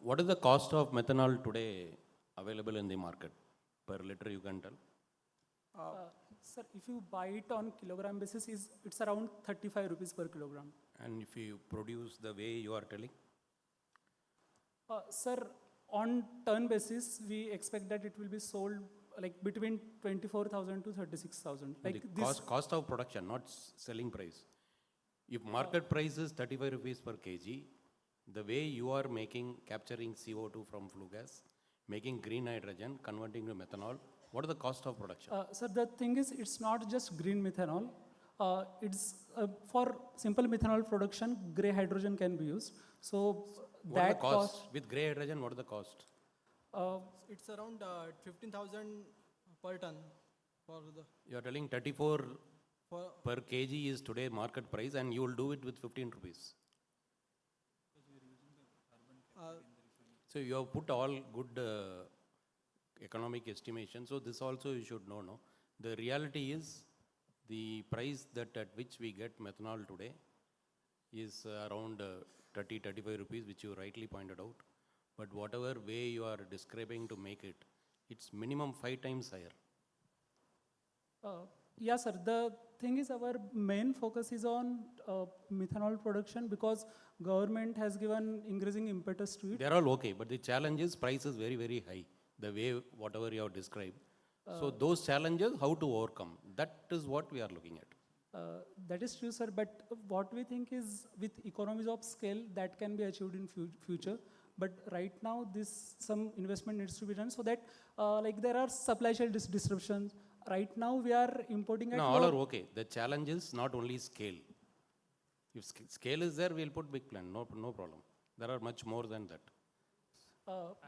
What is the cost of methanol today available in the market per liter, you can tell? Sir, if you buy it on kilogram basis, it's around 35 rupees per kilogram. And if you produce the way you are telling? Sir, on ton basis, we expect that it will be sold like between 24,000 to 36,000. Like the cost of production, not selling price. If market price is 35 rupees per kg, the way you are capturing CO2 from flue gas, making green hydrogen, converting to methanol, what is the cost of production? Sir, the thing is, it's not just green methanol. It's for simple methanol production, gray hydrogen can be used. So what is the cost? With gray hydrogen, what is the cost? It's around 15,000 per ton. You are telling 34 per kg is today market price, and you will do it with 15 rupees. So you have put all good economic estimation. So this also you should know. No? The reality is the price at which we get methanol today is around 30-35 rupees, which you rightly pointed out. But whatever way you are describing to make it, it's minimum 5 times higher. Yeah, sir. The thing is, our main focus is on methanol production because government has given increasing impetus to it. They're all okay, but the challenge is price is very, very high, the way whatever you have described. So those challenges, how to overcome? That is what we are looking at. That is true, sir. But what we think is with economies of scale, that can be achieved in future. But right now, some investment needs to be done so that like there are supply chain disruptions. Right now, we are importing at No, all are okay. The challenge is not only scale. If scale is there, we'll put big plan. No problem. There are much more than that.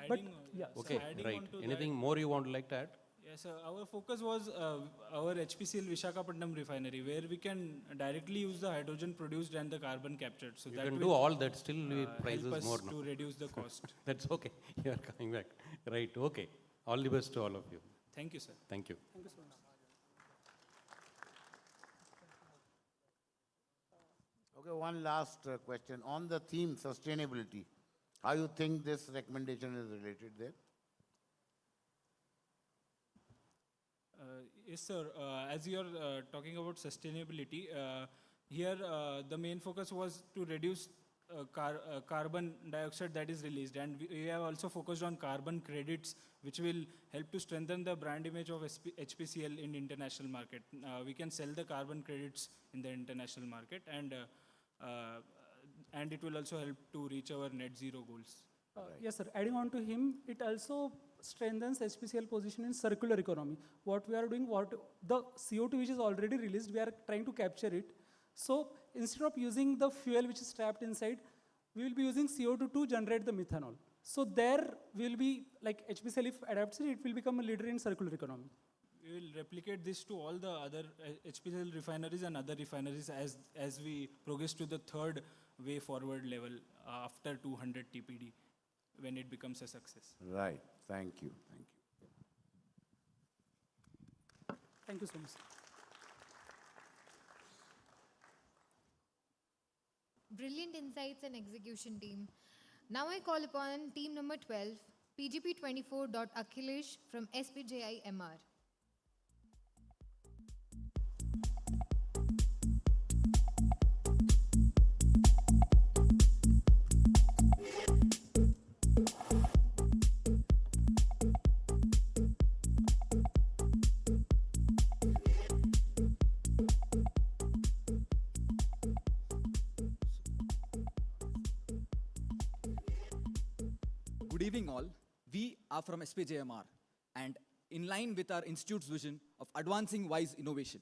But yeah, Okay, adding right. on to Anything that- more you want to like to add? Yes, sir. Our focus was our HPCL Visakhapatnam refinery, where we can directly use the hydrogen produced and the carbon captured. So You that can will, do all that, still we help prices us more now. to reduce the cost. That's okay. You are coming back. Right, okay. All the best to all of you. Thank you, sir. Thank you. Thank you so much. Okay, one last question. On the theme sustainability, how you think this recommendation is related there? Yes, sir. As you are talking about sustainability, here the main focus was to reduce carbon dioxide that is released, and we have also focused on carbon credits, which will help to strengthen the brand image of HPCL in international market. We can sell the carbon credits in the international market, and it will also help to reach our net zero goals. Yes, sir. Adding on to him, it also strengthens HPCL position in circular economy. What we are doing, the CO2 which is already released, we are trying to capture it. So instead of using the fuel which is trapped inside, we will be using CO2 to generate the methanol. So there will be, like HPCL, if adapts it, it will become a leader in circular economy. We will replicate this to all the other HPCL refineries and other refineries as we progress to the third way forward level after 200 TPD, when it becomes a success. Right. Thank you. Thank you. Thank you so much. Brilliant insights and execution team. Now I call upon team number 12, PGP24.Akhilesh from SPJI MR. Good evening all. We are from SPJMR, and in line with our institute's vision of advancing wise innovation,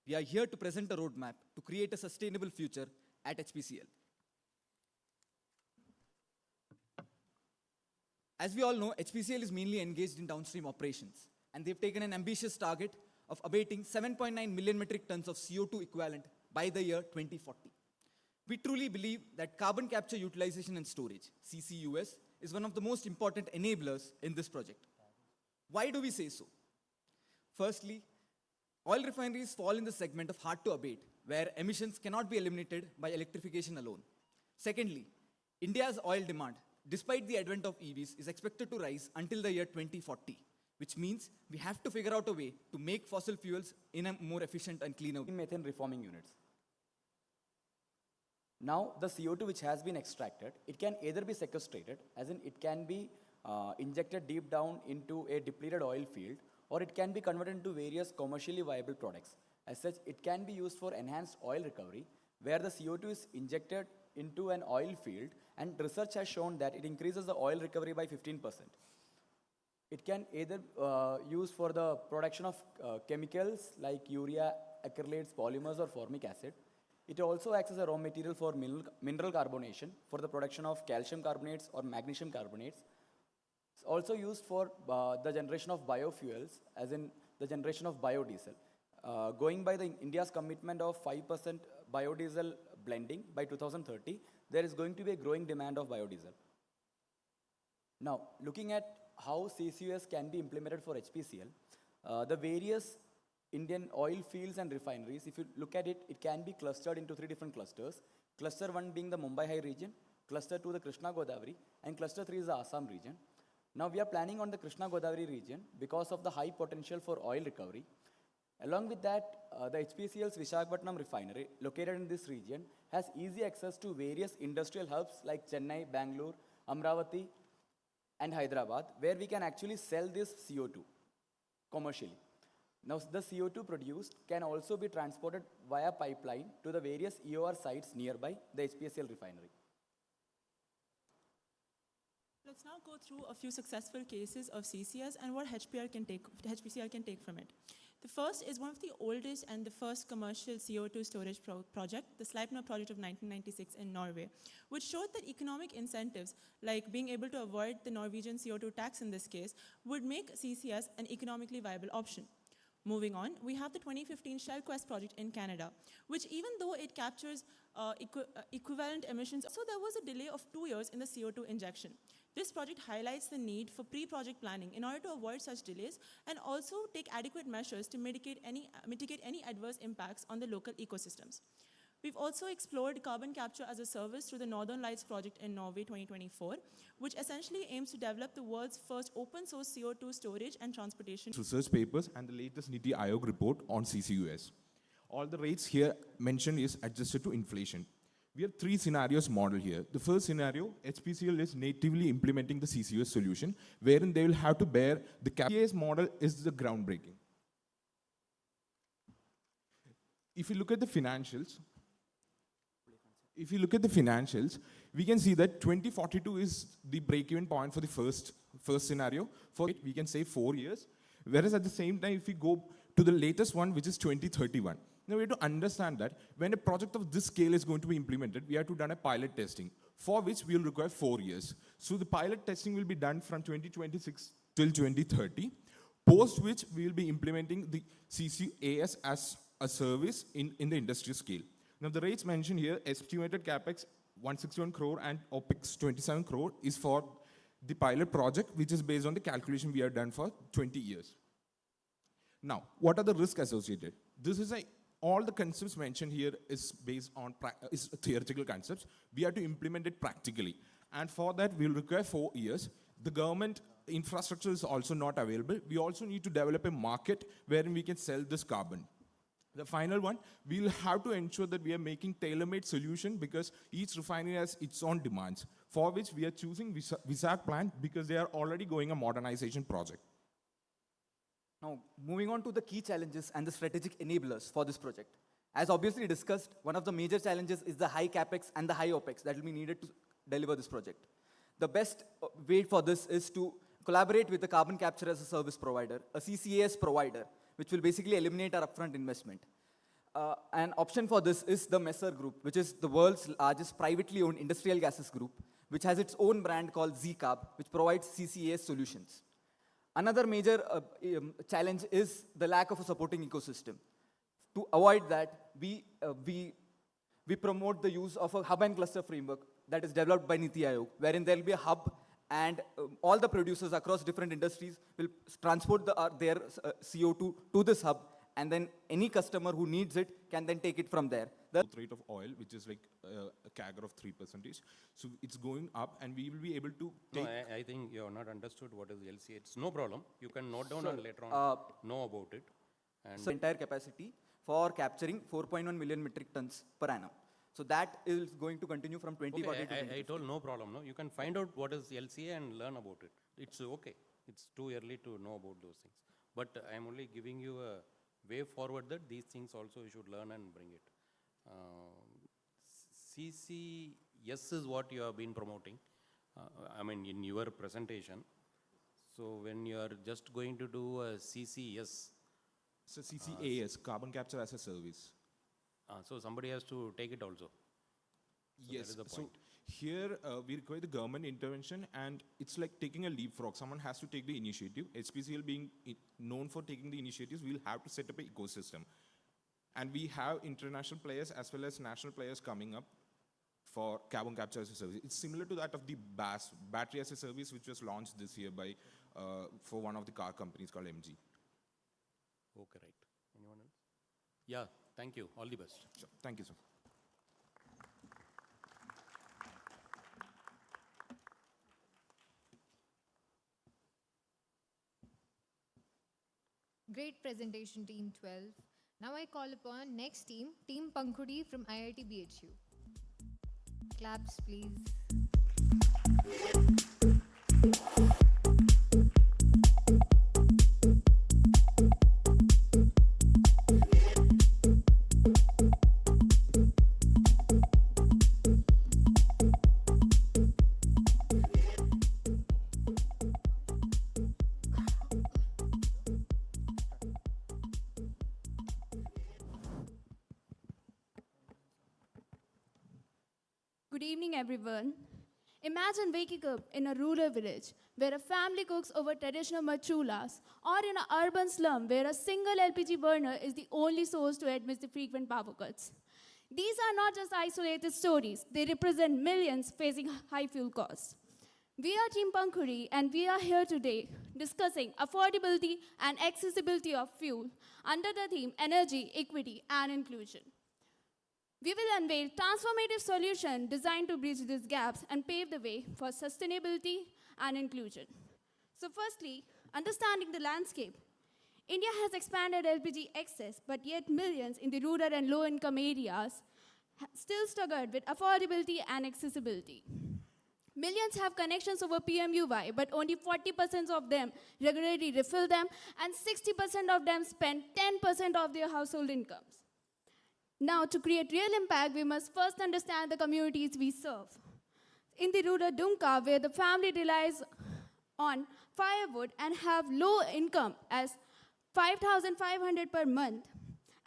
we are here to present a roadmap to create a sustainable future at HPCL. As we all know, HPCL is mainly engaged in downstream operations, and they've taken an ambitious target of abating 7.9 million metric tons of CO2 equivalent by the year 2040. We truly believe that carbon capture utilization and storage, CCUS, is one of the most important enablers in this project. Why do we say so? Firstly, oil refineries fall in the segment of hard to abate, where emissions cannot be eliminated by electrification alone. Secondly, India's oil demand, despite the advent of EVs, is expected to rise until the year 2040, which means we have to figure out a way to make fossil fuels in a more efficient and cleaner way. Methane reforming units. Now, the CO2 which has been extracted, it can either be sequestrated, as in it can be injected deep down into a depleted oil field, or it can be converted into various commercially viable products. As such, it can be used for enhanced oil recovery, where the CO2 is injected into an oil field, and research has shown that it increases the oil recovery by 15%. It can either use for the production of chemicals like urea, acrylates, polymers, or formic acid. It also acts as a raw material for mineral carbonation for the production of calcium carbonates or magnesium carbonates. It's also used for the generation of biofuels, as in the generation of biodiesel. Going by the India's commitment of 5% biodiesel blending by 2030, there is going to be a growing demand of biodiesel. Now, looking at how CCUS can be implemented for HPCL, the various Indian oil fields and refineries, if you look at it, it can be clustered into 3 different clusters. Cluster 1 being the Mumbai High region, cluster 2 the Krishna Godavari, and cluster 3 is the Assam region. Now we are planning on the Krishna Godavari region because of the high potential for oil recovery. Along with that, the HPCL's Visakhapatnam refinery, located in this region, has easy access to various industrial hubs like Chennai, Bangalore, Amravati, and Hyderabad, where we can actually sell this CO2 commercially. Now, the CO2 produced can also be transported via pipeline to the various EOR sites nearby the HPCL refinery. Let's now go through a few successful cases of CCS and what HPCL can take from it. The first is one of the oldest and the first commercial CO2 storage project, the Sleipner project of 1996 in Norway, which showed that economic incentives, like being able to avoid the Norwegian CO2 tax in this case, would make CCS an economically viable option. Moving on, we have the 2015 Shell Quest project in Canada, which even though it captures equivalent emissions, so there was a delay of 2 years in the CO2 injection. This project highlights the need for pre-project planning in order to avoid such delays and also take adequate measures to mitigate any adverse impacts on the local ecosystems. We've also explored carbon capture as a service through the Northern Lights project in Norway 2024, which essentially aims to develop the world's first open source CO2 storage and transportation. Research papers and the latest NITI Aayog report on CCUS. All the rates here mentioned is adjusted to inflation. We have 3 scenarios modeled here. The first scenario, HPCL is natively implementing the CCUS solution, wherein they will have to bear the CCUS model is the groundbreaking. If you look at the financials, we can see that 2042 is the break-even point for the first scenario. For it, we can say 4 years. Whereas at the same time, if we go to the latest one, which is 2031, now we have to understand that when a project of this scale is going to be implemented, we have to do a pilot testing, for which we will require 4 years. So the pilot testing will be done from 2026 till 2030, post which we will be implementing the CCAS as a service in the industrial scale. Now the rates mentioned here, estimated capex 161 crore and OPEX 27 crore is for the pilot project, which is based on the calculation we have done for 20 years. Now, what are the risks associated? This is all the concepts mentioned here is based on theoretical concepts. We have to implement it practically. And for that, we will require 4 years. The government infrastructure is also not available. We also need to develop a market wherein we can sell this carbon. The final one, we will have to ensure that we are making tailor-made solution because each refinery has its own demands, for which we are choosing Visakh plant because they are already going a modernization project. Now, moving on to the key challenges and the strategic enablers for this project. As obviously discussed, one of the major challenges is the high capex and the high opex that will be needed to deliver this project. The best way for this is to collaborate with the carbon capture as a service provider, a CCAS provider, which will basically eliminate our upfront investment. An option for this is the Messer Group, which is the world's largest privately owned industrial gases group, which has its own brand called Z-Carb, which provides CCAS solutions. Another major challenge is the lack of a supporting ecosystem. To avoid that, we promote the use of a hub and cluster framework that is developed by NITI Aayog, wherein there will be a hub and all the producers across different industries will transport their CO2 to this hub, and then any customer who needs it can then take it from there. The rate of oil, which is like a CAGR of 3%. So it's going up, and we will be able to take... No, I think you have not understood what is LCA. It's no problem. You can note down and later on know about it. And so entire capacity for capturing 4.1 million metric tons per annum. So that is going to continue from 2040 to 2050. I told no problem. No, you can find out what is LCA and learn about it. It's okay. It's too early to know about those things. But I am only giving you a way forward that these things also you should learn and bring it. CCS is what you have been promoting, I mean in your presentation. So when you are just going to do a CCS. So CCAS, carbon capture as a service. So somebody has to take it also. So yes, that is the so point. here we require the government intervention, and it's like taking a leapfrog. Someone has to take the initiative. HPCL being known for taking the initiatives, we'll have to set up an ecosystem. And we have international players as well as national players coming up for carbon capture as a service. It's similar to that of the BAS, battery as a service, which was launched this year by for one of the car companies called MG. Okay, right. Anyone else? Yeah, thank you. All the best. Sure. Thank you, sir. Great presentation, Team 12. Now I call upon next team, Team Pankhudi from IIT BHU. Claps, please. Good evening, everyone. Imagine waking up in a rural village where a family cooks over traditional mud chulas, or in an urban slum where a single LPG burner is the only source to amidst the frequent power cuts. These are not just isolated stories, they represent millions facing high fuel costs. We are Team Pankhuri, and we are here today discussing affordability and accessibility of fuel under the theme Energy, Equity, and Inclusion. We will unveil transformative solutions designed to bridge these gaps and pave the way for sustainability and inclusion. So firstly, understanding the landscape. India has expanded LPG access, but yet millions in the rural and low-income areas still struggle with affordability and accessibility. Millions have connections over PMUY, but only 40% of them regularly refill them, and 60% of them spend 10% of their household incomes. Now, to create real impact, we must first understand the communities we serve. In the rural Dumka, where the family relies on firewood and have low income as 5,500 per month,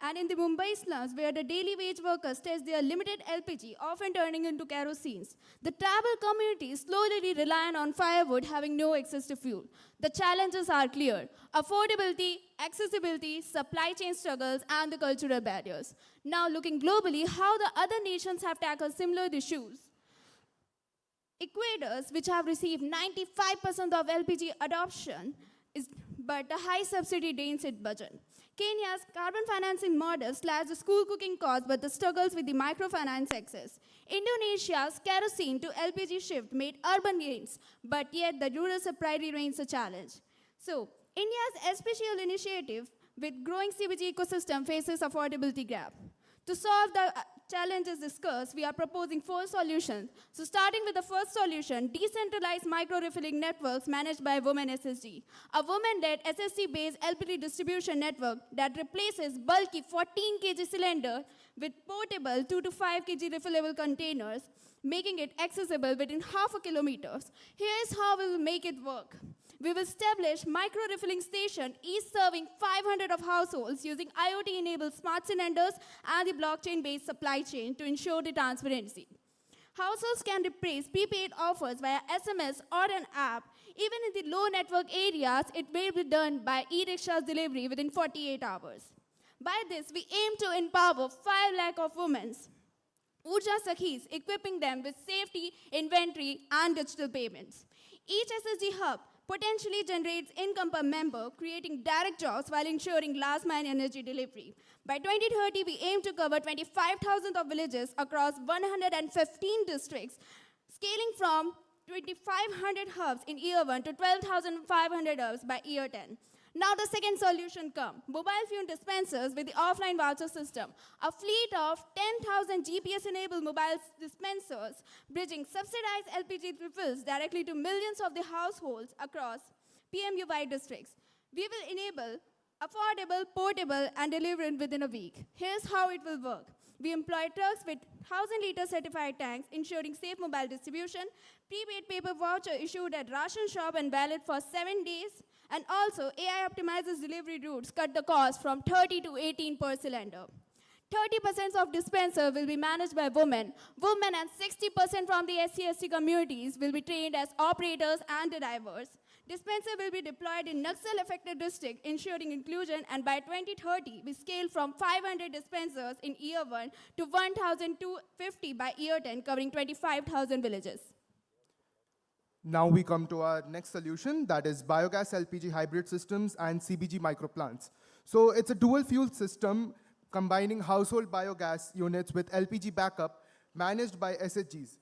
and in the Mumbai slums, where the daily wage workers test their limited LPG, often turning into kerosenes, the tribal communities slowly rely on firewood, having no access to fuel. The challenges are clear: affordability, accessibility, supply chain struggles, and the cultural barriers. Now, looking globally, how the other nations have tackled similar issues. Ecuador, which have received 95% of LPG adoption, but the high subsidy drains its budget. Kenya's carbon financing model slashed the school cooking costs, but the struggles with the microfinance access. Indonesia's kerosene to LPG shift made urban gains, but yet the rural supply remains a challenge. So, India's HPCL initiative with growing CBG ecosystem faces affordability gap. To solve the challenges discussed, we are proposing 4 solutions. So starting with the first solution, decentralized micro-refilling networks managed by Women SSG, a women-led SSG-based LPG distribution network that replaces bulky 14 kg cylinder with portable 2 to 5 kg refillable containers, making it accessible within half a kilometer. Here is how we will make it work. We will establish micro-refilling station, each serving 500 of households using IoT-enabled smart cylinders and the blockchain-based supply chain to ensure the transparency. Households can replace prepaid offers via SMS or an app. Even in the low network areas, it may be done by e-rickshaws delivery within 48 hours. By this, we aim to empower 5 lakh of women. Urja Sakhis, equipping them with safety, inventory, and digital payments. Each SSG hub potentially generates income per member, creating direct jobs while ensuring last-mile energy delivery. By 2030, we aim to cover 25,000 of villages across 115 districts, scaling from 2,500 hubs in year 1 to 12,500 hubs by year 10. Now the second solution comes: mobile fuel dispensers with the offline voucher system. A fleet of 10,000 GPS-enabled mobile dispensers bridging subsidized LPG refills directly to millions of the households across PMUY districts. We will enable affordable, portable, and delivered within a week. Here's how it will work. We employ trucks with 1,000-liter certified tanks, ensuring safe mobile distribution, prepaid paper voucher issued at ration shop and valid for 7 days, and also AI optimizes delivery routes, cut the cost from 30 to 18 per cylinder. 30% of dispenser will be managed by women. Women and 60% from the SC/ST communities will be trained as operators and drivers. Dispenser will be deployed in Naxal-affected districts, ensuring inclusion, and by 2030, we scale from 500 dispensers in year 1 to 1,250 by year 10, covering 25,000 villages. Now we come to our next solution, that is biogas LPG hybrid systems and CBG microplants. So it's a dual fuel system combining household biogas units with LPG backup managed by SHGs.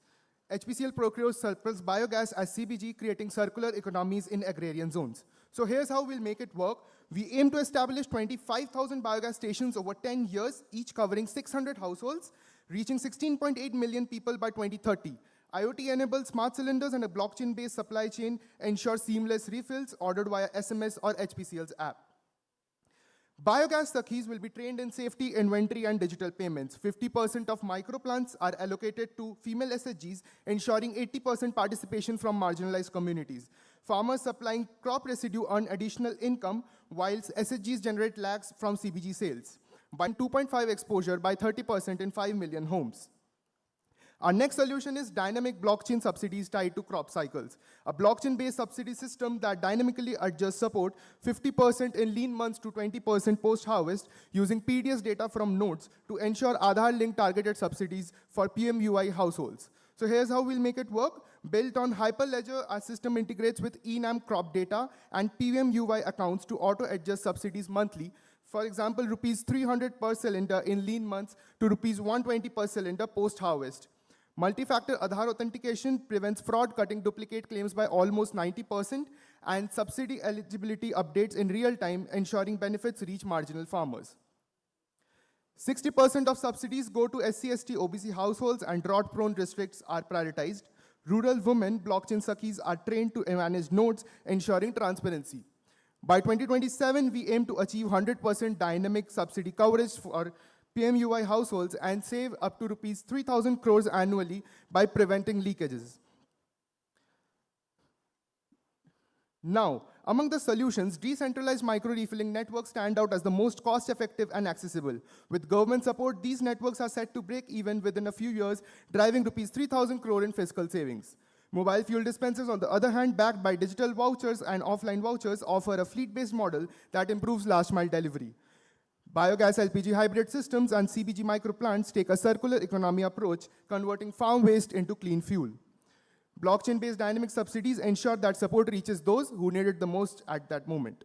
HPCL procures surplus biogas as CBG, creating circular economies in agrarian zones. So here's how we'll make it work. We aim to establish 25,000 biogas stations over 10 years, each covering 600 households, reaching 16.8 million people by 2030. IoT-enabled smart cylinders and a blockchain-based supply chain ensure seamless refills ordered via SMS or HPCL's app. Biogas Sakhis will be trained in safety, inventory, and digital payments. 50% of microplants are allocated to female SHGs, ensuring 80% participation from marginalized communities. Farmers supplying crop residue earn additional income, whilst SHGs generate lakhs from CBG sales. By 2.5 exposure by 30% in 5 million homes. Our next solution is dynamic blockchain subsidies tied to crop cycles. A blockchain-based subsidy system that dynamically adjusts support 50% in lean months to 20% post-harvest using PDS data from nodes to ensure Aadhaar-linked targeted subsidies for PMUI households. So here's how we'll make it work. Built on Hyperledger, our system integrates with ENAM crop data and PMUI accounts to auto-adjust subsidies monthly. For example, rupees 300 per cylinder in lean months to rupees 120 per cylinder post-harvest. Multi-factor Aadhaar authentication prevents fraud, cutting duplicate claims by almost 90%, and subsidy eligibility updates in real time, ensuring benefits reach marginal farmers. 60% of subsidies go to SC/ST OBC households, and drought-prone districts are prioritized. Rural women blockchain Sakhis are trained to manage nodes, ensuring transparency. By 2027, we aim to achieve 100% dynamic subsidy coverage for PMUI households and save up to rupees 3,000 crores annually by preventing leakages. Now, among the solutions, decentralized micro-refilling networks stand out as the most cost-effective and accessible. With government support, these networks are set to break even within a few years, driving rupees 3,000 crore in fiscal savings. Mobile fuel dispensers, on the other hand, backed by digital vouchers and offline vouchers, offer a fleet-based model that improves last-mile delivery. Biogas LPG hybrid systems and CBG microplants take a circular economy approach, converting farm waste into clean fuel. Blockchain-based dynamic subsidies ensure that support reaches those who need it the most at that moment.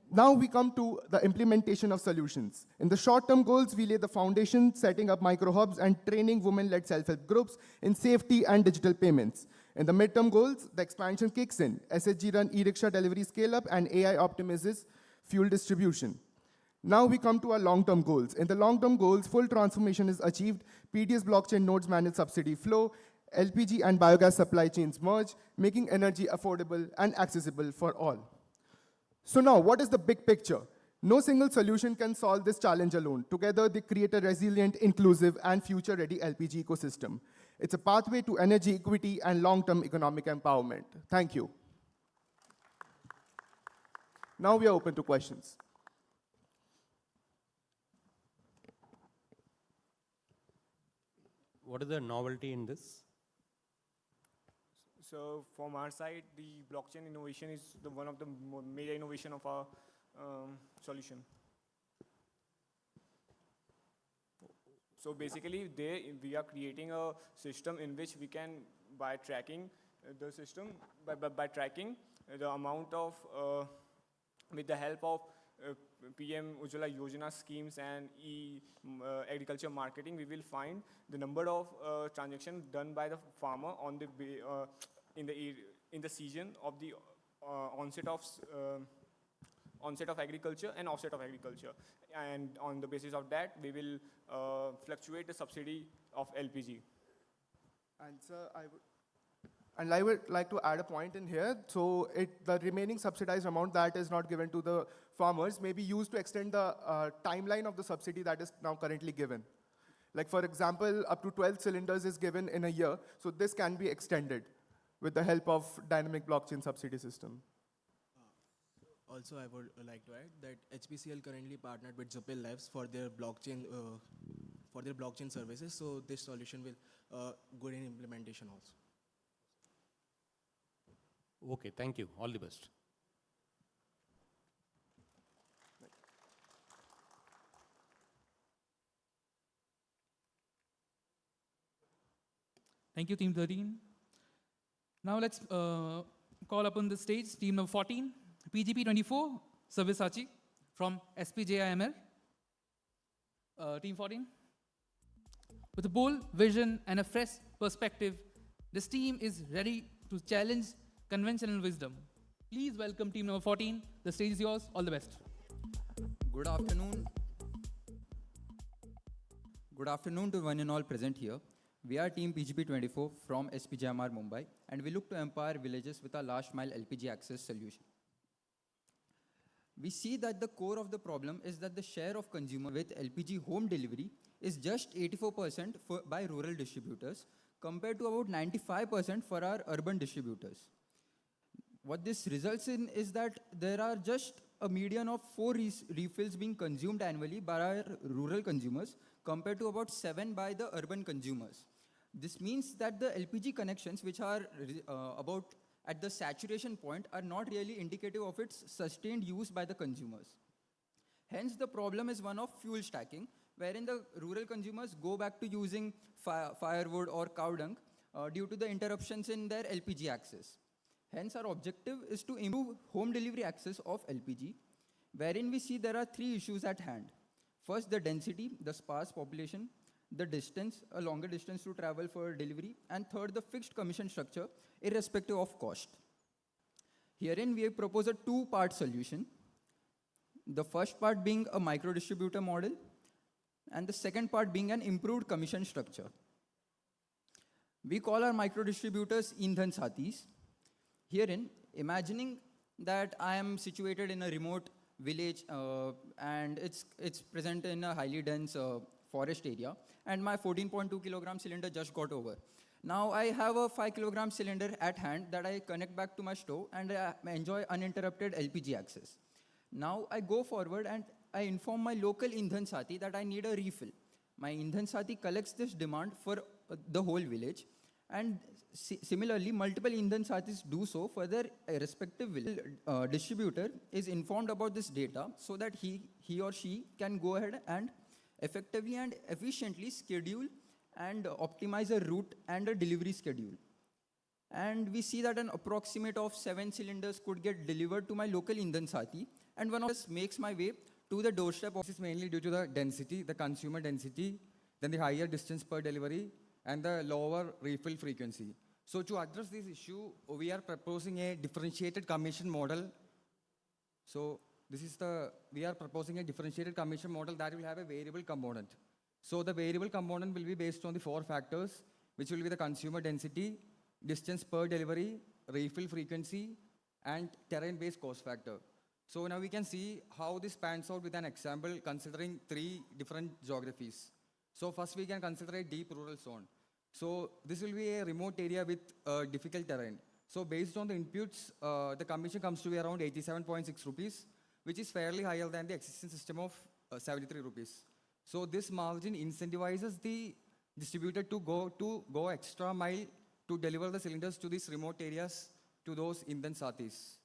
Now we come to the implementation of solutions. In the short-term goals, we lay the foundation, setting up micro-hubs and training women-led self-help groups in safety and digital payments. In the midterm goals, the expansion kicks in. SSG-run e-rickshaw delivery scale-up and AI optimizes fuel distribution. Now we come to our long-term goals. In the long-term goals, full transformation is achieved. PDS blockchain nodes manage subsidy flow. LPG and biogas supply chains merge, making energy affordable and accessible for all. So now, what is the big picture? No single solution can solve this challenge alone. Together, they create a resilient, inclusive, and future-ready LPG ecosystem. It's a pathway to energy equity and long-term economic empowerment. Thank you. Now we are open to questions. What is the novelty in this? So from our side, the blockchain innovation is one of the major innovation of our solution. So basically, we are creating a system in which we can, by tracking the system, by tracking the amount of, with the help of PM Ujjwala Yojana schemes and agriculture marketing, we will find the number of transactions done by the farmer on the in the season of the onset of agriculture and offset of agriculture, and on the basis of that, we will fluctuate the subsidy of LPG. And sir, I would like to add a point in here. So the remaining subsidized amount that is not given to the farmers may be used to extend the timeline of the subsidy that is now currently given. Like for example, up to 12 cylinders is given in a year, so this can be extended with the help of dynamic blockchain subsidy system. Also, I would like to add that HPCL currently partnered with Zupil Labs for their blockchain services. So this solution will good in implementation also. Okay, thank you. All the best. Thank you, Team 13. Now let's call upon the stage team number 14, PGP 24, Sabyasachi from SPJIML. Team 14. With a bold vision and a fresh perspective, this team is ready to challenge conventional wisdom. Please welcome team number 14. The stage is yours. All the best. Good afternoon. Good afternoon to one and all present here. We are Team PGP24 from SPJMR Mumbai, and we look to empower villages with our last mile LPG access solution. We see that the core of the problem is that the share of consumer with LPG home delivery is just 84% by rural distributors compared to about 95% for our urban distributors. What this results in is that there are just a median of 4 refills being consumed annually by our rural consumers compared to about 7 by the urban consumers. This means that the LPG connections, which are about at the saturation point, are not really indicative of its sustained use by the consumers. Hence, the problem is one of fuel stacking, wherein the rural consumers go back to using firewood or cow dung due to the interruptions in their LPG access. Hence, our objective is to improve home delivery access of LPG, wherein we see there are 3 issues at hand. First, the density, the sparse population, the distance, a longer distance to travel for delivery, and third, the fixed commission structure, irrespective of cost. Herein, we propose a 2-part solution. The first part being a micro-distributor model, and the second part being an improved commission structure. We call our micro-distributors Indhan Sathis. Herein, imagining that I am situated in a remote village and it's present in a highly dense forest area, and my 14.2 kilogram cylinder just got over. Now I have a 5 kilogram cylinder at hand that I connect back to my stove, and I enjoy uninterrupted LPG access. Now I go forward and I inform my local Indhan Sathi that I need a refill. My Indhan Sathi collects this demand for the whole village, and similarly, multiple Indhan Sathis do so for their respective village. Distributor is informed about this data so that he or she can go ahead and effectively and efficiently schedule and optimize a route and a delivery schedule. And we see that an approximate of 7 cylinders could get delivered to my local Indhan Sathi, and one of this makes my way to the doorstep. This is mainly due to the density, the consumer density, then the higher distance per delivery, and the lower refill frequency. So to address this issue, we are proposing a differentiated commission model. So we are proposing a differentiated commission model that will have a variable component. So the variable component will be based on the 4 factors, which will be the consumer density, distance per delivery, refill frequency, and terrain-based cost factor. So now we can see how this pans out with an example considering 3 different geographies. So first we can consider a deep rural zone. So this will be a remote area with difficult terrain. So based on the inputs, the commission comes to be around 87.6 rupees, which is fairly higher than the existing system of 73 rupees. So this margin incentivizes the distributor to go extra mile to deliver the cylinders to these remote areas to those Indhan Sathis.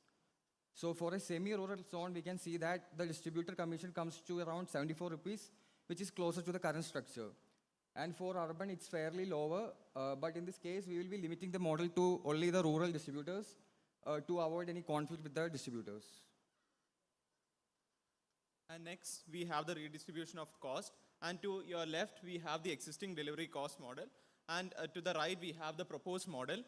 So for a semi-rural zone, we can see that the distributor commission comes to around 74 rupees, which is closer to the current structure. And for urban, it's fairly lower, but in this case, we will be limiting the model to only the rural distributors to avoid any conflict with the distributors. And next, we have the redistribution of cost. And to your left, we have the existing delivery cost model. And to the right, we have the proposed model.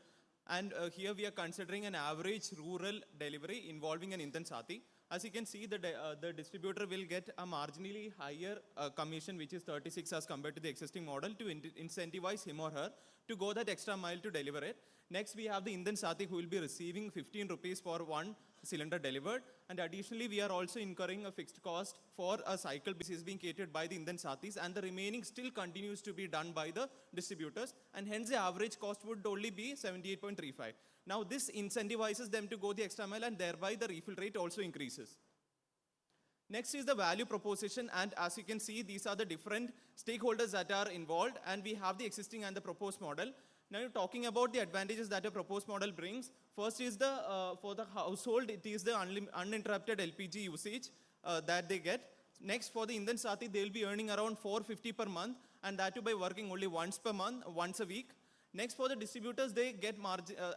And here we are considering an average rural delivery involving an Indhan Sathi. As you can see, the distributor will get a marginally higher commission, which is 36 as compared to the existing model, to incentivize him or her to go that extra mile to deliver it. Next, we have the Indhan Sathi who will be receiving 15 rupees for 1 cylinder delivered. And additionally, we are also incurring a fixed cost for a cycle which is being catered by the Indhan Sathis, and the remaining still continues to be done by the distributors. And hence, the average cost would only be 78.35. Now, this incentivizes them to go the extra mile, and thereby the refill rate also increases. Next is the value proposition, and as you can see, these are the different stakeholders that are involved, and we have the existing and the proposed model. Now, you're talking about the advantages that a proposed model brings. First is for the household, it is the uninterrupted LPG usage that they get. Next, for the Indhan Sathi, they will be earning around 450 per month, and that too by working only once per month, once a week. Next, for the distributors, they get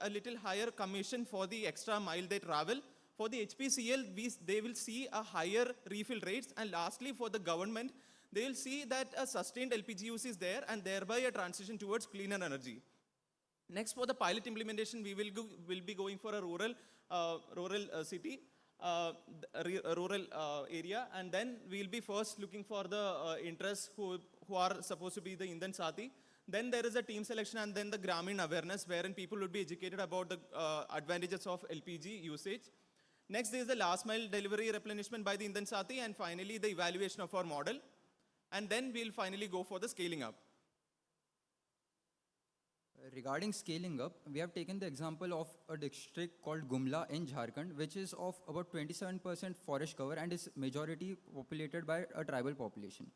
a little higher commission for the extra mile they travel. For the HPCL, they will see a higher refill rates. And lastly, for the government, they will see that a sustained LPG use is there, and thereby a transition towards cleaner energy. Next, for the pilot implementation, we will be going for a rural area, and then we will be first looking for the interests who are supposed to be the Indhan Sathi. Then there is a team selection, and then the Gramin awareness, wherein people would be educated about the advantages of LPG usage. Next, there is the last mile delivery replenishment by the Indhan Sathi, and finally the evaluation of our model. And then we'll finally go for the scaling up. Regarding scaling up, we have taken the example of a district called Gumla in Jharkhand, which is of about 27% forest cover and is majority populated by a tribal population.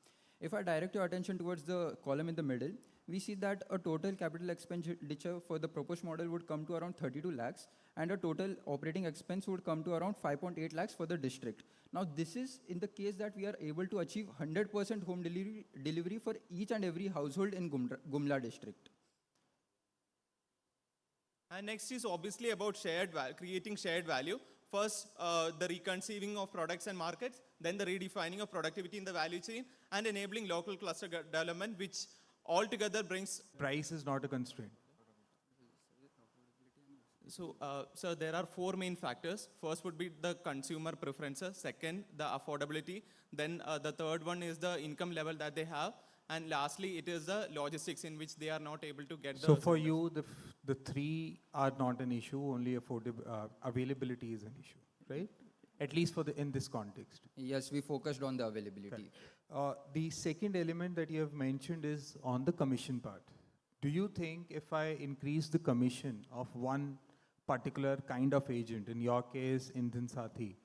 If I direct your attention towards the column in the middle, we see that a total capital expenditure for the proposed model would come to around 32 lakhs, and a total operating expense would come to around 5.8 lakhs for the district. Now, this is in the case that we are able to achieve 100% home delivery for each and every household in Gumla district. And next is obviously about creating shared value. First, the reconceiving of products and markets, then the redefining of productivity in the value chain, and enabling local cluster development, which altogether brings... Price is not a constraint. So there are four main factors. First would be the consumer preferences. Second, the affordability. Then the third one is the income level that they have. And lastly, it is the logistics in which they are not able to get the... So for you, the three are not an issue, only availability is an issue, right? At least in this context. Yes, we focused on the availability. The second element that you have mentioned is on the commission part. Do you think if I increase the commission of one particular kind of agent, in your case, Indian Sathi,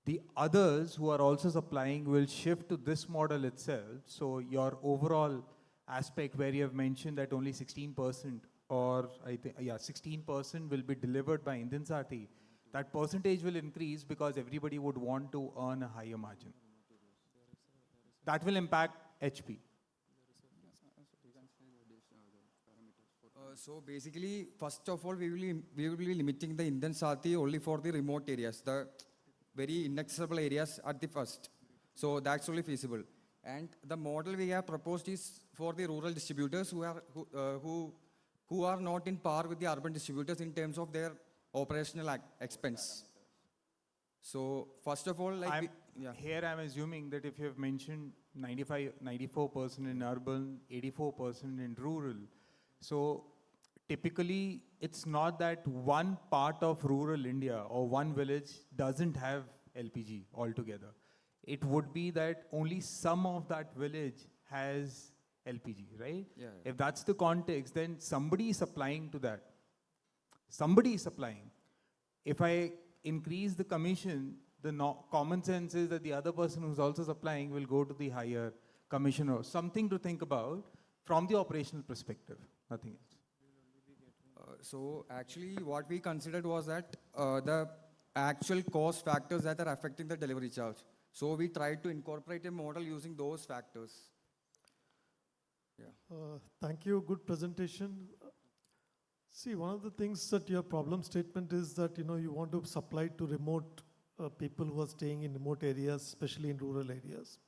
the others who are also supplying will shift to this model itself? So your overall aspect where you have mentioned that only 16% or 16% will be delivered by Indian Sathi, that percentage will increase because everybody would want to earn a higher margin. That will impact HP. So basically, first of all, we will be limiting the Indian Sathi only for the remote areas, the very inaccessible areas at the first. So that's only feasible. And the model we have proposed is for the rural distributors who are not in par with the urban distributors in terms of their operational expense. So first of all, here I'm assuming that if you have mentioned 94% in urban, 84% in rural, so typically it's not that one part of rural India or one village doesn't have LPG altogether. It would be that only some of that village has LPG, right? Yeah. If that's the context, then somebody is supplying to that. Somebody is supplying. If I increase the commission, the common sense is that the other person who's also supplying will go to the higher commission, or something to think about from the operational perspective, nothing else. So actually what we considered was that the actual cost factors that are affecting the delivery charge. So we tried to incorporate a model using those factors. Yeah. Thank you, good presentation. See, one of the things that your problem statement is that you want to supply to remote people who are staying in remote areas, especially in rural areas.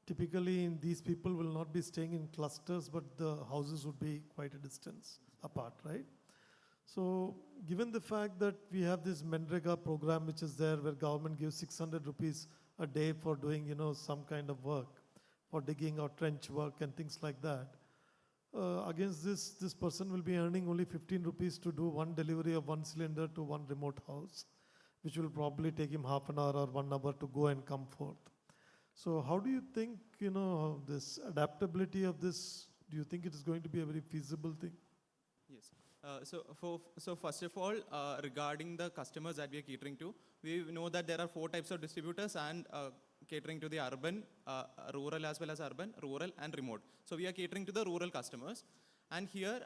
Typically, these people will not be staying in clusters, but the houses would be quite a distance apart, right? So, given the fact that we have this Menrega program which is there where government gives 600 rupees a day for doing, some kind of work, for digging or trench work and things like that, against this person will be earning only 15 rupees to do one delivery of one cylinder to one remote house, which will probably take him half an hour or 1 hour to go and come forth. So how do you think, this adaptability of this, do you think it is going to be a very feasible thing? Yes. So first of all, regarding the customers that we are catering to, we know that there are 4 types of distributors and catering to the urban, rural as well as urban, rural and remote. So we are catering to the rural customers. And here,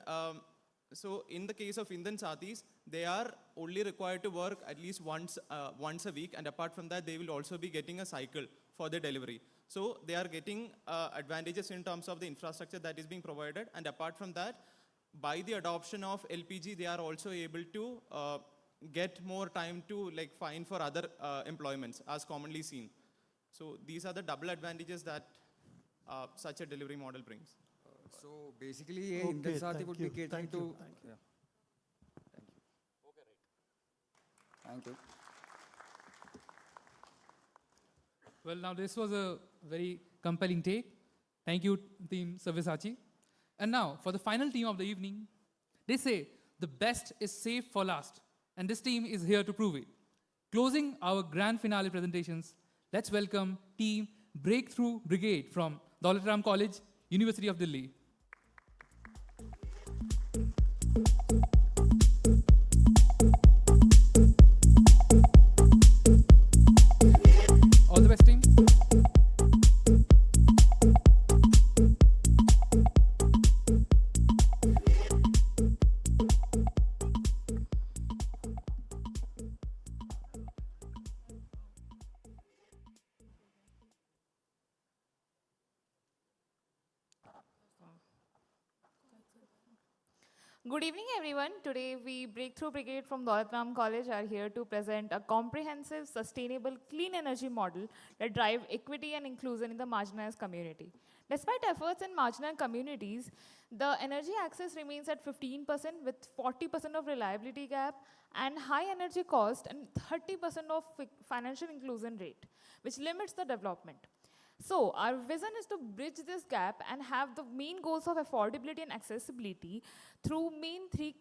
so in the case of Indian Sathis, they are only required to work at least once a week, and apart from that, they will also be getting a cycle for their delivery. So they are getting advantages in terms of the infrastructure that is being provided, and apart from that, by the adoption of LPG, they are also able to get more time to find for other employments as commonly seen. So these are the double advantages that such a delivery model brings. So basically, Indian Sathi would be catering to... Thank you. Okay, right. Thank you. Well, now this was a very compelling take. Thank you, Team Sabyasachi. And now, for the final team of the evening, they say the best is saved for last, and this team is here to prove it. Closing our grand finale presentations, let's welcome Team Breakthrough Brigade from Daulat Ram College, University of Delhi. Good evening, everyone. Today, we Breakthrough Brigade from Daulatram College are here to present a comprehensive, sustainable, clean energy model that drive equity and inclusion in the marginalized community. Despite efforts in marginal communities, the energy access remains at 15% with 40% of reliability gap and high energy cost and 30% of financial inclusion rate, which limits the development. So our vision is to bridge this gap and have the main goals of affordability and accessibility through main three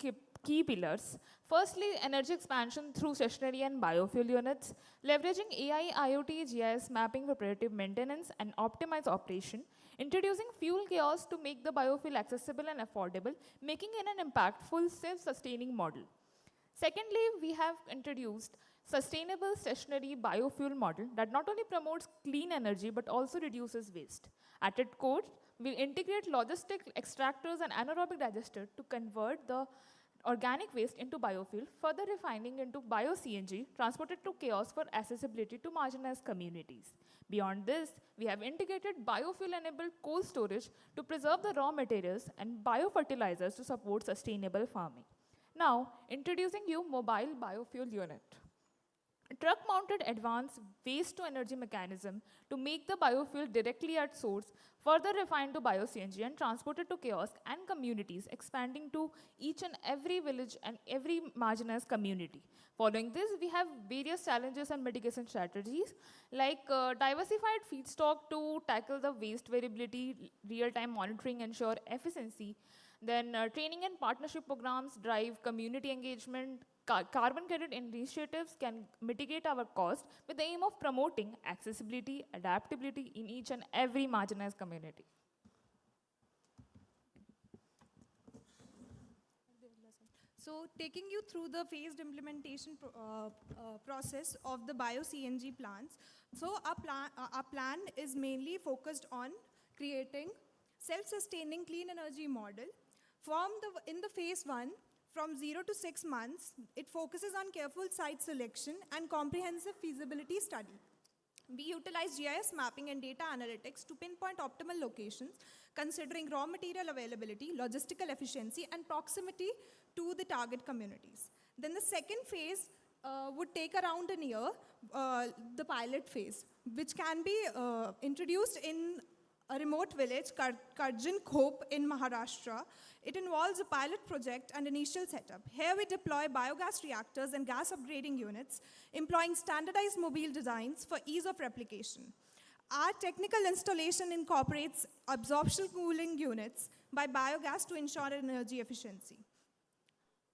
key pillars. Firstly, energy expansion through stationary and biofuel units, leveraging AI, IoT, GIS mapping for predictive maintenance and optimized operation, introducing fuel chaos to make the biofuel accessible and affordable, making it an impactful, self-sustaining model. Secondly, we have introduced sustainable stationary biofuel model that not only promotes clean energy but also reduces waste. At its core, we integrate logistic extractors and anaerobic digester to convert the organic waste into biofuel, further refining into bio-CNG, transported to chaos for accessibility to marginalized communities. Beyond this, we have integrated biofuel-enabled cold storage to preserve the raw materials and biofertilizers to support sustainable farming. Now, introducing you mobile biofuel unit. A truck-mounted advanced waste-to-energy mechanism to make the biofuel directly at source, further refined to bio-CNG and transported to kiosk and communities, expanding to each and every village and every marginalized community. Following this, we have various challenges and mitigation strategies like diversified feedstock to tackle the waste variability, real-time monitoring, ensure efficiency. Then training and partnership programs drive community engagement. Carbon credit initiatives can mitigate our cost with the aim of promoting accessibility, adaptability in each and every marginalized community. So taking you through the phased implementation process of the bio-CNG plants. So our plan is mainly focused on creating self-sustaining clean energy model. In the phase 1, from 0 to 6 months, it focuses on careful site selection and comprehensive feasibility study. We utilize GIS mapping and data analytics to pinpoint optimal locations, considering raw material availability, logistical efficiency, and proximity to the target communities. Then the second phase would take around a year, the pilot phase, which can be introduced in a remote village, Grand Conclave in Maharashtra. It involves a pilot project and initial setup. Here we deploy biogas reactors and gas upgrading units, employing standardized mobile designs for ease of replication. Our technical installation incorporates absorption cooling units by biogas to ensure energy efficiency.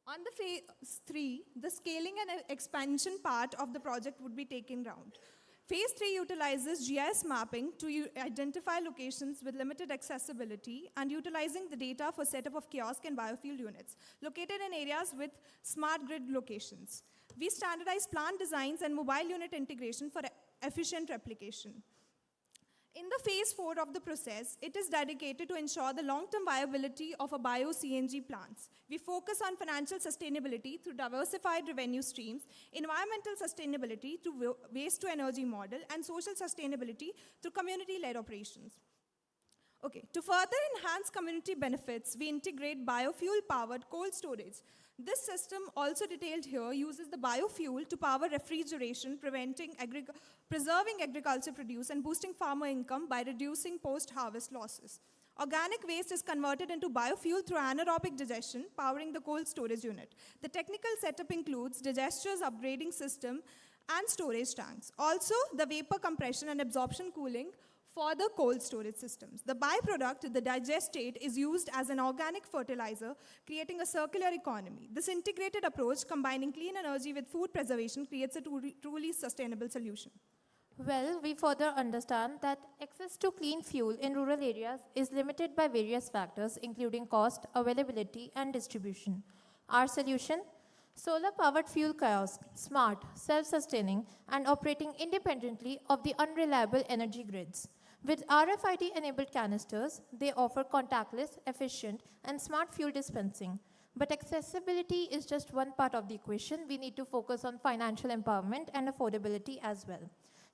On the phase 3, the scaling and expansion part of the project would be taken round. Phase 3 utilizes GIS mapping to identify locations with limited accessibility and utilizing the data for setup of kiosk and biofuel units located in areas with smart grid locations. We standardize plant designs and mobile unit integration for efficient replication. In the phase 4 of the process, it is dedicated to ensure the long-term viability of a bio-CNG plants. We focus on financial sustainability through diversified revenue streams, environmental sustainability through waste-to-energy model, and social sustainability through community-led operations. Okay, to further enhance community benefits, we integrate biofuel-powered cold storage. This system, also detailed here, uses the biofuel to power refrigeration, preserving agriculture produce and boosting farmer income by reducing post-harvest losses. Organic waste is converted into biofuel through anaerobic digestion, powering the cold storage unit. The technical setup includes digesters, upgrading system, and storage tanks. Also, the vapor compression and absorption cooling for the cold storage systems. The byproduct, the digestate, is used as an organic fertilizer, creating a circular economy. This integrated approach, combining clean energy with food preservation, creates a truly sustainable solution. Well, we further understand that access to clean fuel in rural areas is limited by various factors, including cost, availability, and distribution. Our solution? Solar-powered fuel kiosks, smart, self-sustaining, and operating independently of the unreliable energy grids. With RFID-enabled canisters, they offer contactless, efficient, and smart fuel dispensing. But accessibility is just one part of the equation. We need to focus on financial empowerment and affordability as well.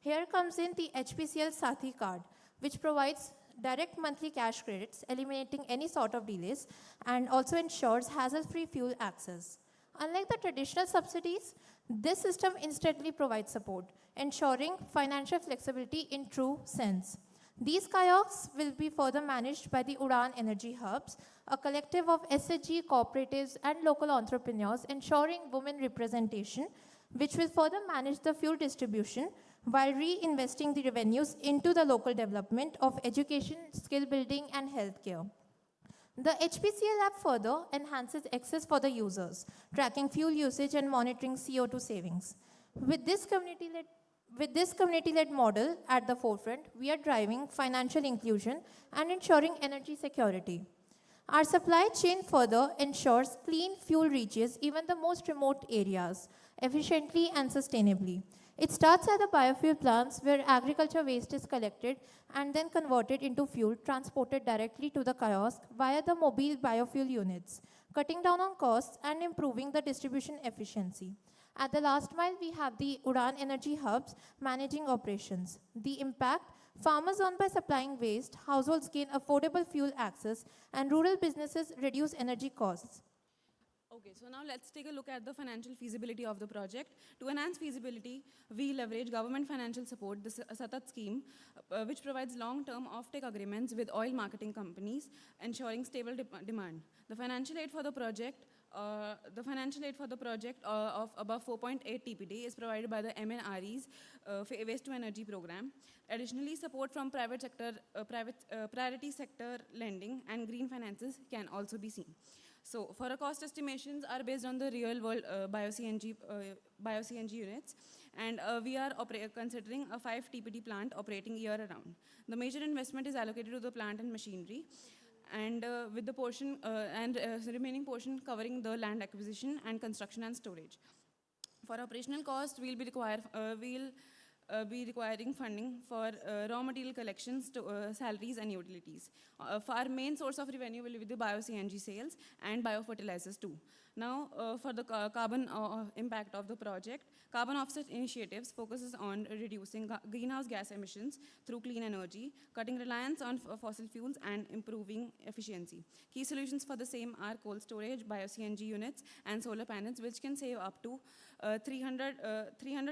Here comes in the HPCL Sathi card, which provides direct monthly cash credits, eliminating any sort of delays, and also ensures hassle-free fuel access. Unlike the traditional subsidies, this system instantly provides support, ensuring financial flexibility in true sense. These kiosks will be further managed by the Udan Energy Hubs, a collective of SHG cooperatives and local entrepreneurs ensuring women representation, which will further manage the fuel distribution while reinvesting the revenues into the local development of education, skill building, and healthcare. The HPCL app further enhances access for the users, tracking fuel usage and monitoring CO2 savings. With this community-led model at the forefront, we are driving financial inclusion and ensuring energy security. Our supply chain further ensures clean fuel reaches even the most remote areas, efficiently and sustainably. It starts at the biofuel plants where agriculture waste is collected and then converted into fuel transported directly to the kiosk via the mobile biofuel units, cutting down on costs and improving the distribution efficiency. At the last mile, we have the Udan Energy Hubs managing operations. The impact: farmers earn by supplying waste, households gain affordable fuel access, and rural businesses reduce energy costs. Okay, so now let's take a look at the financial feasibility of the project. To enhance feasibility, we leverage government financial support, the Satat scheme, which provides long-term offtake agreements with oil marketing companies, ensuring stable demand. The financial aid for the project of above 4.8 TPD is provided by the MNRE's Waste to Energy program. Additionally, support from priority sector lending and green finances can also be seen. So, for our cost estimations are based on the real-world bio-CNG units, and we are considering a 5 TPD plant operating year-round. The major investment is allocated to the plant and machinery, and with the portion remaining portion covering the land acquisition and construction and storage. For operational cost, we'll be requiring funding for raw material collections, salaries, and utilities. Our main source of revenue will be the bio-CNG sales and biofertilizers too. Now, for the carbon impact of the project, carbon offset initiatives focuses on reducing greenhouse gas emissions through clean energy, cutting reliance on fossil fuels, and improving efficiency. Key solutions for the same are cold storage, bio-CNG units, and solar panels, which can save up to 300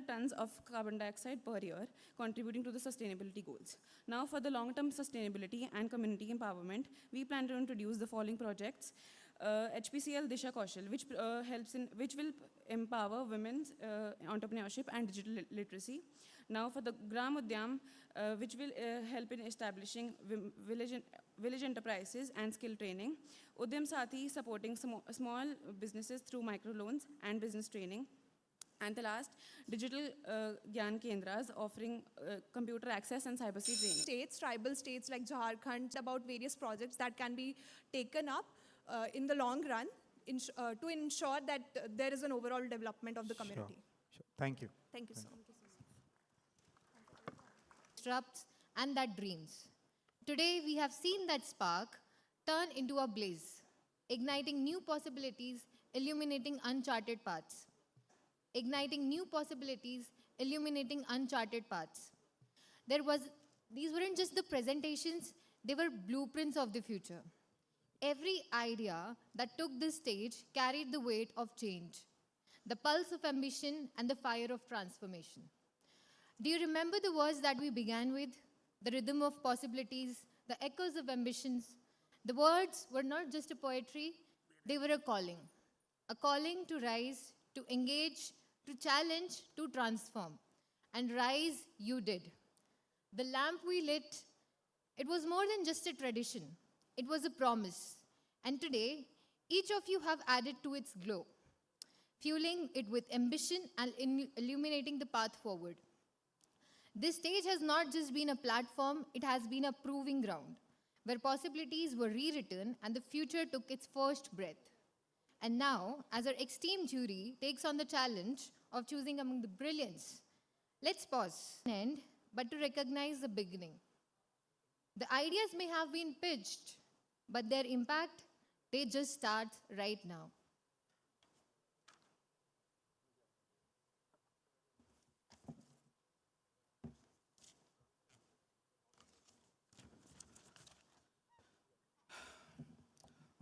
tons of carbon dioxide per year, contributing to the sustainability goals. Now, for the long-term sustainability and community empowerment, we plan to introduce the following projects. HPCL Disha Kaushal, which will empower women's entrepreneurship and digital literacy. Now, for the Gram Udyam, which will help in establishing village enterprises and skill training. Udyam Sathi, supporting small businesses through microloans and business training. And the last, digital Gyan Kendras, offering computer access and cybersecurity training. States, tribal states like Jharkhand, about various projects that can be taken up in the long run to ensure that there is an overall development of the community. Sure. Thank you. Thank you so much. Disrupts and that dreams. Today, we have seen that spark turn into a blaze, igniting new possibilities, illuminating uncharted paths. Igniting new possibilities, illuminating uncharted paths. These weren't just the presentations, they were blueprints of the future. Every idea that took this stage carried the weight of change, the pulse of ambition, and the fire of transformation. Do you remember the words that we began with? The rhythm of possibilities, the echoes of ambitions. The words were not just a poetry, they were a calling to rise, to engage, to challenge, to transform. And rise you did. The lamp we lit, it was more than just a tradition. It was a promise. And today, each of you have added to its glow, fueling it with ambition and illuminating the path forward. This stage has not just been a platform, it has been a proving ground, where possibilities were rewritten and the future took its first breath. And now, as our esteemed jury takes on the challenge of choosing among the brilliance, let's pause and end, but to recognize the beginning. The ideas may have been pitched, but their impact, they just start right now.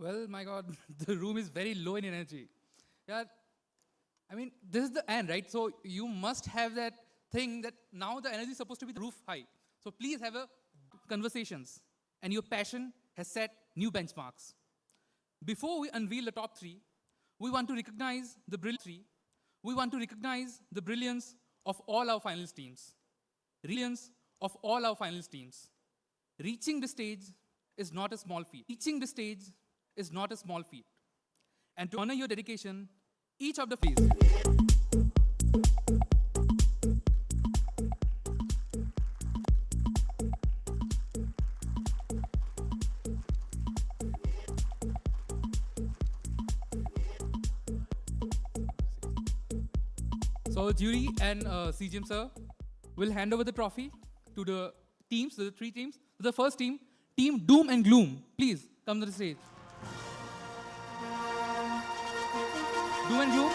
Well, my God, the room is very low in energy. Yeah, I mean, this is the end, right? So you must have that thing that now the energy is supposed to be the roof high. So please have a conversations, and your passion has set new benchmarks. Before we unveil the top three, we want to recognize the brilliance of all our finalist teams. Brilliance of all our finalist teams. Reaching the stage is not a small feat. And to honor your dedication, each of the please. So jury and CGM sir will hand over the trophy to the teams, to the three teams. The first team, Team Doom and Gloom. Please come to the stage. Doom and Gloom.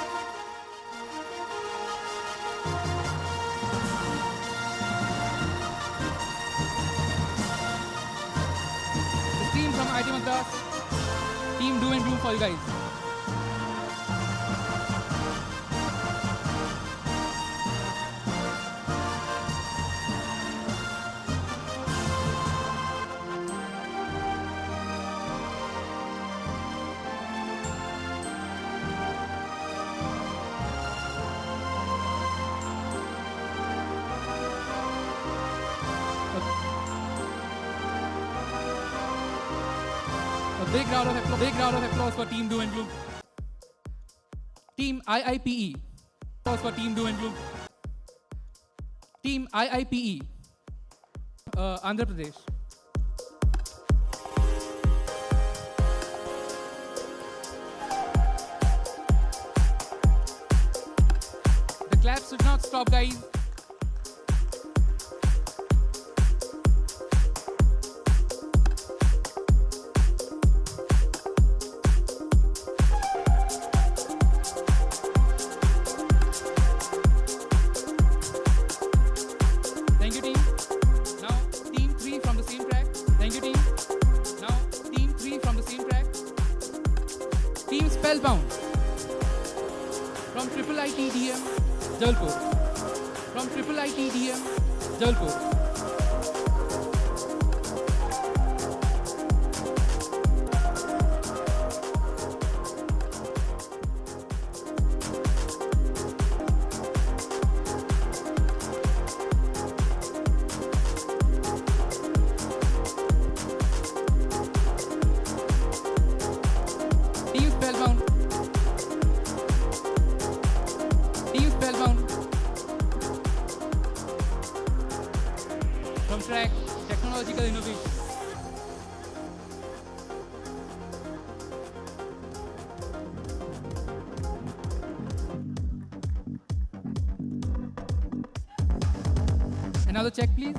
This team from IT Madras, Team Doom and Gloom for you guys. Big round of applause for Team Doom and Gloom. Team IIPE. Applause for Team Doom and Gloom. Team IIPE. Andhra Pradesh. The claps should not stop, guys. Spellbound from Triple ITDM Jalpur. From Triple ITDM Jalpur. From track technological innovation. Another check, please.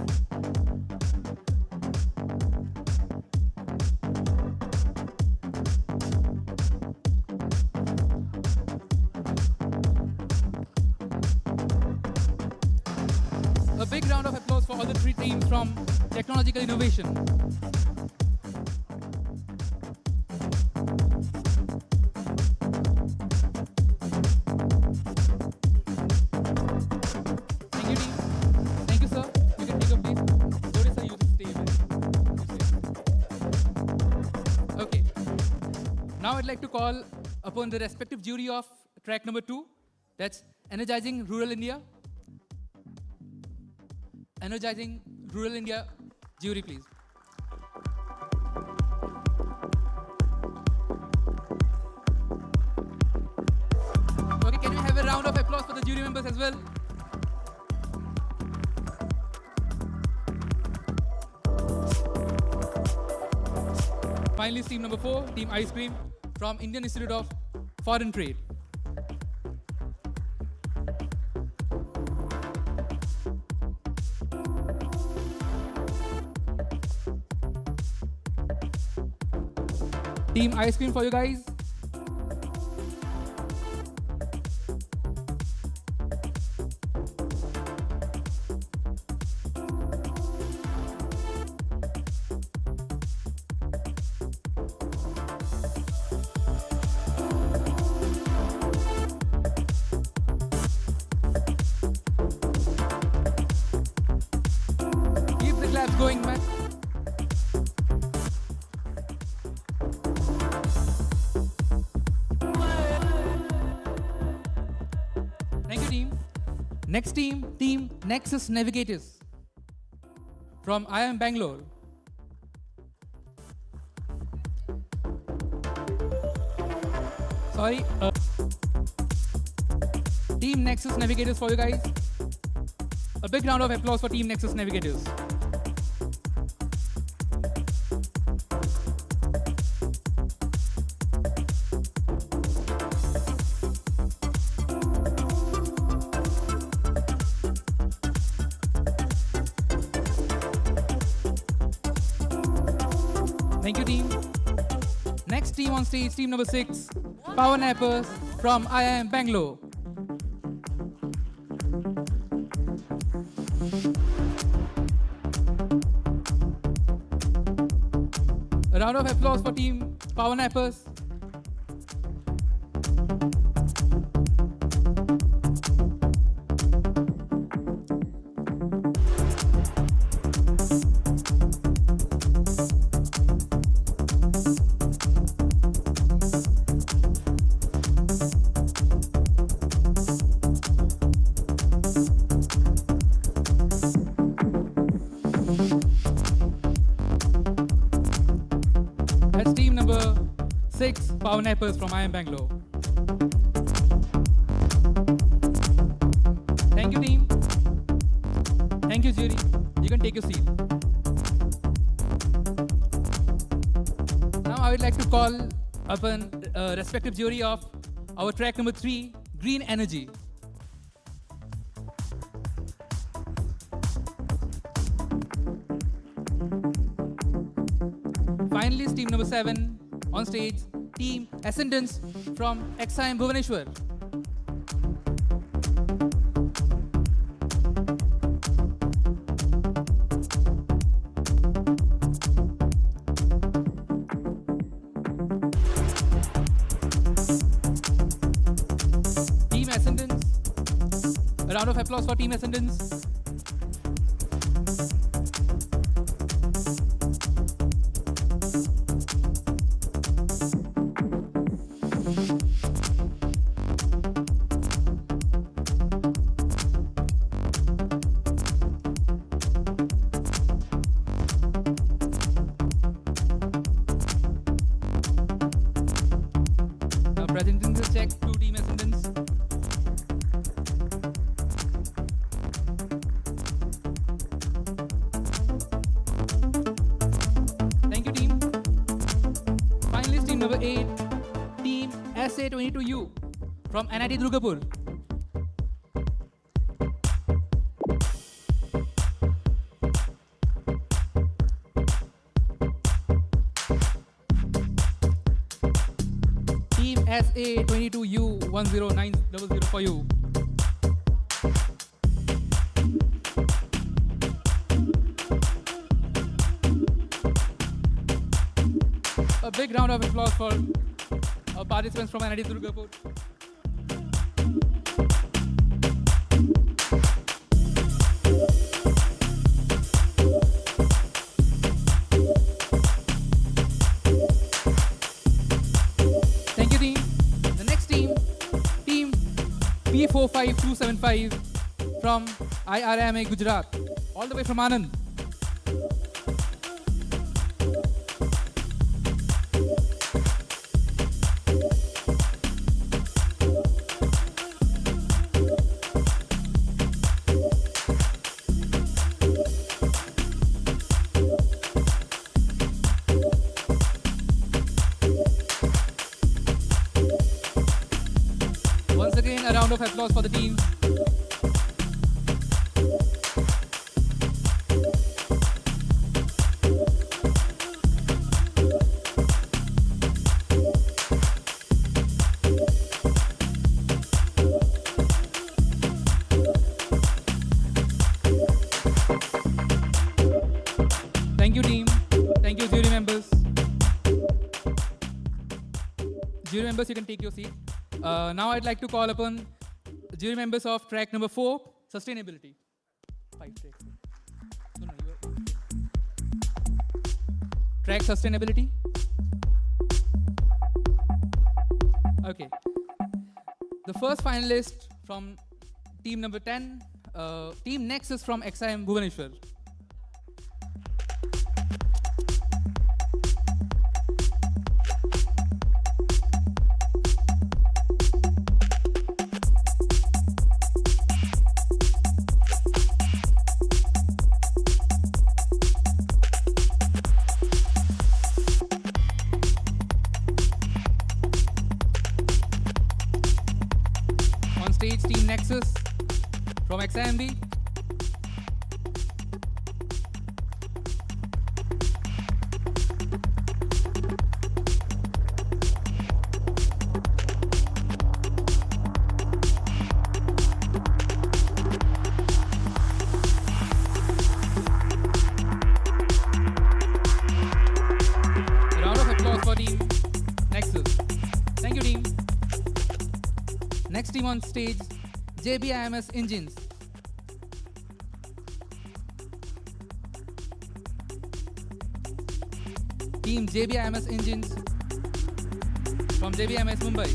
A big round of applause for all the three teams from technological innovation. Thank you, team. Thank you, sir. You can take a place. Sorry, sir, you just stay there. Okay. Now I'd like to call upon the respective jury of track number 2. That's Energizing Rural India. Energizing Rural India jury, please. Okay, can we have a round of applause for the jury members as well? Finally, team number 4, Team Ice Cream from Indian Institute of Foreign Trade. Team Ice Cream for you guys. going back. Thank you, team. Next team, Team Nexus Navigators from IIM Bangalore. Sorry. Team Nexus Navigators for you guys. A big round of applause for Team Nexus Navigators. Thank you, team. Next team on stage, team number 6, Power Nappers from IIM Bangalore. A round of applause for team Power Nappers. That's team number 6, Power Nappers from IIM Bangalore. Thank you, team. Thank you, jury. You can take your seat. Now I would like to call upon respective jury of our track number 3, Green Energy. Finalist team number 7 on stage, Team Ascendance from XIM Bhubaneswar. Team Ascendance. A round of applause for Team Ascendance. Now presenting this check to Team Ascendance. Thank you, team. Finalist team number 8, Team SA22U from NIT Durgapur. Team SA22U 10900 for you. A big round of applause for our participants from NIT Durgapur. Thank you, team. The next team, Team P45275 from IRMA Gujarat, all the way from Anand. Once again, a round of applause for the team. Thank you, team. Thank you, jury members. Jury members, you can take your seat. Now I'd like to call upon jury members of track number 4, Sustainability. 5 tracks. No, you are. track sustainability. Okay. The first finalist from team number 10, team next is from XIM Bhubaneswar. On stage, team Nexus from XIMB. A round of applause for team Nexus. Thank you, team. Next team on stage, JBIMS Engines. Team JBIMS Engines from JBIMS Mumbai.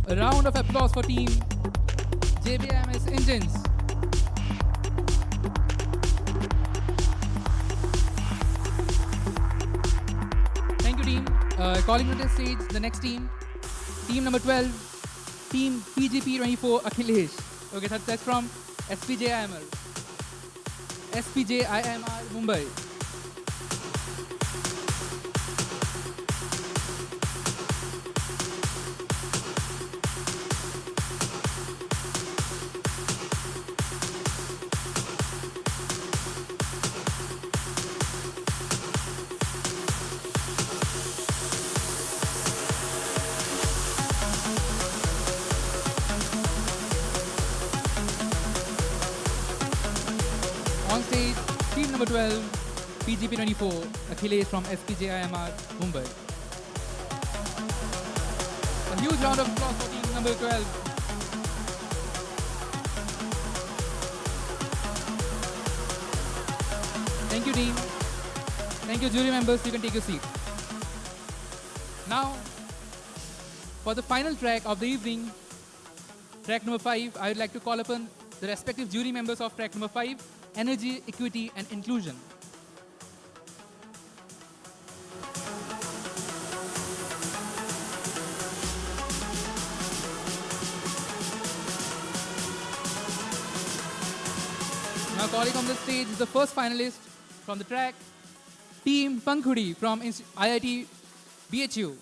A round of applause for team JBIMS Engines. Thank you, team. Calling to the stage the next team, team number 12, team PGP24 Akhilesh. Okay, that's from SPJIMR. SPJIMR Mumbai. On stage, team number 12, PGP24, Akhilesh from SPJIMR, Mumbai. A huge round of applause for team number 12. Thank you, team. Thank you, jury members. You can take your seat. Now, for the final track of the evening, track number 5, I would like to call upon the respective jury members of track number 5, Energy, Equity and Inclusion. Now calling on the stage is the first finalist from the track, Team Pankhudi from IIT BHU.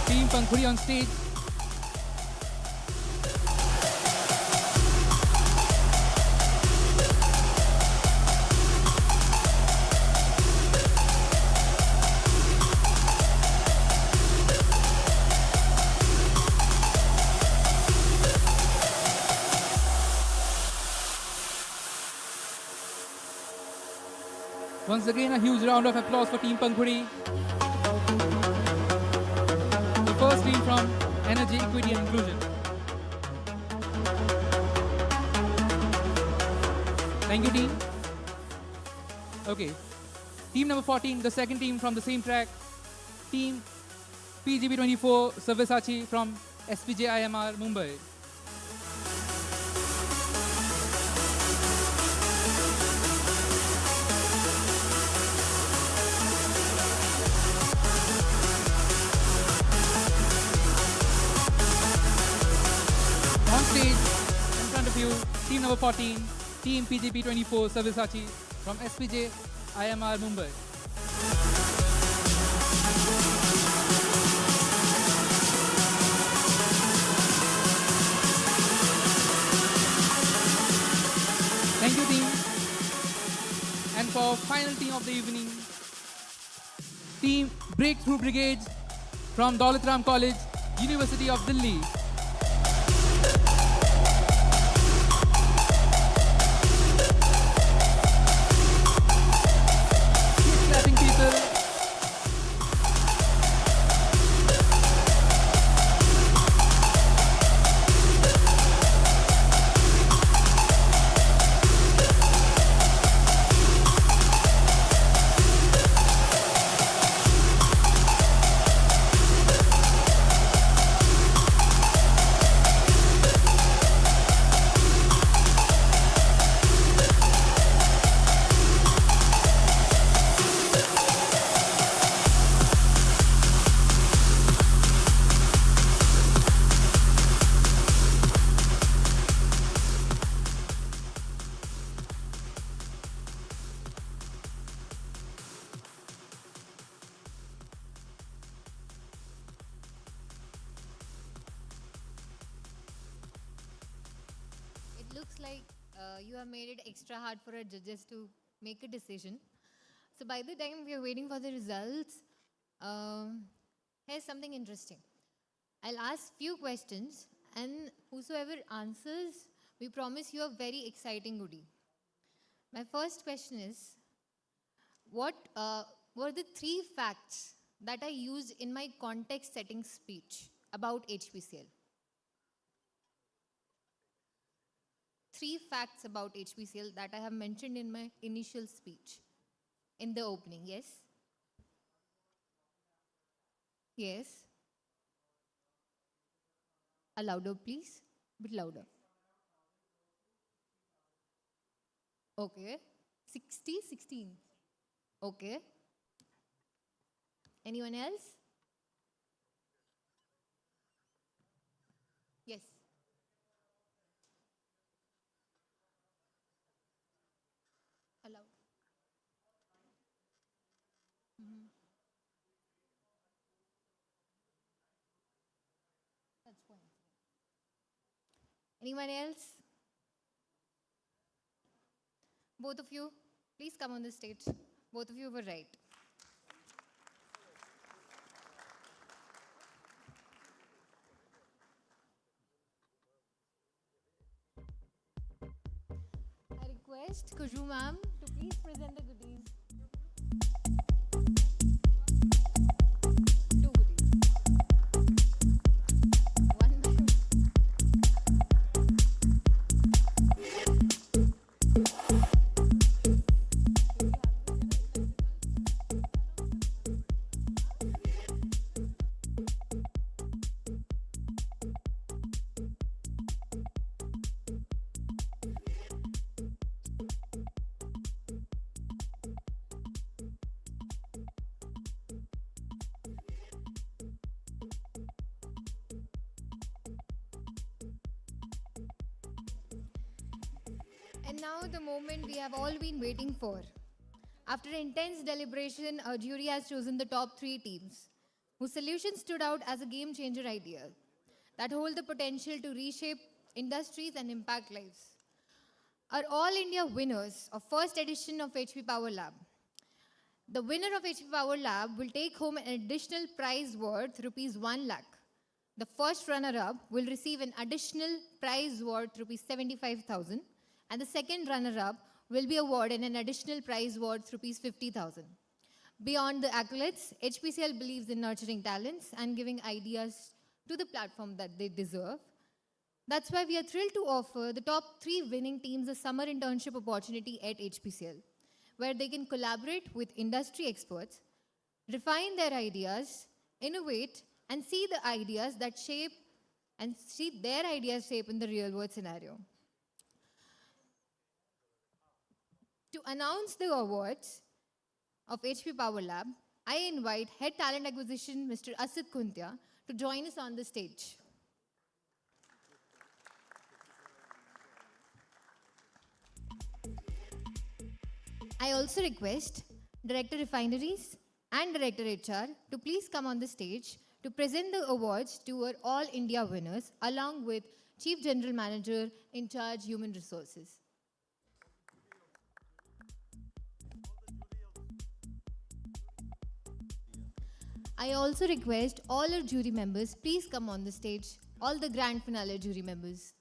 Team Pankhudi on stage. Once again, a huge round of applause for Team Pankhudi. The first team from Energy, Equity and Inclusion. Thank you, team. Okay. Team number 14, the second team from the same track. Team PGB24 Sabyasachi from SPJIMR, Mumbai. On stage, front of you, team number 14, team PGP24 Sabyasachi from SPJ IMR Mumbai. Thank you, team. And for final team of the evening, team Breakthrough Brigades from Daulat Ram College, University of Delhi. Keep clapping, people. It looks like you have made it extra hard for our judges to make a decision. So by the time we are waiting for the results, here's something interesting. I'll ask few questions, and whosoever answers, we promise you a very exciting goodie. My first question is, what were the 3 facts that I used in my context-setting speech about HPCL? 3 facts about HPCL that I have mentioned in my initial speech, in the opening, yes? Yes? A louder, please. Bit louder. Okay. 60, 16. Okay. Anyone else? Yes. Allowed. That's fine. Anyone else? Both of you, please come on the stage. Both of you were right. I request Kuju ma'am to please present the goodies. 2 goodies. One by one. And now the moment we have all been waiting for. After intense deliberation, our jury has chosen the top 3 teams, whose solution stood out as a game-changer idea that hold the potential to reshape industries and impact lives. Our all-India winners of first edition of HP Power Lab. The winner of HP Power Lab will take home an additional prize worth rupees 1 lakh. The first runner-up will receive an additional prize worth rupees 75,000, and the second runner-up will be awarded an additional prize worth rupees 50,000. Beyond the accolades, HPCL believes in nurturing talents and giving ideas to the platform that they deserve. That's why we are thrilled to offer the top 3 winning teams a summer internship opportunity at HPCL, where they can collaborate with industry experts, refine their ideas, innovate, and see the ideas that shape and see their ideas shape in the real world scenario. To announce the awards of HP Power Lab, I invite Head Talent Acquisition, Mr. Asit Kuntia, to join us on the stage. I also request Director Refineries and Director HR to please come on the stage to present the awards to our All India winners along with Chief General Manager in charge Human Resources. I also request all our jury members please come on the stage, all the grand finale jury members.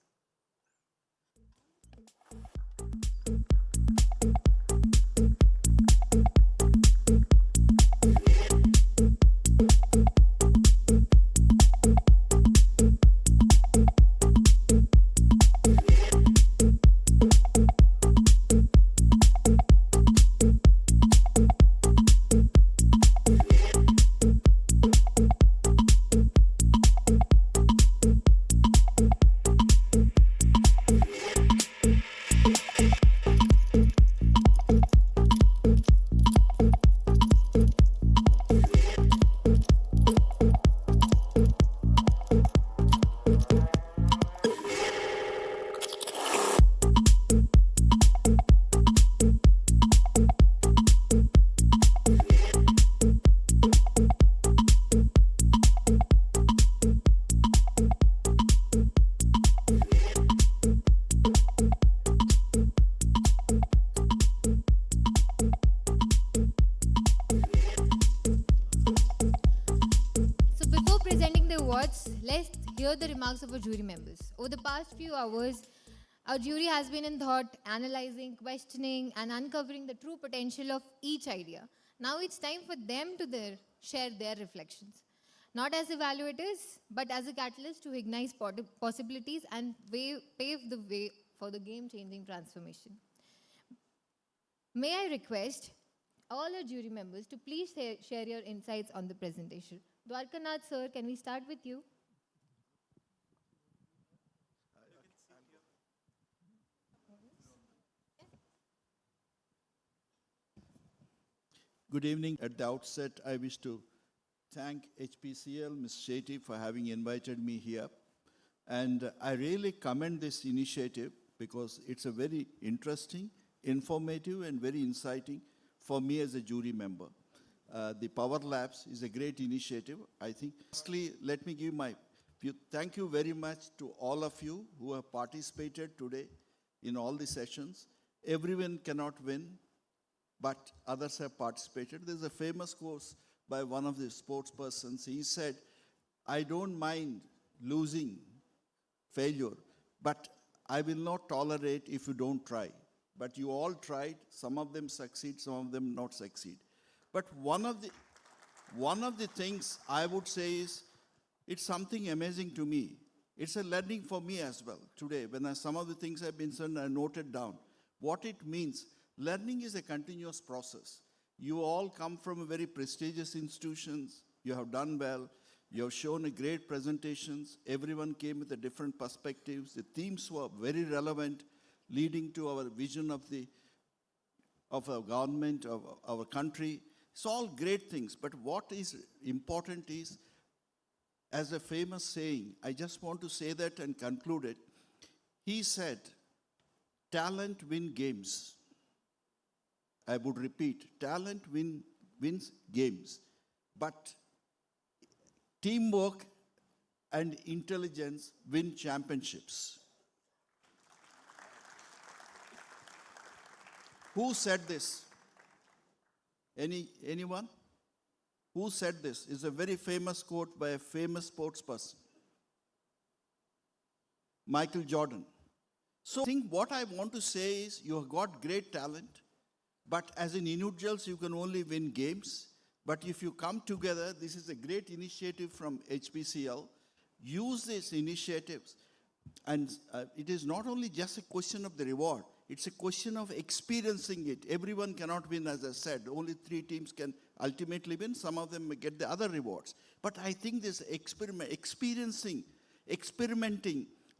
Let's hear the remarks of our jury members. Over the past few hours, our jury has been in thought, analyzing, questioning, and uncovering the true potential of each idea. Now it's time for them to share their reflections. Not as evaluators, but as a catalyst to ignite possibilities and pave the way for the game-changing transformation. May I request all our jury members to please share your insights on the presentation. Dwarkanath sir, can we start with you? Good evening. At the outset, I wish to thank HPCL, Ms. Shetty, for having invited me here. And I really commend this initiative because it's a very interesting, informative, and very inciting for me as a jury member. The Power Labs is a great initiative, I think. Firstly, let me give my thank you very much to all of you who have participated today in all the sessions. Everyone cannot win, but others have participated. There's a famous quote by one of the sports persons. He said, "I don't mind losing, failure, but I will not tolerate if you don't try." But you all tried. Some of them succeed, some of them not succeed. But one of the things I would say is, it's something amazing to me. It's a learning for me as well today. When some of the things have been said, I noted down. What it means, learning is a continuous process. You all come from very prestigious institutions. You have done well. You have shown a great presentations. Everyone came with a different perspectives. The themes were very relevant, leading to our vision of our government, of our country. It's all great things, but what is important is, as a famous saying, I just want to say that and conclude it. He said, talent wins games. I would repeat, talent wins games, but teamwork and intelligence win championships. Who said this? Anyone? Who said this? It's a very famous quote by a famous sports person, Michael Jordan. So I think what I want to say is, you have got great talent, but as in individuals, you can only win games. But if you come together, this is a great initiative from HPCL. Use these initiatives. And it is not only just a question of the reward. It's a question of experiencing it. Everyone cannot win, as I said. Only 3 teams can ultimately win. Some of them may get the other rewards. But I think this experimenting,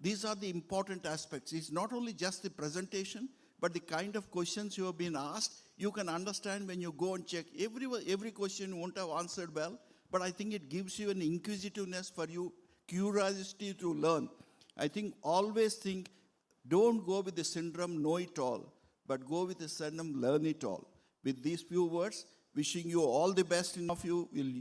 these are the important aspects. It's not only just the presentation, but the kind of questions you have been asked. You can understand when you go and check. Every question you won't have answered well, but I think it gives you an inquisitiveness for you, curiosity to learn. I think always think, don't go with the syndrome know it all, but go with the syndrome learn it all. With these few words, wishing you all the best. In of you will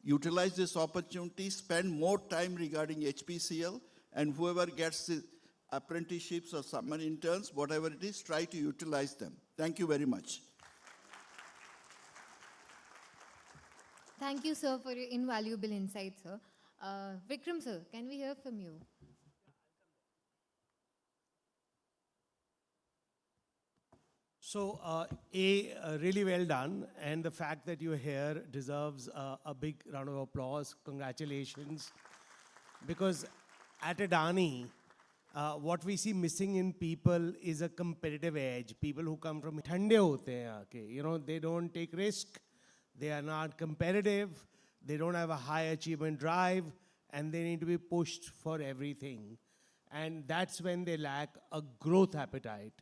utilize this opportunity, spend more time regarding HPCL, and whoever gets the apprenticeships or summer interns, whatever it is, try to utilize them. Thank you very much. Thank you, sir, for your invaluable insights, sir. Vikram, sir, can we hear from you? So, really well done, and the fact that you're here deserves a big round of applause. Congratulations. Because at Adani, what we see missing in people is a competitive edge. People who come from thande hote hain aake, you know, they don't take risk, they are not competitive, they don't have a high achievement drive, and they need to be pushed for everything. And that's when they lack a growth appetite.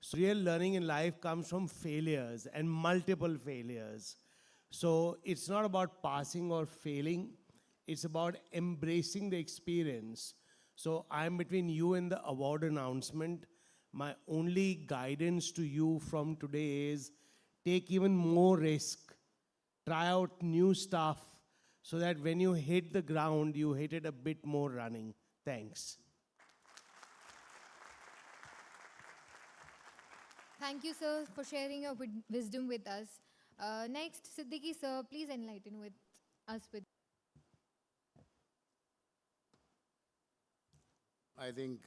So real learning in life comes from failures and multiple failures. So it's not about passing or failing, it's about embracing the experience. So I'm between you and the award announcement. My only guidance to you from today is take even more risk, try out new stuff, so that when you hit the ground, you hit it a bit more running. Thanks. Thank you, sir, for sharing your wisdom with us. Next, Siddiqui, sir, please enlighten with us with. I think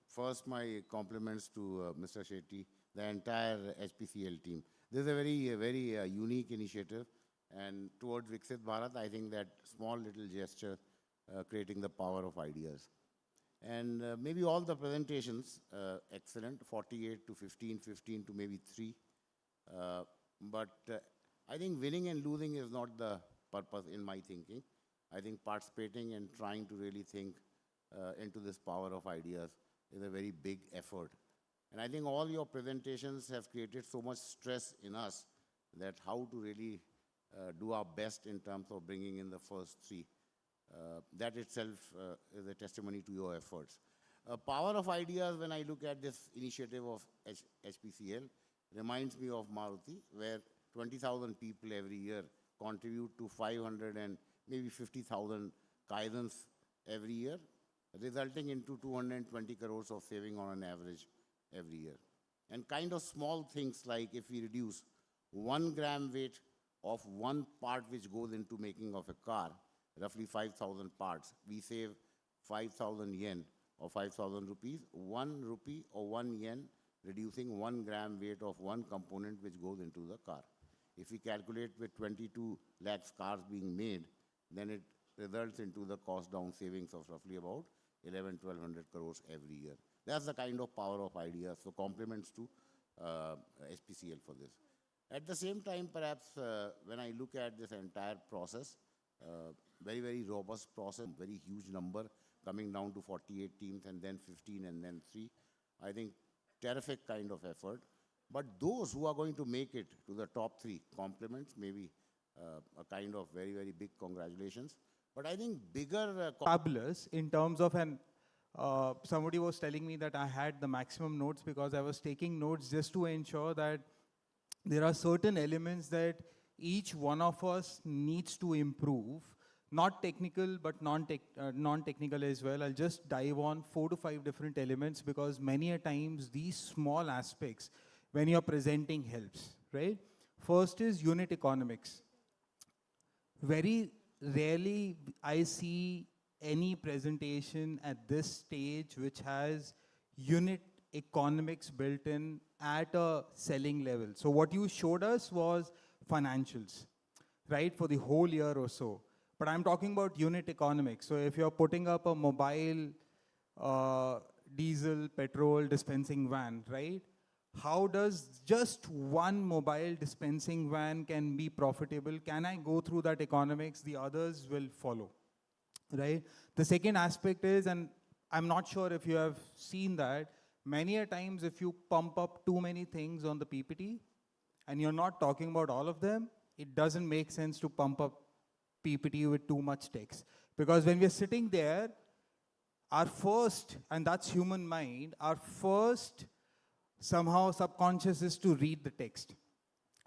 first my compliments to Mr. Shetty, the entire HPCL team. This is a very unique initiative, and towards Viksit Bharat, I think that small little gesture creating the power of ideas. And maybe all the presentations, excellent, 48 to 15, 15 to maybe 3. But I think winning and losing is not the purpose in my thinking. I think participating and trying to really think into this power of ideas is a very big effort. And I think all your presentations have created so much stress in us that how to really do our best in terms of bringing in the first 3. That itself is a testimony to your efforts. Power of ideas, when I look at this initiative of HPCL, reminds me of Maruti, where 20,000 people every year contribute to 500 and maybe 50,000 kaizens every year, resulting into 220 crores of saving on an average every year. And kind of small things like if we reduce 1 gram weight of one part which goes into making of a car, roughly 5,000 parts, we save 5,000 yen or 5,000 rupees, 1 rupee or 1 yen, reducing 1 gram weight of one component which goes into the car. If we calculate with 22 lakhs cars being made, then it results into the cost down savings of roughly about 1,100 crores every year. That's the kind of power of ideas. So compliments to HPCL for this. At the same time, perhaps when I look at this entire process, very robust process, very huge number, coming down to 48 teams and then 15 and then 3. I think terrific kind of effort. But those who are going to make it to the top 3, compliments, maybe a kind of very big congratulations. But I think bigger... Fabulous in terms of somebody was telling me that I had the maximum notes because I was taking notes just to ensure that there are certain elements that each one of us needs to improve, not technical, but non-technical as well. I'll just dive on 4 to 5 different elements because many a times these small aspects, when you're presenting, helps, right? First is unit economics. Very rarely I see any presentation at this stage which has unit economics built in at a selling level. So what you showed us was financials, right, for the whole year or so. But I'm talking about unit economics. So if you're putting up a mobile diesel, petrol dispensing van, right, how does just one mobile dispensing van can be profitable? Can I go through that economics? The others will follow, right? The second aspect is, and I'm not sure if you have seen that, many a times if you pump up too many things on the PPT and you're not talking about all of them, it doesn't make sense to pump up PPT with too much text. Because when we're sitting there, our first, and that's human mind, our first somehow subconscious is to read the text.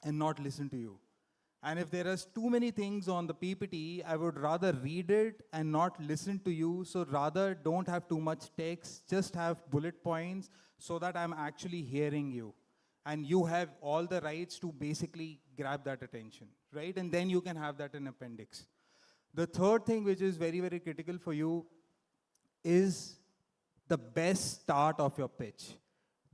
and not listen to you. And if there is too many things on the PPT, I would rather read it and not listen to you. So rather don't have too much text, just have bullet points so that I'm actually hearing you. And you have all the rights to basically grab that attention, right? And then you can have that in appendix. The third thing which is very, very critical for you is the best start of your pitch.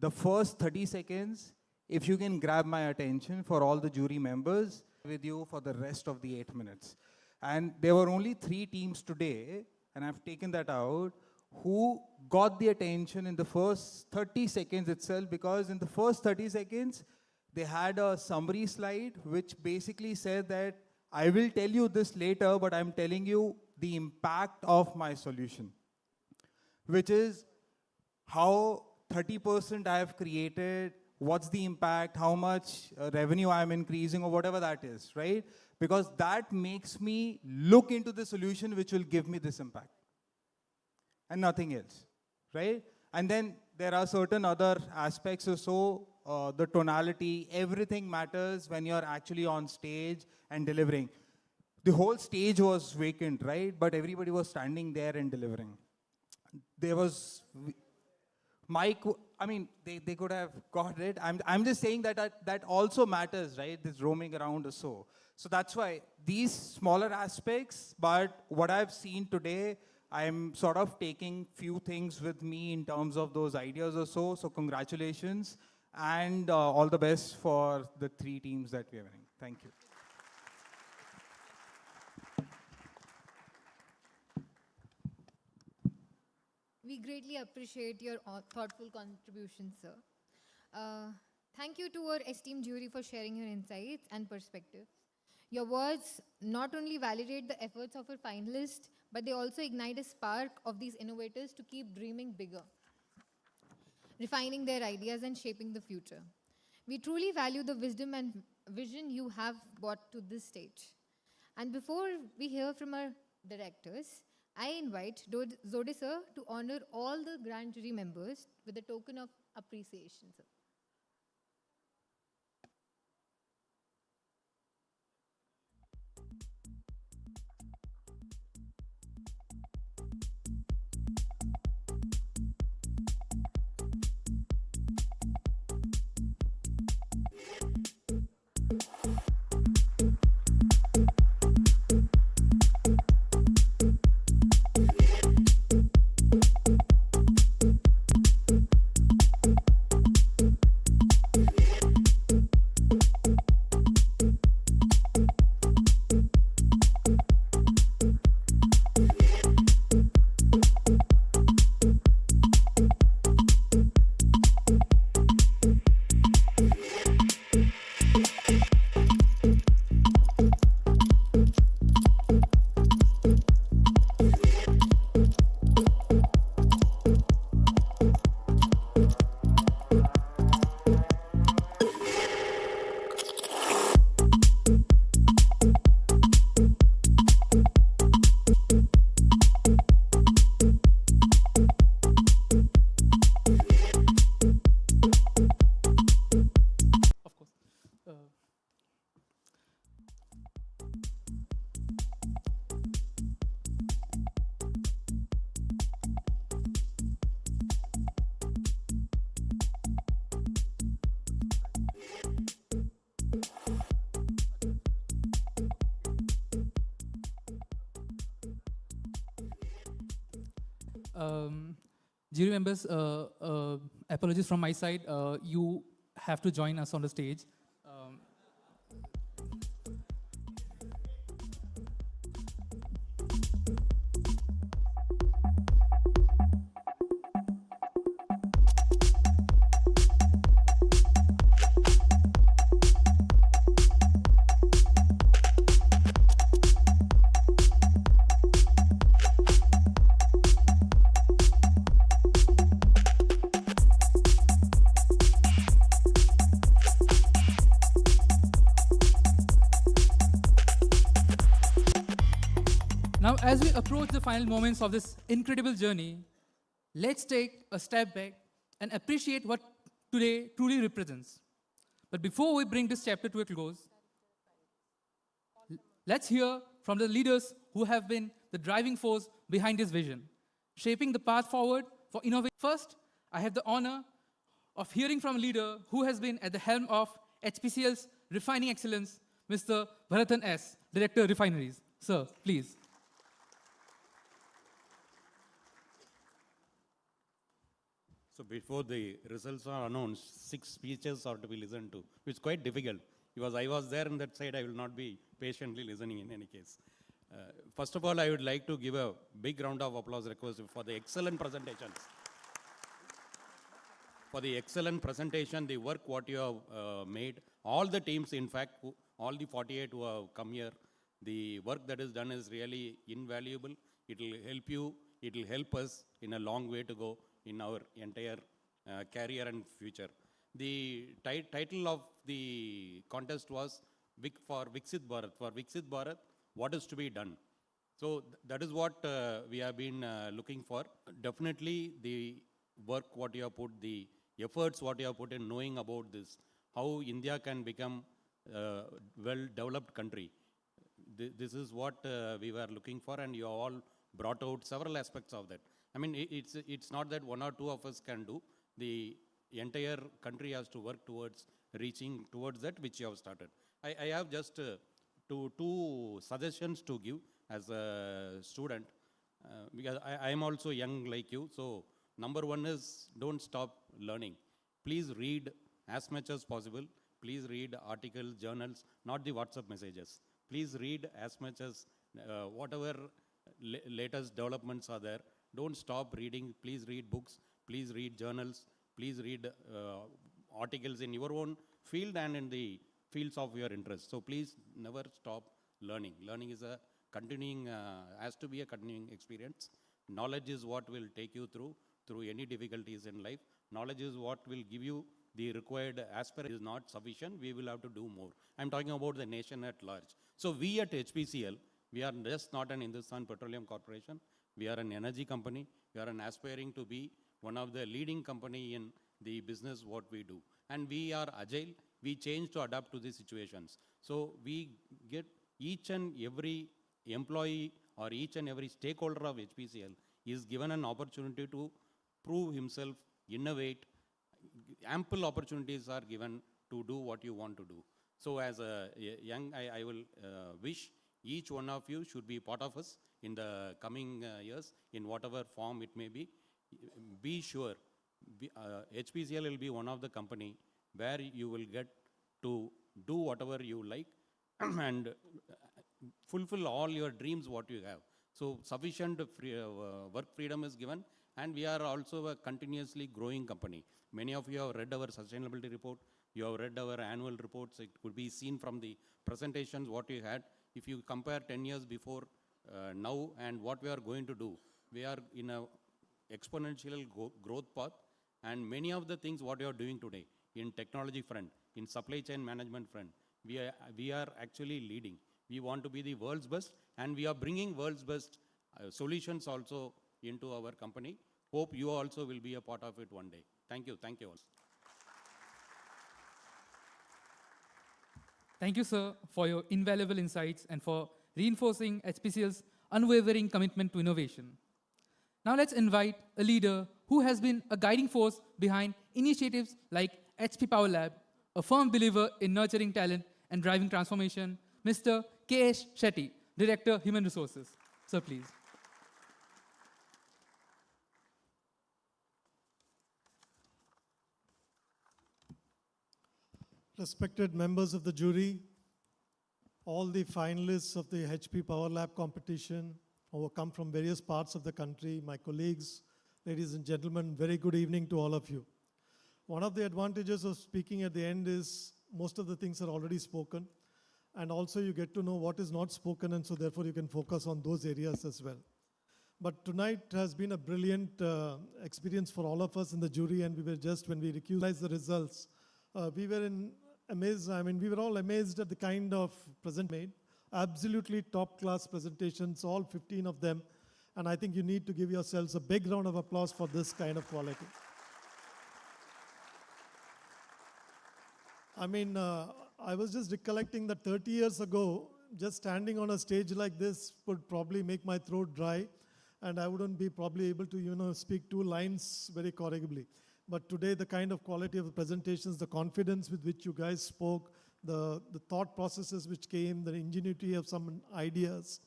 The first 30 seconds, if you can grab my attention for all the jury members, with you for the rest of the 8 minutes. And there were only 3 teams today, and I've taken that out, who got the attention in the first 30 seconds itself, because in the first 30 seconds, they had a summary slide which basically said that I will tell you this later, but I'm telling you the impact of my solution, which is how 30% I have created, what's the impact, how much revenue I'm increasing, or whatever that is, right? Because that makes me look into the solution which will give me this impact and nothing else, right? And then there are certain other aspects or so, the tonality, everything matters when you're actually on stage and delivering. The whole stage was vacant, right? But everybody was standing there and delivering. There was Mike, I mean, they could have got it. I'm just saying that also matters, right? This roaming around or so. So that's why these smaller aspects, but what I've seen today, I'm sort of taking few things with me in terms of those ideas or so. So congratulations and all the best for the 3 teams that we're winning. Thank you. We greatly appreciate your thoughtful contribution, sir. Thank you to our esteemed jury for sharing your insights and perspectives. Your words not only validate the efforts of our finalists, but they also ignite a spark of these innovators to keep dreaming bigger, refining their ideas and shaping the future. We truly value the wisdom and vision you have brought to this stage. And before we hear from our directors, I invite Zode sir to honor all the grand jury members with a token of appreciation, sir. Jury members, apologies from my side. You have to join us on the stage. Now, as we approach the final moments of this incredible journey, let's take a step back and appreciate what today truly represents. But before we bring this chapter to a close, let's hear from the leaders who have been the driving force behind this vision, shaping the path forward for innovation. First, I have the honor of hearing from a leader who has been at the helm of HPCL's Refining Excellence, Mr. Bharatan S., Director Refineries. Sir, please. So before the results are announced, 6 speeches are to be listened to, which is quite difficult. Because I was there on that side, I will not be patiently listening in any case. First of all, I would like to give a big round of applause request for the excellent presentations. For the excellent presentation, the work what you have made, all the teams, in fact, all the 48 who have come here, the work that is done is really invaluable. It will help you, it will help us in a long way to go in our entire career and future. The title of the contest was for Viksit Bharat. For Viksit Bharat, what is to be done? So that is what we have been looking for. Definitely the work what you have put, the efforts what you have put in knowing about this, how India can become a well-developed country. This is what we were looking for, and you all brought out several aspects of that. I mean, it's not that one or two of us can do. The entire country has to work towards reaching towards that which you have started. I have just two suggestions to give as a student, because I am also young like you. So number one is don't stop learning. Please read as much as possible. Please read articles, journals, not the WhatsApp messages. Please read as much as whatever latest developments are there. Don't stop reading. Please read books. Please read journals. Please read articles in your own field and in the fields of your interest. So please never stop learning. Learning is a continuing, has to be a continuing experience. Knowledge is what will take you through any difficulties in life. Knowledge is what will give you the required aspiration. Is not sufficient. We will have to do more. I'm talking about the nation at large. So we at HPCL, we are just not an Hindustan Petroleum Corporation. We are an energy company. We are an aspiring to be one of the leading company in the business what we do. And we are agile. We change to adapt to the situations. So we get each and every employee or each and every stakeholder of HPCL is given an opportunity to prove himself, innovate. Ample opportunities are given to do what you want to do. So as a young, I will wish each one of you should be part of us in the coming years in whatever form it may be. Be sure, HPCL will be one of the company where you will get to do whatever you like and fulfill all your dreams what you have. So sufficient work freedom is given, and we are also a continuously growing company. Many of you have read our sustainability report. You have read our annual reports. It could be seen from the presentations what you had. If you compare 10 years before now and what we are going to do, we are in a exponential growth path, and many of the things what you are doing today in technology front, in supply chain management front, we are actually leading. We want to be the world's best, and we are bringing world's best solutions also into our company. Hope you also will be a part of it one day. Thank you all. Thank you, sir, for your invaluable insights and for reinforcing HPCL's unwavering commitment to innovation. Now let's invite a leader who has been a guiding force behind initiatives like HP Power Lab, a firm believer in nurturing talent and driving transformation, Mr. K.S. Shetty, Director, Human Resources. Sir, please. Respected members of the jury, all the finalists of the HP Power Lab competition who come from various parts of the country, my colleagues, ladies and gentlemen, very good evening to all of you. One of the advantages of speaking at the end is most of the things are already spoken, and also you get to know what is not spoken, and so therefore you can focus on those areas as well. But tonight has been a brilliant experience for all of us in the jury, and we were just, when we realized the results, we were amazed. I mean, we were all amazed at the kind of present made. Absolutely top-class presentations, all 15 of them. And I think you need to give yourselves a big round of applause for this kind of quality. I mean, I was just recollecting that 30 years ago, just standing on a stage like this would probably make my throat dry, and I wouldn't be probably able to, speak two lines very correctly. But today, the kind of quality of the presentations, the confidence with which you guys spoke, the thought processes which came, the ingenuity of some ideas,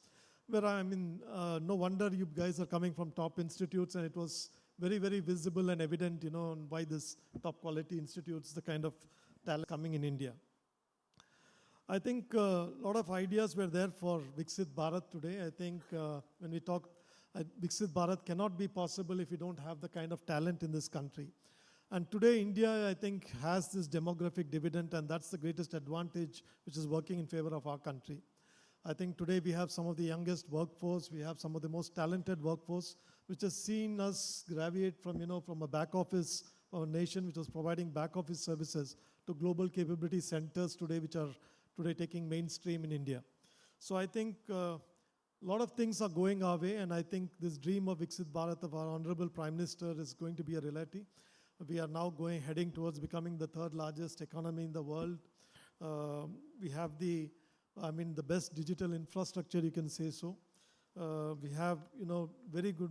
where no wonder you guys are coming from top institutes, and it was very, very visible and evident, by this top quality institutes, the kind of talent coming in India. I think a lot of ideas were there for Viksit Bharat today. I think when we talk, Viksit Bharat cannot be possible if we don't have the kind of talent in this country. And today, India, I think, has this demographic dividend, and that's the greatest advantage which is working in favor of our country. I think today we have some of the youngest workforce, we have some of the most talented workforce, which has seen us gravitate from a back office, a nation which was providing back office services to global capability centers today, which are today taking mainstream in India. So I think a lot of things are going our way, and I think this dream of Viksit Bharat of our Honorable Prime Minister is going to be a reality. We are now heading towards becoming the third largest economy in the world. We have the best digital infrastructure, you can say so. We have,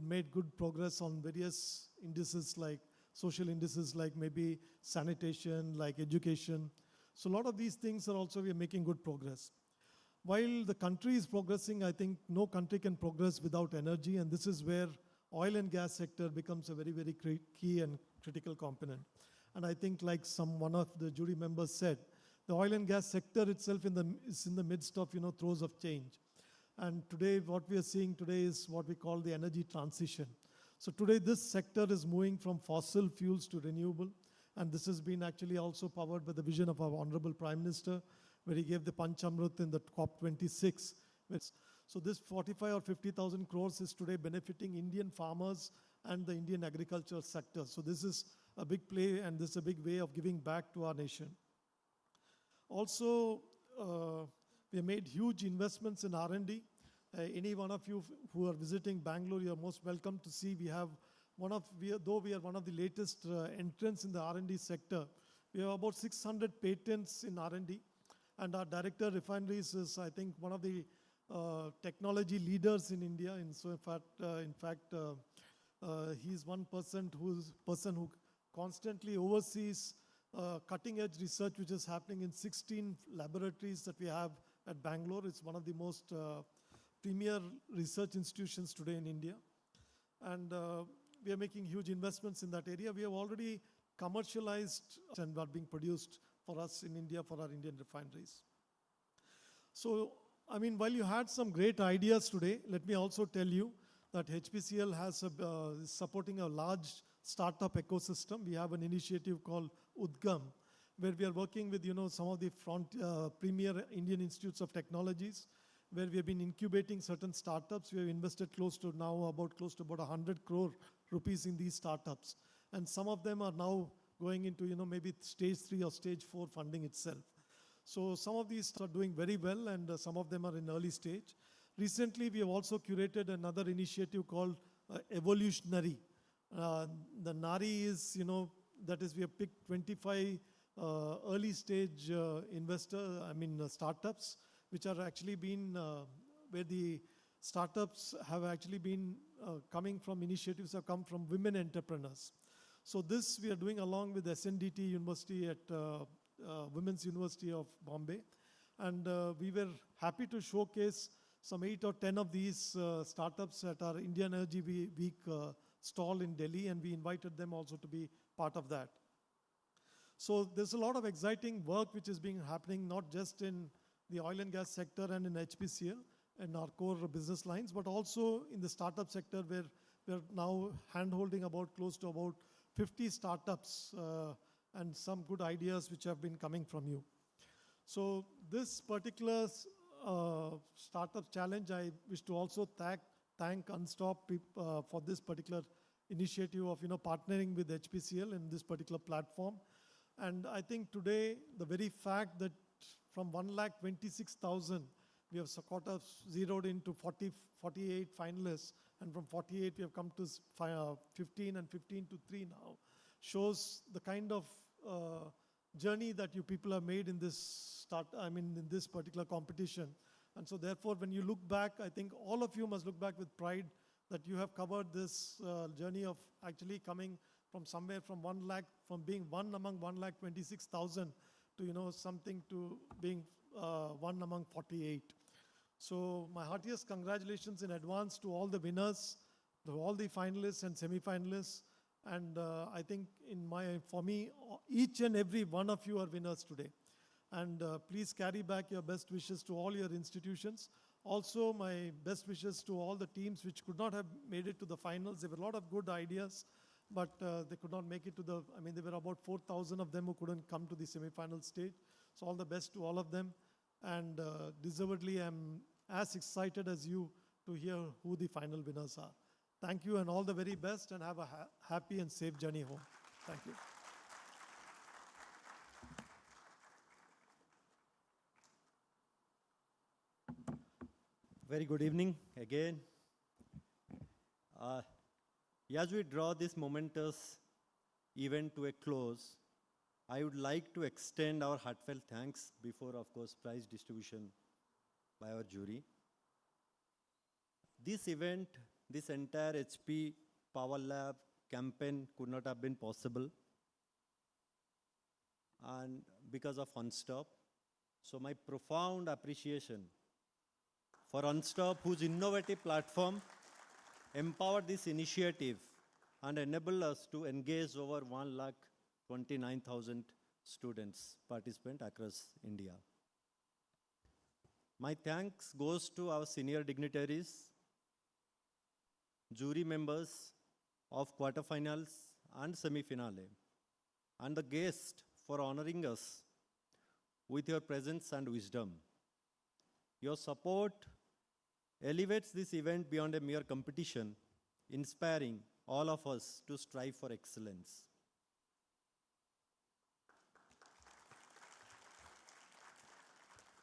made good progress on various indices like social indices, like maybe sanitation, like education. So a lot of these things are also, we are making good progress. While the country is progressing, I think no country can progress without energy, and this is where oil and gas sector becomes a very, very key and critical component. And I think like one of the jury members said, the oil and gas sector itself is in the midst of, throes of change. And today, what we are seeing today is what we call the energy transition. So today, this sector is moving from fossil fuels to renewable. And this has been actually also powered by the vision of our Honorable Prime Minister, where he gave the Panchamrit in the COP26. So this 45 or 50,000 crores is today benefiting Indian farmers and the Indian agriculture sector. So this is a big play, and this is a big way of giving back to our nation. Also, we have made huge investments in R&D. Any one of you who are visiting Bangalore, you are most welcome to see. We have though we are one of the latest entrants in the R&D sector, we have about 600 patents in R&D. And our director of refineries is, I think, one of the technology leaders in India. And so, in fact, he's one person who constantly oversees cutting-edge research which is happening in 16 laboratories that we have at Bangalore. It's one of the most premier research institutions today in India. And we are making huge investments in that area. We have already commercialized and are being produced for us in India for our Indian refineries. So, while you had some great ideas today, let me also tell you that HPCL is supporting a large startup ecosystem. We have an initiative called Udgam, where we are working with some of the premier Indian institutes of technologies, where we have been incubating certain startups. We have invested close to about 100 crore rupees in these startups. And some of them are now going into maybe stage 3 or stage 4 funding itself. So some of these are doing very well, and some of them are in early stage. Recently, we have also curated another initiative called Evolutionary. The Nari is, that is, we have picked 25 early stage startups, which are actually been, where the startups have actually been coming from initiatives have come from women entrepreneurs. So this we are doing along with SNDT University at Women's University of Bombay. And we were happy to showcase some 8 or 10 of these startups at our Indian Energy Week stall in Delhi, and we invited them also to be part of that. So there's a lot of exciting work which is being happening, not just in the oil and gas sector and in HPCL and our core business lines, but also in the startup sector, where we're now hand-holding close to about 50 startups and some good ideas which have been coming from you. So this particular startup challenge, I wish to also thank Unstop for this particular initiative of partnering with HPCL in this particular platform. And I think today the very fact that from 1,26,000 we have sort of zeroed into 48 finalists, and from 48 we have come to 15 and 15 to 3 now, shows the kind of journey that you people have made in this in this particular competition. And so therefore, when you look back, I think all of you must look back with pride that you have covered this journey of actually coming from somewhere from 1 lakh, from being one among 1,26,000 to, something to being one among 48. So my heartiest congratulations in advance to all the winners, to all the finalists and semi-finalists. And I think for me, each and every one of you are winners today. And please carry back your best wishes to all your institutions. Also, my best wishes to all the teams which could not have made it to the finals. There were a lot of good ideas, but they could not make it to there were about 4,000 of them who couldn't come to the semi-final stage. So all the best to all of them. And deservedly, I'm as excited as you to hear who the final winners are. Thank you and all the very best, and have a happy and safe journey home. Thank you. Very good evening again. As we draw this momentous event to a close, I would like to extend our heartfelt thanks before, of course, prize distribution by our jury. This event, this entire HP Power Lab campaign could not have been possible and because of Unstop. So my profound appreciation for Unstop, whose innovative platform empowered this initiative and enabled us to engage over 1,29,000 students, participants across India. My thanks goes to our senior dignitaries, jury members of quarterfinals and semi-finale, and the guests for honoring us with your presence and wisdom. Your support elevates this event beyond a mere competition, inspiring all of us to strive for excellence.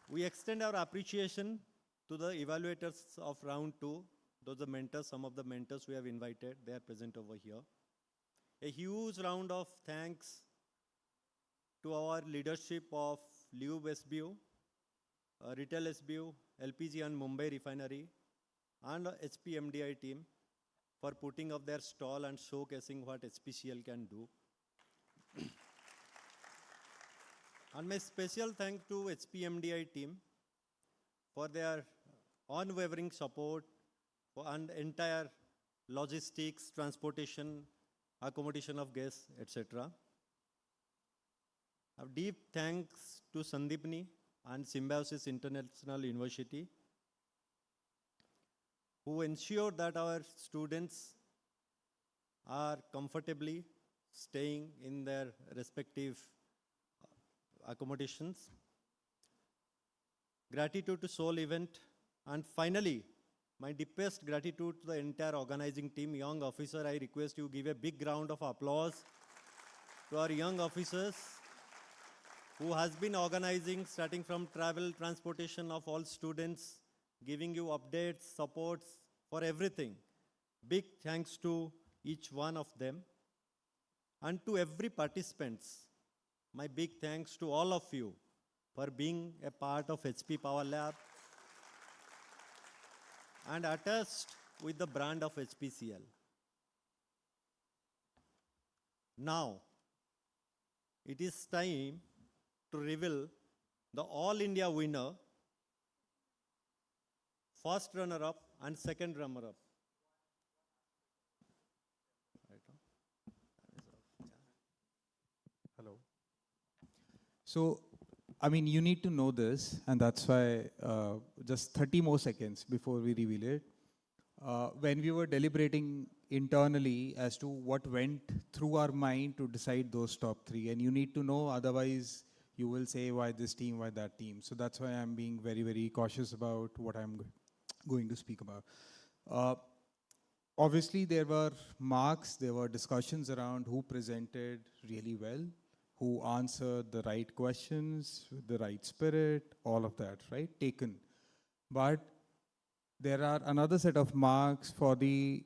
We extend our appreciation to the evaluators of round 2. Those are mentors, some of the mentors we have invited, they are present over here. A huge round of thanks to our leadership of Lube SBU, Retail SBU, LPG and Mumbai Refinery, and HPMDI team for putting up their stall and showcasing what HPCL can do. And my special thanks to HPMDI team for their unwavering support and entire logistics, transportation, accommodation of guests, etc. A deep thanks to Sandeepni and Symbiosis International University, who ensured that our students are comfortably staying in their respective accommodations. Gratitude to Soul Event, and finally, my deepest gratitude to the entire organizing team. Young officer, I request you give a big round of applause to our young officers who has been organizing, starting from travel, transportation of all students, giving you updates, supports for everything. Big thanks to each one of them. And to every participants, my big thanks to all of you for being a part of HP Power Lab and attached with the brand of HPCL. Now, it is time to reveal the All India winner, first runner-up and second runner-up. Hello. So, I mean, you need to know this, and that's why just 30 more seconds before we reveal it. When we were deliberating internally as to what went through our mind to decide those top 3, and you need to know, otherwise you will say why this team, why that team. So that's why I'm being very, very cautious about what I'm going to speak about. Obviously, there were marks, there were discussions around who presented really well, who answered the right questions, with the right spirit, all of that, right, taken. But there are another set of marks for the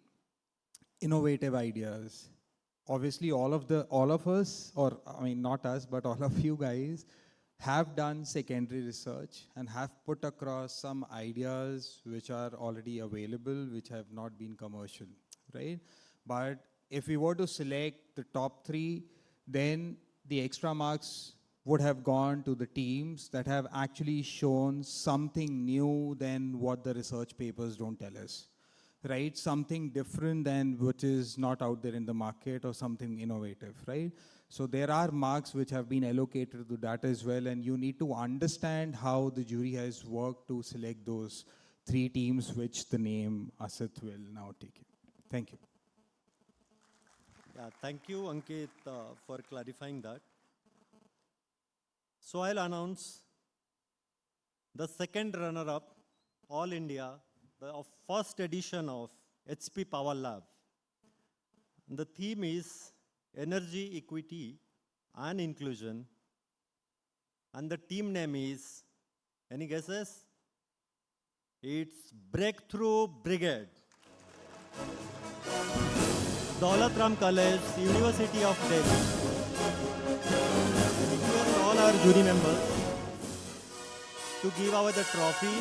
innovative ideas, obviously all of us, or I mean not us, but all of you guys have done secondary research and have put across some ideas which are already available, which have not been commercial, right? But if we were to select the top 3, then the extra marks would have gone to the teams that have actually shown something new than what the research papers don't tell us, right? Something different than which is not out there in the market, or something innovative, right? So there are marks which have been allocated to that as well, and you need to understand how the jury has worked to select those 3 teams which the name Asit will now take in. Thank you. Yeah, thank you, Ankit, for clarifying that. So I'll announce the second runner-up, All India, the first edition of HP Power Lab. The theme is Energy, Equity and Inclusion. And the team name is, any guesses? It's Breakthrough Brigade. Daulat Ram College, University of Delhi. I request all our jury members to give away the trophy,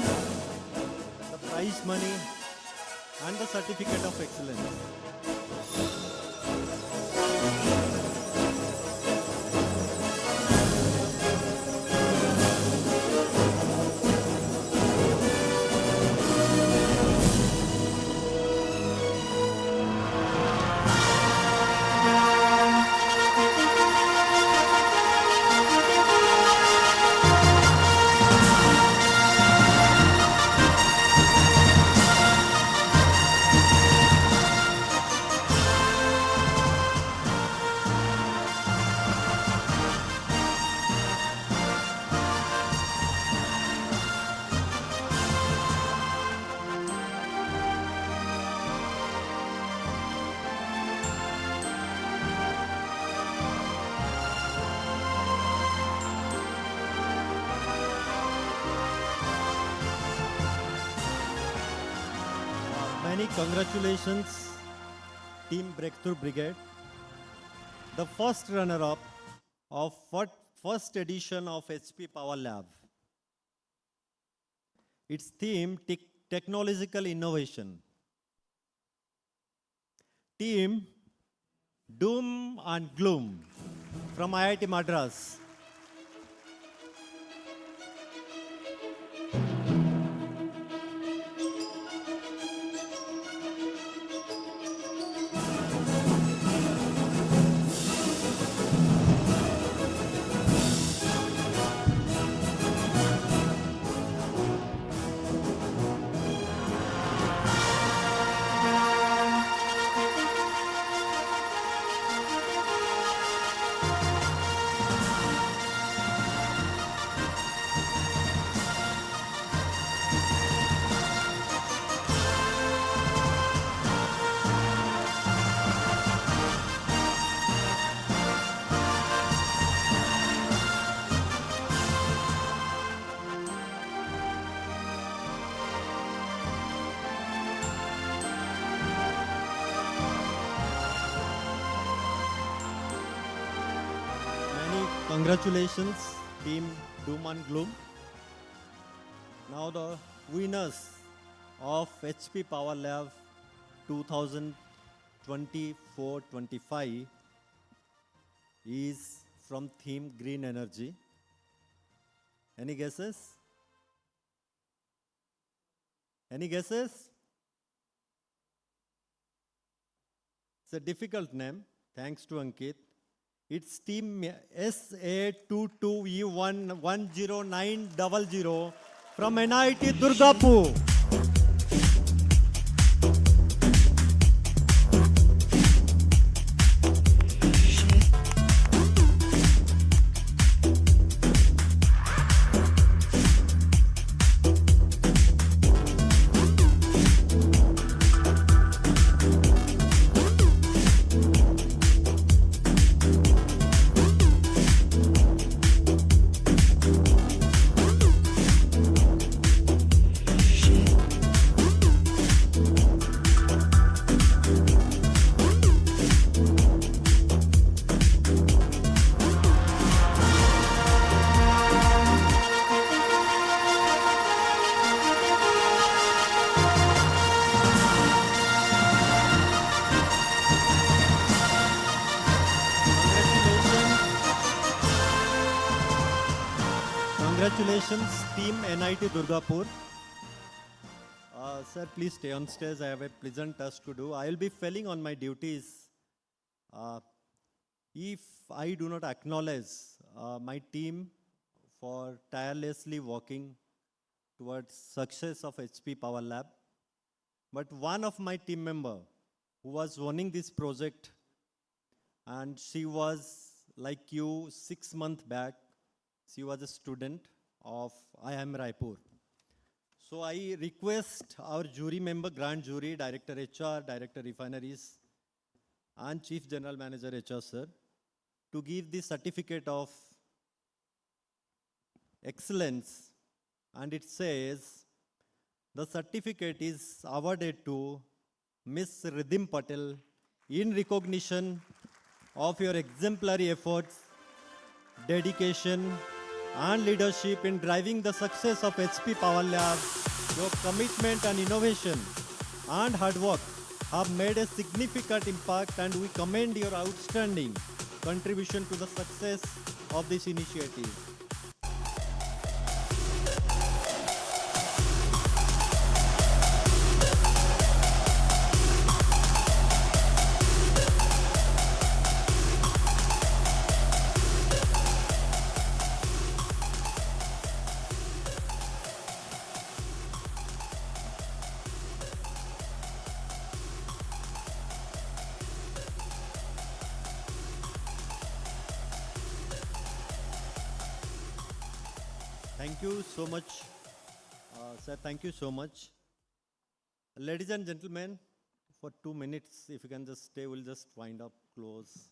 the prize money, and the certificate of excellence. Many congratulations, Team Breakthrough Brigade. The first runner-up of first edition of HP Power Lab. Its theme, Technological Innovation. Team Doom and Gloom from IIT Madras. Congratulations, Team Doom and Gloom. Now the winners of HP Power Lab 2024-25 is from theme Green Energy. Any guesses? Any guesses? It's a difficult name, thanks to Ankit. It's team SA22E110900 from NIT Durgapur. Congratulations, team NIT Durgapur. Sir, please stay on stage. I have a pleasant task to do. I will be failing on my duties if I do not acknowledge my team for tirelessly working towards success of HP Power Lab. But one of my team member who was running this project, and she was like you 6 months back, she was a student of IIM Raipur. So I request our jury member, Grand Jury, Director HR, Director Refineries, and Chief General Manager HR, sir, to give the certificate of excellence. And it says, the certificate is awarded to Miss Riddhim Patel in recognition of your exemplary efforts, dedication, and leadership in driving the success of HP Power Lab. Your commitment and innovation and hard work have made a significant impact, and we commend your outstanding contribution to the success of this initiative. Thank you so much, sir. Thank you so much. Ladies and gentlemen, for 2 minutes, if you can just stay, we'll just wind up close.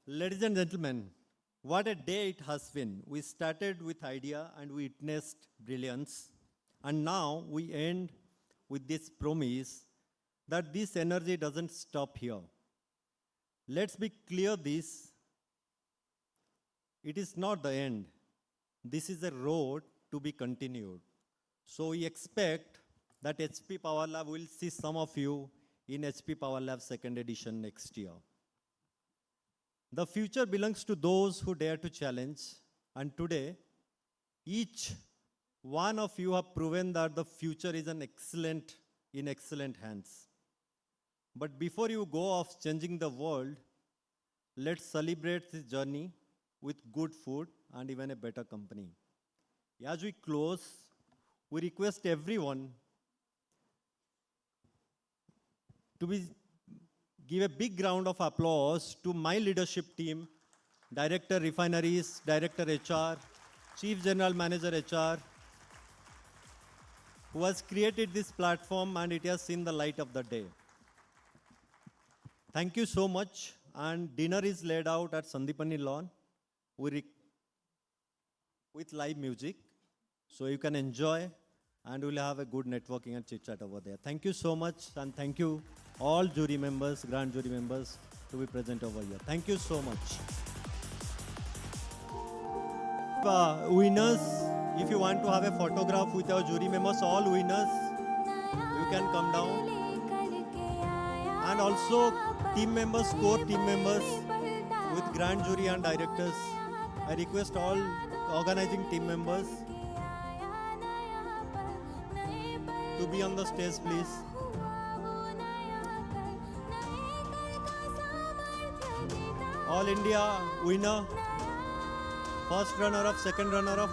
Ladies and gentlemen, what a day it has been. We started with idea and we witnessed brilliance. And now we end with this promise that this energy doesn't stop here. Let's be clear this, it is not the end. This is a road to be continued. So we expect that HP Power Lab will see some of you in HP Power Lab 2nd edition next year. The future belongs to those who dare to challenge. And today, each one of you have proven that the future is in excellent hands. But before you go off changing the world, let's celebrate this journey with good food and even a better company. As we close, we request everyone to give a big round of applause to my leadership team, Director Refineries, Director HR, Chief General Manager HR, who has created this platform and it has seen the light of the day. Thank you so much. And dinner is laid out at Sandipani Lawn with live music. So you can enjoy and we'll have a good networking and chit chat over there. Thank you so much, and thank you all jury members, grand jury members to be present over here. Thank you so much. Winners, if you want to have a photograph with our jury members, all winners, you can come down. And also team members, core team members with grand jury and directors. I request all organizing team members to be on the stage, please. All India winner, first runner-up, second runner-up.